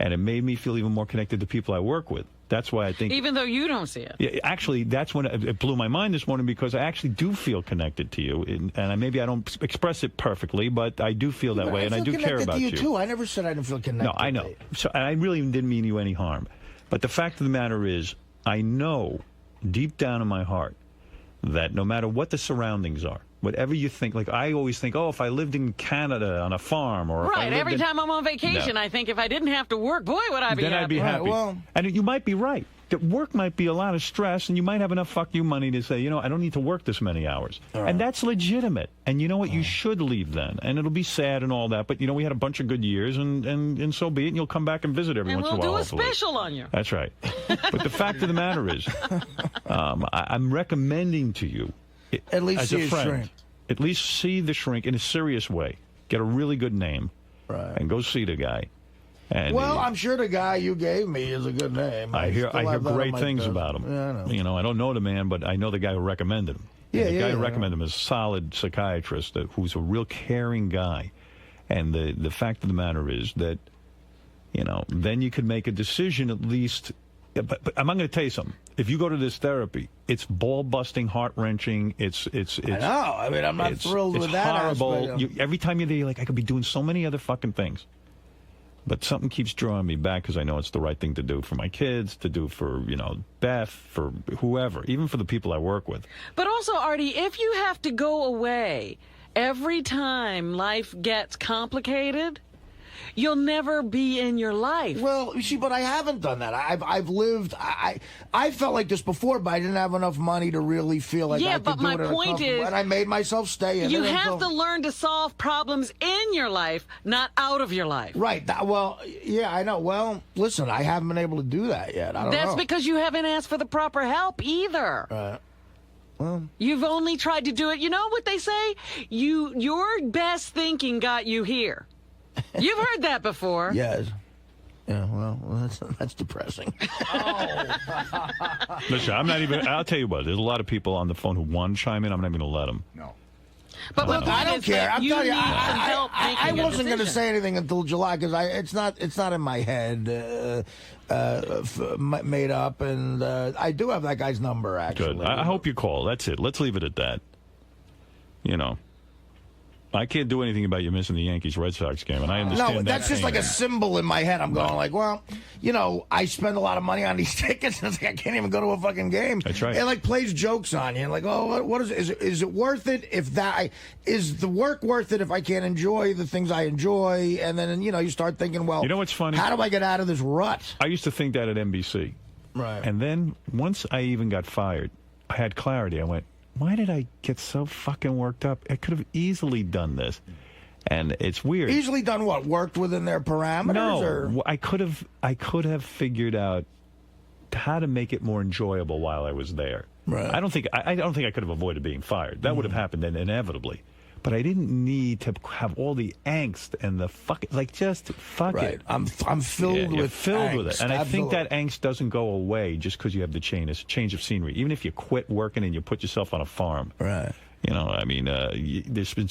Speaker 10: and it made me feel even more connected to people I work with. That's why I think...
Speaker 2: Even though you don't see it.
Speaker 10: Yeah, actually, that's when it blew my mind this morning, because I actually do feel connected to you. And maybe I don't express it perfectly, but I do feel that way, and I do care about
Speaker 3: you. Too. I never said I didn't feel connected.
Speaker 10: No, I know. So I really didn't mean you any harm. But the fact of the matter is, I know deep down in my heart that no matter what the surroundings are, Whatever you think. Like, I always think, oh, if I lived in Canada on a farm, or if I
Speaker 2: Right.
Speaker 10: lived
Speaker 2: Every
Speaker 10: in...
Speaker 2: time I'm on vacation,
Speaker 10: No.
Speaker 2: I think if I didn't have to work, boy, would I be
Speaker 10: then
Speaker 2: happy.
Speaker 10: I'd be happy.
Speaker 3: Right, well-
Speaker 10: And you might be right. That work might be a lot of stress, and you might have enough fuck you money to say, I don't need to work this many hours. And that's legitimate. And you know what? You should leave then. And it'll be sad and all that. But, we had a bunch of good years, and so be it. And you'll come back and visit every
Speaker 2: And
Speaker 10: once
Speaker 2: we'll
Speaker 10: in a while.
Speaker 2: do a
Speaker 10: hopefully.
Speaker 2: special on you.
Speaker 10: That's right. But the fact of the matter is, I'm recommending to you,
Speaker 3: At least
Speaker 10: as
Speaker 3: see
Speaker 10: a
Speaker 3: his
Speaker 10: friend,
Speaker 3: shrink.
Speaker 10: at least see the shrink in a serious way. Get a really good name,
Speaker 3: Right.
Speaker 10: and go see the guy. And
Speaker 3: Well, I'm sure the guy you gave me is a good name.
Speaker 10: I hear
Speaker 3: still have that on
Speaker 10: great
Speaker 3: my
Speaker 10: things
Speaker 3: desk.
Speaker 10: about him.
Speaker 3: Yeah, I know.
Speaker 10: I don't know the man, but I know the guy who recommended him.
Speaker 3: Yeah,
Speaker 10: And the guy who
Speaker 3: yeah.
Speaker 10: recommended him is a solid psychiatrist who's a real caring guy. And the fact of the matter is that, then you could make a decision at least. But I'm going to tell you something. If you go to this therapy, it's ball-busting, heart-wrenching. It's
Speaker 3: I know. I mean, I'm not thrilled
Speaker 10: it's
Speaker 3: with that
Speaker 10: horrible.
Speaker 3: aspect.
Speaker 10: Every time you're there, you're like, I could be doing so many other fucking things. But something keeps drawing me back because I know it's the right thing to do for my kids, to do for, Beth, for whoever, even for the people I work with.
Speaker 2: But also, Artie, if you have to go away every time life gets complicated, you'll never be in your life.
Speaker 3: Well, you see, but I haven't done that. I've lived. I felt like this before, but I didn't have enough money to really feel like
Speaker 2: Yeah,
Speaker 3: I could
Speaker 2: but
Speaker 3: do
Speaker 2: my
Speaker 3: it.
Speaker 2: point is,
Speaker 3: and I made myself stay in
Speaker 2: You
Speaker 3: it
Speaker 2: have
Speaker 3: until-
Speaker 2: to learn to solve problems in your life, not out of your life.
Speaker 3: Right. Well, yeah, I know. Well, listen, I haven't been able to do that yet. I don't
Speaker 2: That's
Speaker 3: know.
Speaker 2: because you haven't asked for the proper help either.
Speaker 3: Right. Well,
Speaker 2: You've only tried to do it. You know what they say? Your best thinking got you here. You've heard that before.
Speaker 3: yes. Yeah. Well, that's depressing.
Speaker 10: Listen, I'm not even. I'll tell you what. There's a lot of people on the phone who want to chime in. I'm not even going to let them.
Speaker 6: No.
Speaker 2: But my point
Speaker 3: I don't
Speaker 2: is
Speaker 3: care.
Speaker 2: that
Speaker 3: I'm
Speaker 2: you
Speaker 3: telling you,
Speaker 2: need some help
Speaker 3: I
Speaker 2: making a
Speaker 3: wasn't going to
Speaker 2: decision.
Speaker 3: say anything until July because it's not in my head made up, and I do have that guy's number actually.
Speaker 10: Good. I hope you call. That's it. Let's leave it at that. I can't do anything about you missing the Yankees-Red Sox game, and I understand
Speaker 3: No,
Speaker 10: that
Speaker 3: that's just
Speaker 10: pain.
Speaker 3: like a symbol in my head. I'm going like, well, I spend a lot of money on these tickets, and it's like I can't even go to a fucking game.
Speaker 10: That's right.
Speaker 3: It like plays jokes on you, and like, oh, what is it worth it if is the work worth it if I can't enjoy the things I enjoy? And then you start thinking, well,
Speaker 10: You know what's funny?
Speaker 3: How do I get out of this rut?
Speaker 10: I used to think that at NBC.
Speaker 3: Right.
Speaker 10: And then once I even got fired, I had clarity. I went, why did I get so fucking worked up? I could have easily done this. And it's weird.
Speaker 3: Easily done what? Worked within their parameters?
Speaker 10: No,
Speaker 3: Or?
Speaker 10: I could have figured out how to make it more enjoyable while I was there.
Speaker 3: Right.
Speaker 10: I don't think I could have avoided being fired. That would have happened inevitably. But I didn't need to have all the angst and the just fuck
Speaker 3: Right.
Speaker 10: it.
Speaker 3: I'm filled
Speaker 10: Yeah, you're
Speaker 3: with
Speaker 10: filled with it,
Speaker 3: angst,
Speaker 10: and I think
Speaker 3: absolutely.
Speaker 10: that angst doesn't go away just because you have the change. It's a change of scenery. Even if you quit working and you put yourself on a farm,
Speaker 3: Right.
Speaker 10: there's been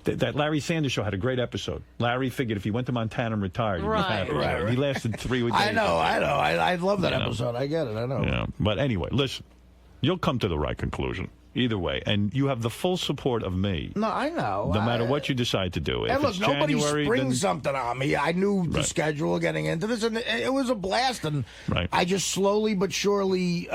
Speaker 10: that Larry Sanders show had a great episode. Larry figured if he went to Montana and retired, he'd be
Speaker 2: Right.
Speaker 10: happy.
Speaker 3: Right.
Speaker 10: He lasted 3 weeks.
Speaker 3: I know. I love that
Speaker 10: You know.
Speaker 3: episode. I get it. I know.
Speaker 10: Yeah, but anyway, listen, you'll come to the right conclusion either way, and you have the full support of me.
Speaker 3: No, I know.
Speaker 10: No matter what you decide to do.
Speaker 3: And
Speaker 10: If
Speaker 3: look,
Speaker 10: it's
Speaker 3: nobody
Speaker 10: January,
Speaker 3: springs
Speaker 10: then-
Speaker 3: something on me. I knew the
Speaker 10: Right.
Speaker 3: schedule getting into this, and it was a blast. And
Speaker 10: Right.
Speaker 3: I just slowly but surely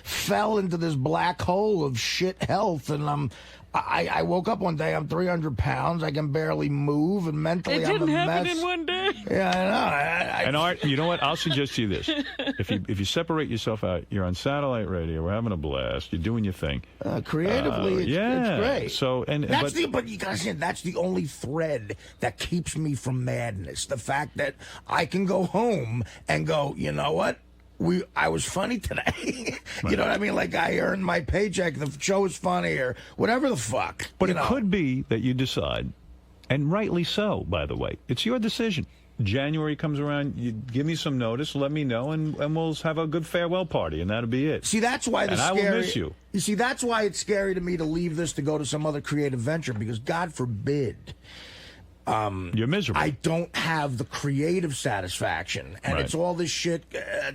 Speaker 3: fell into this black hole of shit health. And I woke up one day, I'm 300 pounds. I can barely move, and mentally
Speaker 2: It
Speaker 3: I'm
Speaker 2: didn't
Speaker 3: a
Speaker 2: happen
Speaker 3: mess.
Speaker 2: in one day.
Speaker 3: Yeah, I know.
Speaker 10: And Art, you know what? I'll suggest to you this: if you separate yourself out, you're on satellite radio. We're having a blast. You're doing your thing.
Speaker 3: Creatively,
Speaker 10: yeah.
Speaker 3: it's great.
Speaker 10: So
Speaker 3: But you gotta say that's the only thread that keeps me from madness. The fact that I can go home and go, you know what? I was funny today. You know what I mean? Like I earned my paycheck. The show was funny or whatever the fuck.
Speaker 10: But
Speaker 3: you
Speaker 10: it
Speaker 3: know.
Speaker 10: could be that you decide, and rightly so, by the way. It's your decision. January comes around, you give me some notice, let me know, and we'll have a good farewell party, and that'll be it.
Speaker 3: See, that's why
Speaker 10: And I will miss you.
Speaker 3: You see, that's why it's scary to me to leave this to go to some other creative venture because God forbid.
Speaker 10: You're miserable.
Speaker 3: I don't have the creative satisfaction, and
Speaker 10: Right.
Speaker 3: it's all this shit.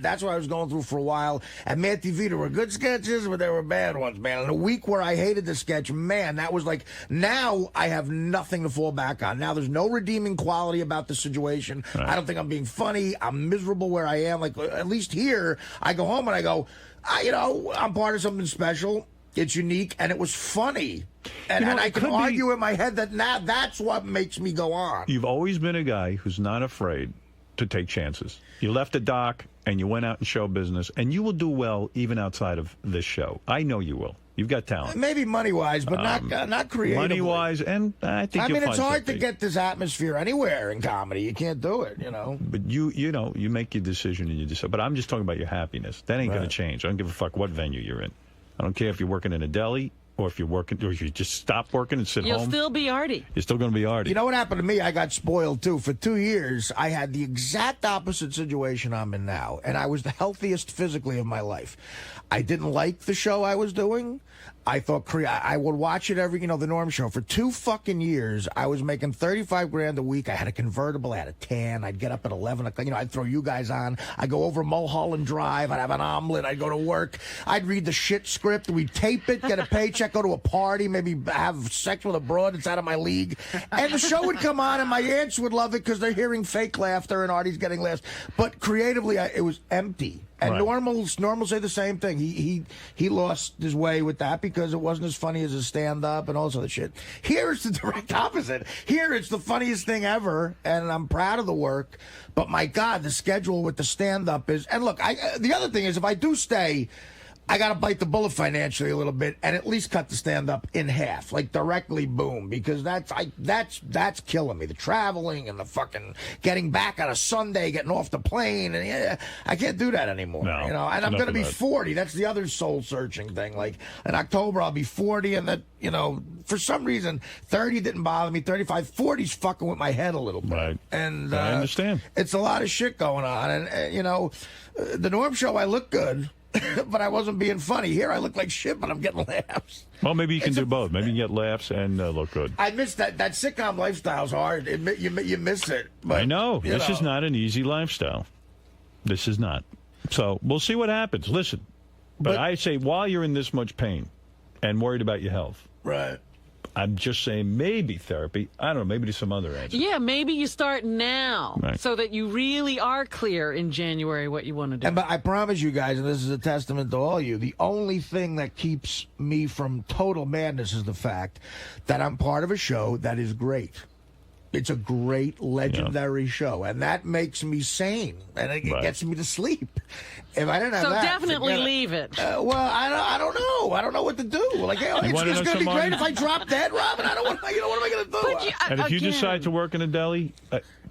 Speaker 3: That's what I was going through for a while. At Mad TV, there were good sketches, but there were bad ones, man. And a week where I hated the sketch, man, that was like, now I have nothing to fall back on. Now there's no redeeming quality about the situation.
Speaker 10: Right.
Speaker 3: I don't think I'm being funny. I'm miserable where I am. Like, at least here, I go home and I go, I'm part of something special. It's unique, and it was funny. And,
Speaker 10: You know,
Speaker 3: and I
Speaker 10: it
Speaker 3: can
Speaker 10: could be-
Speaker 3: argue in my head that now that's what makes me go on.
Speaker 10: You've always been a guy who's not afraid to take chances. You left the doc and you went out in show business, and you will do well even outside of this show. I know you will. You've got talent.
Speaker 3: Maybe money-wise, but not creatively.
Speaker 10: Money-wise, and I think
Speaker 3: I mean,
Speaker 10: you'll
Speaker 3: it's
Speaker 10: find
Speaker 3: hard to
Speaker 10: something.
Speaker 3: get this atmosphere anywhere in comedy. You can't do it, you know.
Speaker 10: But you know, you make your decision and you decide. But I'm just talking about your happiness. That ain't going
Speaker 3: Right.
Speaker 10: to change. I don't give a fuck what venue you're in. I don't care if you're working in a deli or if you're working, or if you just stop working and sit
Speaker 2: You'll
Speaker 10: home.
Speaker 2: still be Artie.
Speaker 10: You're still going to be Artie.
Speaker 3: You know what happened to me? I got spoiled, too. For 2 years, I had the exact opposite situation I'm in now, and I was the healthiest physically of my life. I didn't like the show I was doing. I thought I would watch it every, the Norm Show. For 2 fucking years, I was making $35,000 a week. I had a convertible, I had a tan. I'd get up at 11 o'clock. I'd throw you guys on. I'd go over Mulholland Drive. I'd have an omelet. I'd go to work. I'd read the shit script. We'd tape it, get a paycheck, go to a party, maybe have sex with a broad that's out of my league. And the show would come on, and my aunts would love it because they're hearing fake laughter and Artie's getting laughs. But creatively, it was empty. And
Speaker 10: Right.
Speaker 3: Normal say the same thing. He lost his way with that because it wasn't as funny as his stand-up and all this other shit. Here it's the direct opposite. Here it's the funniest thing ever, and I'm proud of the work. But my God, the schedule with the stand-up is... And look, the other thing is, if I do stay... I got to bite the bullet financially a little bit and at least cut the stand-up in half, like directly boom, because that's killing me. The traveling and the fucking getting back on a Sunday, getting off the plane, and I can't do that anymore.
Speaker 10: No,
Speaker 3: and I'm
Speaker 10: enough
Speaker 3: going to
Speaker 10: of
Speaker 3: be
Speaker 10: that.
Speaker 3: 40. That's the other soul-searching thing. Like in October, I'll be 40, and that for some reason, 30 didn't bother me. 35, 40's fucking with my head a little bit.
Speaker 10: Right.
Speaker 3: And
Speaker 10: I understand.
Speaker 3: It's a lot of shit going on, and the Norm Show, I look good. But I wasn't being funny. Here I look like shit, but I'm getting laughs.
Speaker 10: Well, maybe you can do both. Maybe you can get laughs and look good.
Speaker 3: I miss that. That sitcom lifestyle's hard. You miss it. But,
Speaker 10: I know. This is not an easy lifestyle. This is not. So we'll see what happens. Listen, but I say while you're in this much pain and worried about your health,
Speaker 3: Right.
Speaker 10: I'm just saying maybe therapy. I don't know. Maybe there's some other answer.
Speaker 2: Yeah, maybe you start now
Speaker 10: Right.
Speaker 2: so that you really are clear in January what you want to do.
Speaker 3: But I promise you guys, and this is a testament to all you, the only thing that keeps me from total madness is the fact that I'm part of a show that is great. It's a great, legendary show, and that makes me sane, and it
Speaker 10: Right.
Speaker 3: gets me to sleep. If I didn't have
Speaker 2: So
Speaker 3: that,
Speaker 2: definitely
Speaker 3: forget it.
Speaker 2: leave it.
Speaker 3: Well, I don't know. I don't know what to do. Like, it's
Speaker 10: wanna know
Speaker 3: going to be
Speaker 10: somebody-
Speaker 3: great if I drop dead, Robin. I don't want. What am I going to do?
Speaker 2: But
Speaker 10: And if you
Speaker 2: again-
Speaker 10: decide to work in a deli,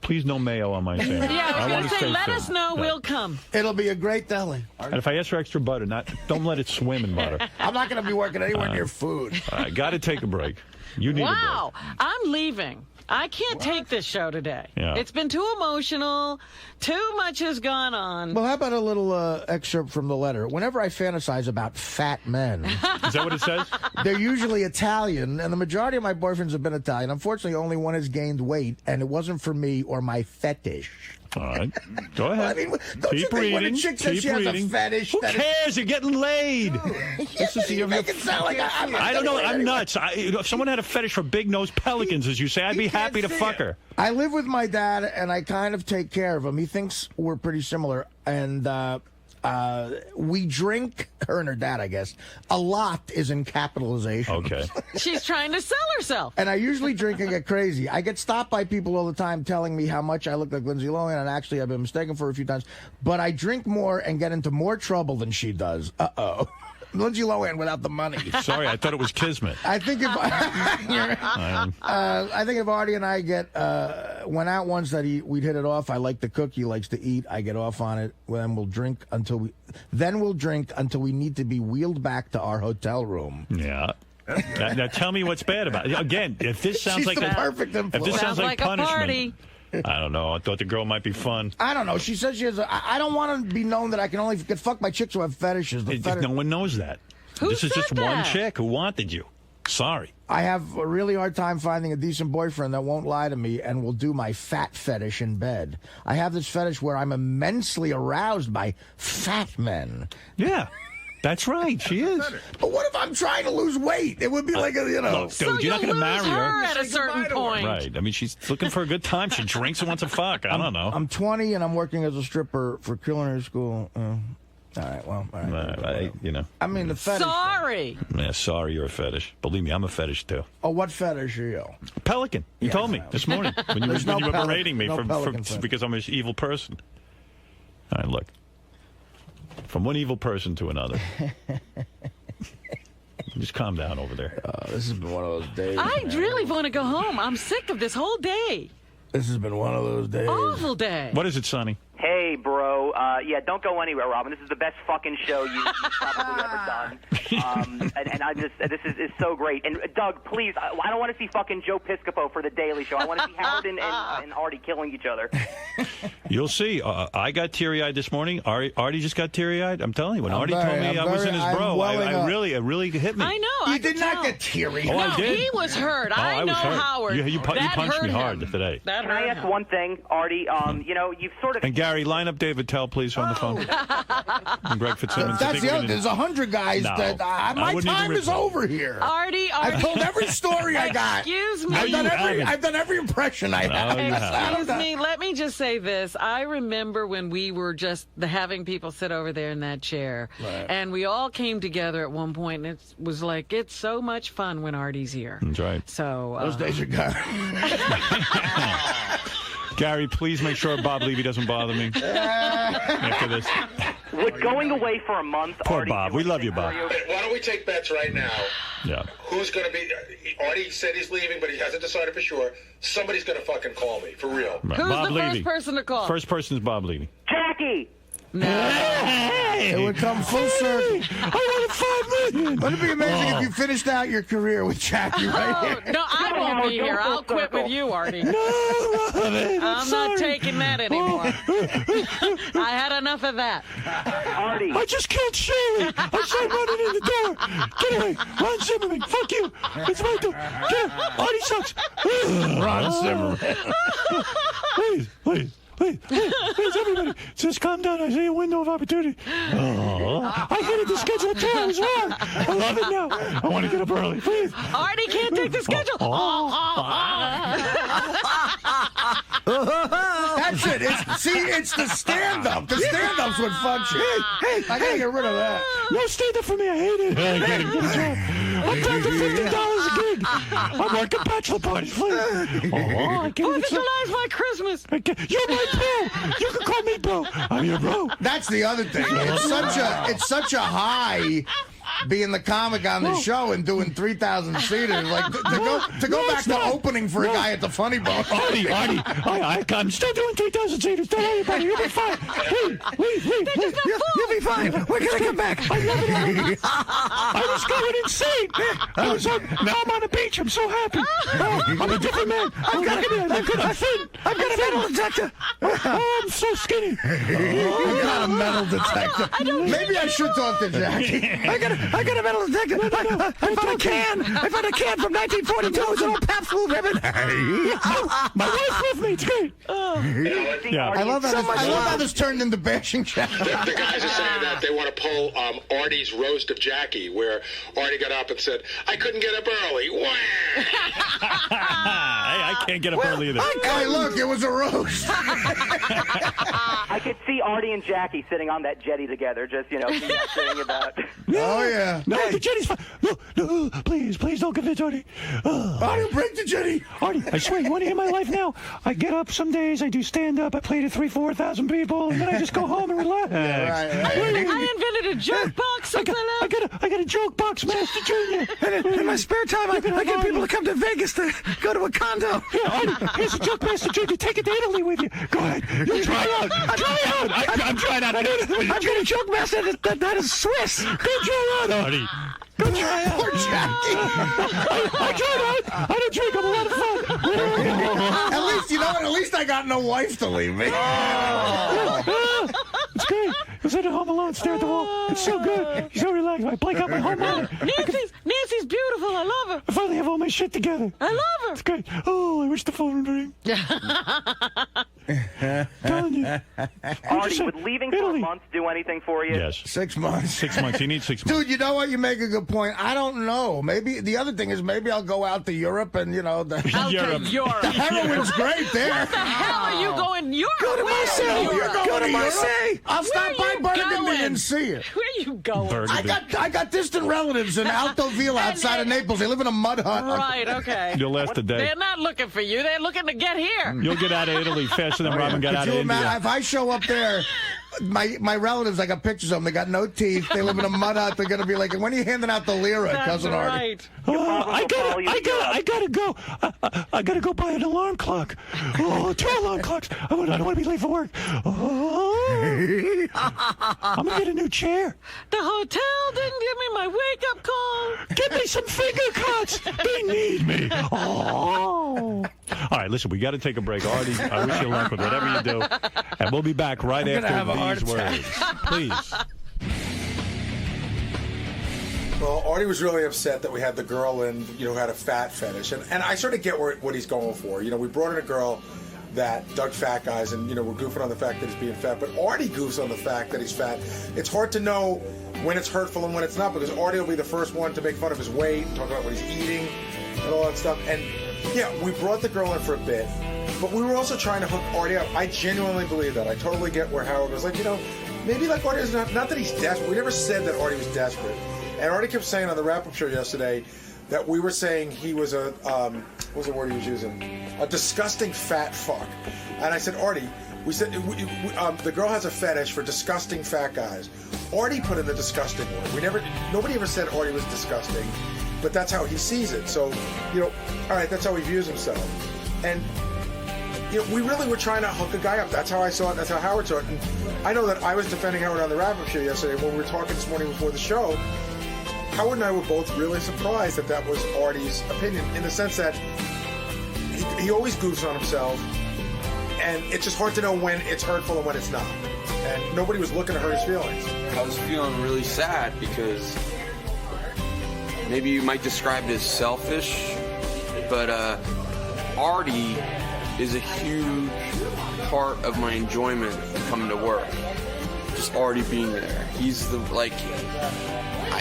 Speaker 10: please no mayo on my sandwich.
Speaker 2: Yeah, I was
Speaker 10: want
Speaker 2: going
Speaker 10: to
Speaker 2: to say,
Speaker 10: stay
Speaker 2: let
Speaker 10: thin.
Speaker 2: us know.
Speaker 10: Yeah.
Speaker 2: We'll come.
Speaker 3: It'll be a great deli.
Speaker 10: And if I ask for extra butter, don't let it swim in butter.
Speaker 3: I'm not going to be working anywhere near food.
Speaker 10: I got to take a break. You need a break.
Speaker 2: Wow, I'm leaving. I can't take this show today.
Speaker 10: Yeah.
Speaker 2: It's been too emotional. Too much has gone on.
Speaker 3: Well, how about a little excerpt from the letter? Whenever I fantasize about fat men,
Speaker 10: Is that what it says?
Speaker 3: they're usually Italian, and the majority of my boyfriends have been Italian. Unfortunately, only one has gained weight, and it wasn't for me or my fetish.
Speaker 10: All right. Go ahead.
Speaker 3: I mean, don't you
Speaker 10: Keep
Speaker 3: think when a
Speaker 10: reading.
Speaker 3: chick says
Speaker 10: Keep
Speaker 3: she has a
Speaker 10: reading.
Speaker 3: fetish,
Speaker 10: Who
Speaker 3: that
Speaker 10: cares? You're getting laid.
Speaker 3: you make it sound like
Speaker 10: I don't know. I'm nuts. If someone had a fetish for big-nosed pelicans, as you say, I'd be happy to fuck her.
Speaker 3: I live with my dad, and I kind of take care of him. He thinks we're pretty similar, and we drink, her and her dad, I guess. A lot is in capitalization.
Speaker 10: Okay.
Speaker 2: She's trying to sell herself.
Speaker 3: And I usually drink and get crazy. I get stopped by people all the time telling me how much I look like Lindsay Lohan, and actually I've been mistaken for her a few times. But I drink more and get into more trouble than she does. Uh-oh. Lindsay Lohan without the money.
Speaker 10: Sorry, I thought it was Kismet.
Speaker 3: I think if I think if Artie and I went out once that we'd hit it off. I like to cook. He likes to eat. I get off on it. Then we'll drink until we need to be wheeled back to our hotel room.
Speaker 10: Yeah. Now tell me what's bad about it. Again, if this sounds
Speaker 3: She's
Speaker 10: like
Speaker 3: the perfect
Speaker 10: if this
Speaker 3: influence.
Speaker 10: sounds like
Speaker 2: a
Speaker 10: punishment,
Speaker 2: party.
Speaker 10: I don't know. I thought the girl might be fun.
Speaker 3: I don't know. She says she has. I don't want to be known that I can only get fucked by chicks who have fetishes.
Speaker 10: No one knows that.
Speaker 2: Who
Speaker 10: this is
Speaker 2: said
Speaker 10: just one
Speaker 2: that?
Speaker 10: chick who wanted you. Sorry.
Speaker 3: I have a really hard time finding a decent boyfriend that won't lie to me and will do my fat fetish in bed. I have this fetish where I'm immensely aroused by fat men.
Speaker 10: Yeah. That's right. She is.
Speaker 3: But what if I'm trying to lose weight? It would be like a,
Speaker 10: Look, dude, you're not going to marry
Speaker 2: her
Speaker 10: her.
Speaker 2: at a certain point.
Speaker 10: Right. I mean, she's looking for a good time. She drinks and wants to fuck. I don't know.
Speaker 3: I'm 20 and I'm working as a stripper for culinary school. All right, well, all right.
Speaker 10: I
Speaker 3: mean, the fetish.
Speaker 2: Sorry.
Speaker 10: Yeah, sorry, you're a fetish. Believe me, I'm a fetish too.
Speaker 3: Oh, what fetish are you?
Speaker 10: Pelican. You told me this morning when you,
Speaker 3: There's
Speaker 10: when
Speaker 3: no
Speaker 10: you were
Speaker 3: pelican-
Speaker 10: berating me
Speaker 3: no pelican fetish.
Speaker 10: because I'm an evil person. All right, look. From one evil person to another. Just calm down over there.
Speaker 3: This has been one of those days.
Speaker 2: I
Speaker 3: man.
Speaker 2: really want to go home. I'm sick of this whole day.
Speaker 3: This has been one of those days.
Speaker 2: Awful day.
Speaker 10: What is it, Sonny?
Speaker 11: Hey, bro. Yeah, don't go anywhere, Robin. This is the best fucking show you've probably ever done. And I just, this is so great. And Doug, please, I don't want to see fucking Joe Piscopo for the Daily Show. I want to see Howard and Artie killing each other.
Speaker 10: You'll see. I got teary-eyed this morning. Artie just got teary-eyed. I'm telling you, when Artie told me I wasn't his bro, it really hit me.
Speaker 2: I know.
Speaker 3: You did not get teary.
Speaker 10: Oh,
Speaker 2: no,
Speaker 10: I did.
Speaker 2: he was hurt. I know
Speaker 10: was hurt.
Speaker 2: Howard.
Speaker 10: You punched me hard today.
Speaker 2: That
Speaker 11: Can I ask one thing, Artie? You've sort of...
Speaker 10: And Gary, line up David Tell, please, on the phone. And Greg Fitzsimmons.
Speaker 3: That's the other. There's 100 guys
Speaker 10: No.
Speaker 3: that my
Speaker 10: wouldn't
Speaker 3: time
Speaker 10: even
Speaker 3: is
Speaker 10: reply.
Speaker 3: over here.
Speaker 2: Artie.
Speaker 3: I've told every story I got.
Speaker 2: Excuse me.
Speaker 3: I've done every impression I have.
Speaker 2: Excuse me. Let me just say this. I remember when we were just having people sit over there in that chair, and we all came together at one point, and it was like, it's so much fun when Artie's here.
Speaker 10: That's right.
Speaker 2: So
Speaker 3: those days are gone.
Speaker 10: Gary, please make sure Bob Levy doesn't bother me after this.
Speaker 11: Would going away for a month...
Speaker 10: Poor
Speaker 11: Artie,
Speaker 10: Bob. We love you, Bob.
Speaker 12: Why don't we take bets right now?
Speaker 10: Yeah.
Speaker 12: Who's going to be... Artie said he's leaving, but he hasn't decided for sure. Somebody's going to fucking call me, for real.
Speaker 10: Right.
Speaker 2: who's
Speaker 10: Bob
Speaker 2: the
Speaker 10: Levy.
Speaker 2: first person to call?
Speaker 10: First person is Bob Levy.
Speaker 11: Jackie!
Speaker 3: It would come full circle.
Speaker 10: I want $5 million.
Speaker 3: Wouldn't it be amazing if you finished out your career with Jackie right here?
Speaker 2: No, I won't be here. I'll quit with you, Artie.
Speaker 10: No, Robin,
Speaker 2: I'm not taking that anymore. I had enough of that.
Speaker 11: Artie!
Speaker 10: I just killed Shirley. I saw him running in the door. Get away. Ron Zimmerman. Fuck you. It's my door. Get him. Artie sucks.
Speaker 3: Ron Zimmerman.
Speaker 10: Please, everybody, just calm down. I see a window of opportunity. I hated the schedule too. I was wrong. I love it now. I want to get up early. Please.
Speaker 2: Artie can't take the schedule.
Speaker 3: That's it. It's the stand-up. The stand-up's what fucks you. Hey, I gotta get rid of that.
Speaker 10: No stand-up for me. I hate it. I can't get a job. I'm down to $50 a gig. I'm working bachelor parties. Please. I can't
Speaker 2: Fourth of July is my Christmas.
Speaker 10: You're my bro. You can call me bro. I'm your bro.
Speaker 3: That's the other thing. It's such a high being the comic on the show and doing 3,000 seaters. Like to go back to opening for a guy at the Funny Bone.
Speaker 10: Artie, I'm still doing 3,000 seaters. Don't worry about it. You'll be fine. Leave.
Speaker 3: You'll be fine. We're gonna come back.
Speaker 10: I was going insane. Now I'm on the beach. I'm so happy. I'm a different man. I'm a metal detector. Oh, I'm so skinny.
Speaker 3: I got a metal detector. Maybe I should talk to Jackie.
Speaker 13: I got a metal detector. I found a can. I found a can from 1942. It's an old Pabst Blue Ribbon.
Speaker 10: My wife with me. It's great.
Speaker 3: Yeah. I love how this turned into bashing Jackie.
Speaker 12: The guys are saying that they want to pull Artie's roast of Jackie, where Artie got up and said, I couldn't get up early.
Speaker 10: Hey, I can't get up early either.
Speaker 3: Hey, look, it was a roast.
Speaker 11: I could see Artie and Jackie sitting on that jetty together, just, saying about...
Speaker 3: Oh, yeah.
Speaker 10: No, the jetty's fine. No, please don't convince Artie.
Speaker 3: Artie, break the jetty.
Speaker 10: Artie, I swear, you want to hear my life now? I get up some days, I do stand-up, I play to 3,000-4,000 people, and then I just go home and relax.
Speaker 2: I invented a joke box.
Speaker 10: I got a joke box, Master Junior.
Speaker 13: In my spare time, I get people to come to Vegas to go to a condo.
Speaker 10: Yeah, Artie, here's a joke, Master Junior. Take it to Italy with you. Go ahead. You try out. I'm trying out.
Speaker 13: I've got a joke master that is Swiss.
Speaker 10: Go try out, Artie. Go try out.
Speaker 3: Poor Jackie.
Speaker 10: I tried out. I don't drink. I'm a lot of fun.
Speaker 3: At least, you know what? At least I got no wife to leave me.
Speaker 10: It's great. I was at home alone, stare at the wall. It's so good. He's so relaxed. I blank out my whole mind.
Speaker 2: Nancy's beautiful. I love her.
Speaker 10: I finally have all my shit together.
Speaker 2: I love her.
Speaker 10: It's great. Oh, I wish the phone would ring.
Speaker 11: Artie, would leaving for a month do anything for you?
Speaker 10: Yes.
Speaker 3: 6 months.
Speaker 10: 6 months. He needs 6 months.
Speaker 3: Dude, you know what? You make a good point. I don't know. Maybe the other thing is maybe I'll go out to Europe and,
Speaker 2: Out to Europe.
Speaker 3: The heroin's great there.
Speaker 2: What the hell are you going Europe?
Speaker 3: Go to Marseille. Go to Marseille. I'll stop by Burgundy
Speaker 2: going?
Speaker 3: and see you.
Speaker 2: Where are you going?
Speaker 3: I got distant relatives in Alto Villa outside of Naples. They live in a mud hut.
Speaker 2: Right, okay.
Speaker 10: You'll last a day.
Speaker 2: They're not looking for you. They're looking to get here.
Speaker 10: You'll get out of Italy faster than Robin got out of India.
Speaker 3: If I show up there, my relatives, I got pictures of them. They got no teeth. They live in a mud hut. They're going to be like, when are you handing out the lira,
Speaker 2: That's
Speaker 3: Cousin Artie?
Speaker 2: right.
Speaker 10: I gotta go. I gotta go buy an alarm clock. Oh, 2 alarm clocks. I don't want to be late for work. Oh, I'm gonna get a new chair.
Speaker 2: The hotel didn't give me my wake-up call.
Speaker 10: Get me some finger cuts. They need me. Oh. All right, listen, we got to take a break. Artie, I wish you luck with whatever you do. And we'll be back right after these words. Please.
Speaker 4: Well, Artie was really upset that we had the girl in, who had a fat fetish. And I sort of get what he's going for. We brought in a girl that dug fat guys, and, we're goofing on the fact that he's being fat. But Artie goofs on the fact that he's fat. It's hard to know when it's hurtful and when it's not, because Artie will be the first one to make fun of his weight, talk about what he's eating, and all that stuff. And, yeah, we brought the girl in for a bit, but we were also trying to hook Artie up. I genuinely believe that. I totally get where Howard was like, maybe like Artie is not that he's desperate. We never said that Artie was desperate. And Artie kept saying on the wrap-up show yesterday that we were saying he was a, what was the word he was using? A disgusting fat fuck. And I said, Artie, we said the girl has a fetish for disgusting fat guys. Artie put in the disgusting word. Nobody ever said Artie was disgusting, but that's how he sees it. So, all right, that's how he views himself. And, we really were trying to hook a guy up. That's how I saw it. That's how Howard saw it. And I know that I was defending Howard on the wrap-up show yesterday when we were talking this morning before the show. Howard and I were both really surprised that was Artie's opinion, in the sense that he always goofs on himself, and it's just hard to know when it's hurtful and when it's not. And nobody was looking to hurt his feelings.
Speaker 7: I was feeling really sad because maybe you might describe it as selfish, but Artie is a huge part of my enjoyment coming to work. Just Artie being there. He's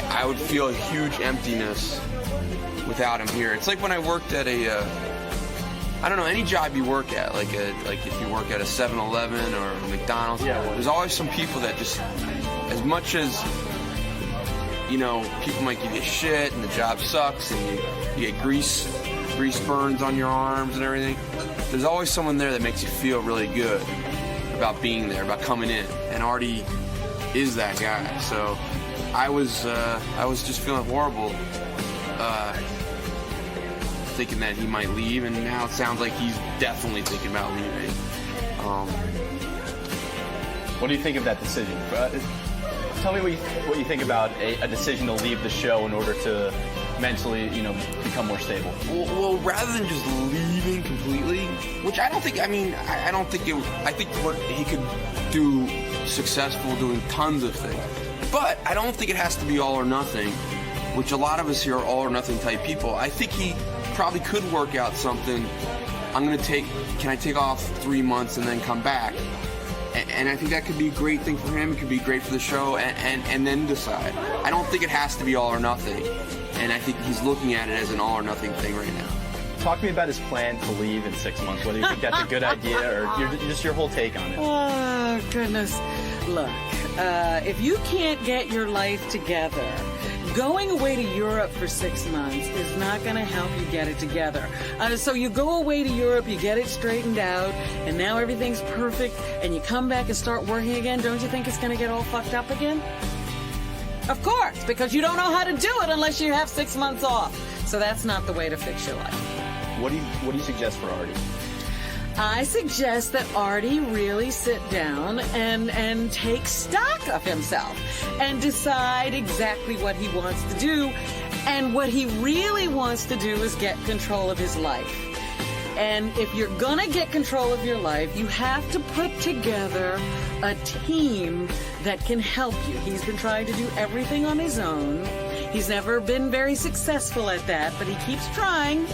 Speaker 7: I would feel a huge emptiness without him here. It's like when I worked at any job you work at, like if you work at a 7-Eleven or a McDonald's, there's always some people that just, as much as, people might give you shit and the job sucks and you get grease burns on your arms and everything, there's always someone there that makes you feel really good about being there, about coming in. And Artie is that guy. So I was just feeling horrible, thinking that he might leave, and now it sounds like he's definitely thinking about leaving.
Speaker 14: What do you think of that decision? Tell me what you think about a decision to leave the show in order to mentally, become more stable.
Speaker 7: Well, rather than just leaving completely, which I don't think. I think what he could do successful doing tons of things. But I don't think it has to be all or nothing, which a lot of us here are all or nothing type people. I think he probably could work out something. Can I take off 3 months and then come back? And I think that could be a great thing for him. It could be great for the show, and then decide. I don't think it has to be all or nothing. And I think he's looking at it as an all or nothing thing right now.
Speaker 14: Talk to me about his plan to leave in 6 months, whether you think that's a good idea or just your whole take on it.
Speaker 2: Oh, goodness. Look, if you can't get your life together, going away to Europe for 6 months is not going to help you get it together. So you go away to Europe, you get it straightened out, and now everything's perfect, and you come back and start working again. Don't you think it's going to get all fucked up again? Of course, because you don't know how to do it unless you have 6 months off. So that's not the way to fix your life.
Speaker 14: What do you suggest for Artie?
Speaker 2: I suggest that Artie really sit down and take stock of himself and decide exactly what he wants to do. And what he really wants to do is get control of his life. And if you're going to get control of your life, you have to put together a team that can help you. He's been trying to do everything on his own. He's never been very successful at that, but he keeps trying.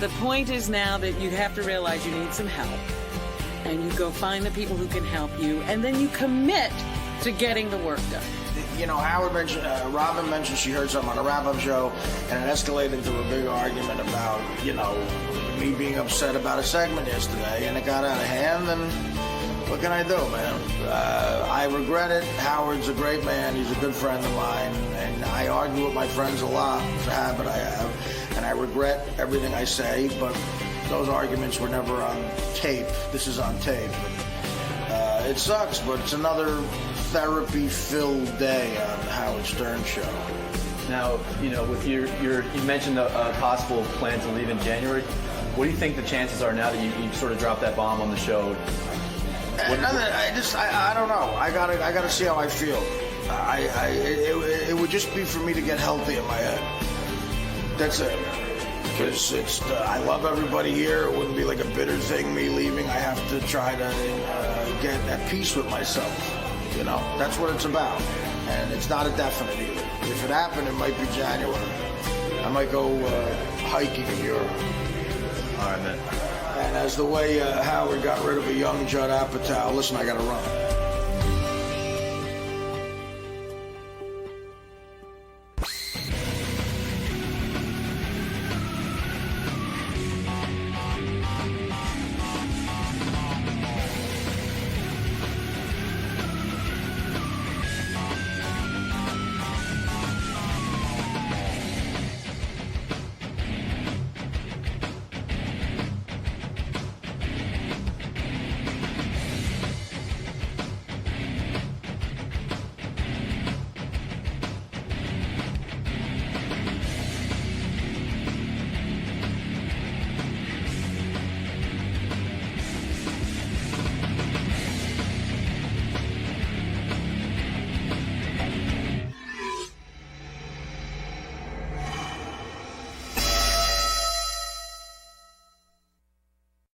Speaker 2: The point is now that you have to realize you need some help. and you go find the people who can help you, and then you commit to getting the work done.
Speaker 5: You know, Howard mentioned, Robin mentioned she heard something on a wrap-up show, and it escalated into a big argument about, you know, me being upset about a segment yesterday, and it got out of hand, and what can I do, man? I regret it. Howard's a great man. He's a good friend of mine, and I argue with my friends a lot. It's a habit I have, and I regret everything I say, but those arguments were never on tape. This is on tape. It sucks, but it's another therapy-filled day on the Howard Stern Show.
Speaker 14: Now, you know, with you mentioned a possible plan to leave in January. What do you think the chances are now that you sort of dropped that bomb on the show?
Speaker 5: I don't know. I gotta see how I feel. It would just be for me to get healthy in my head. That's it. Because I love everybody here. It wouldn't be like a bitter thing, me leaving. I have to try to get at peace with myself. You know, that's what it's about. And it's not a definite either. If it happened, it might be January. I might go hiking in Europe.
Speaker 14: All right, man.
Speaker 5: And as the way Howard got rid of a young Judd Apatow, listen, I got to run.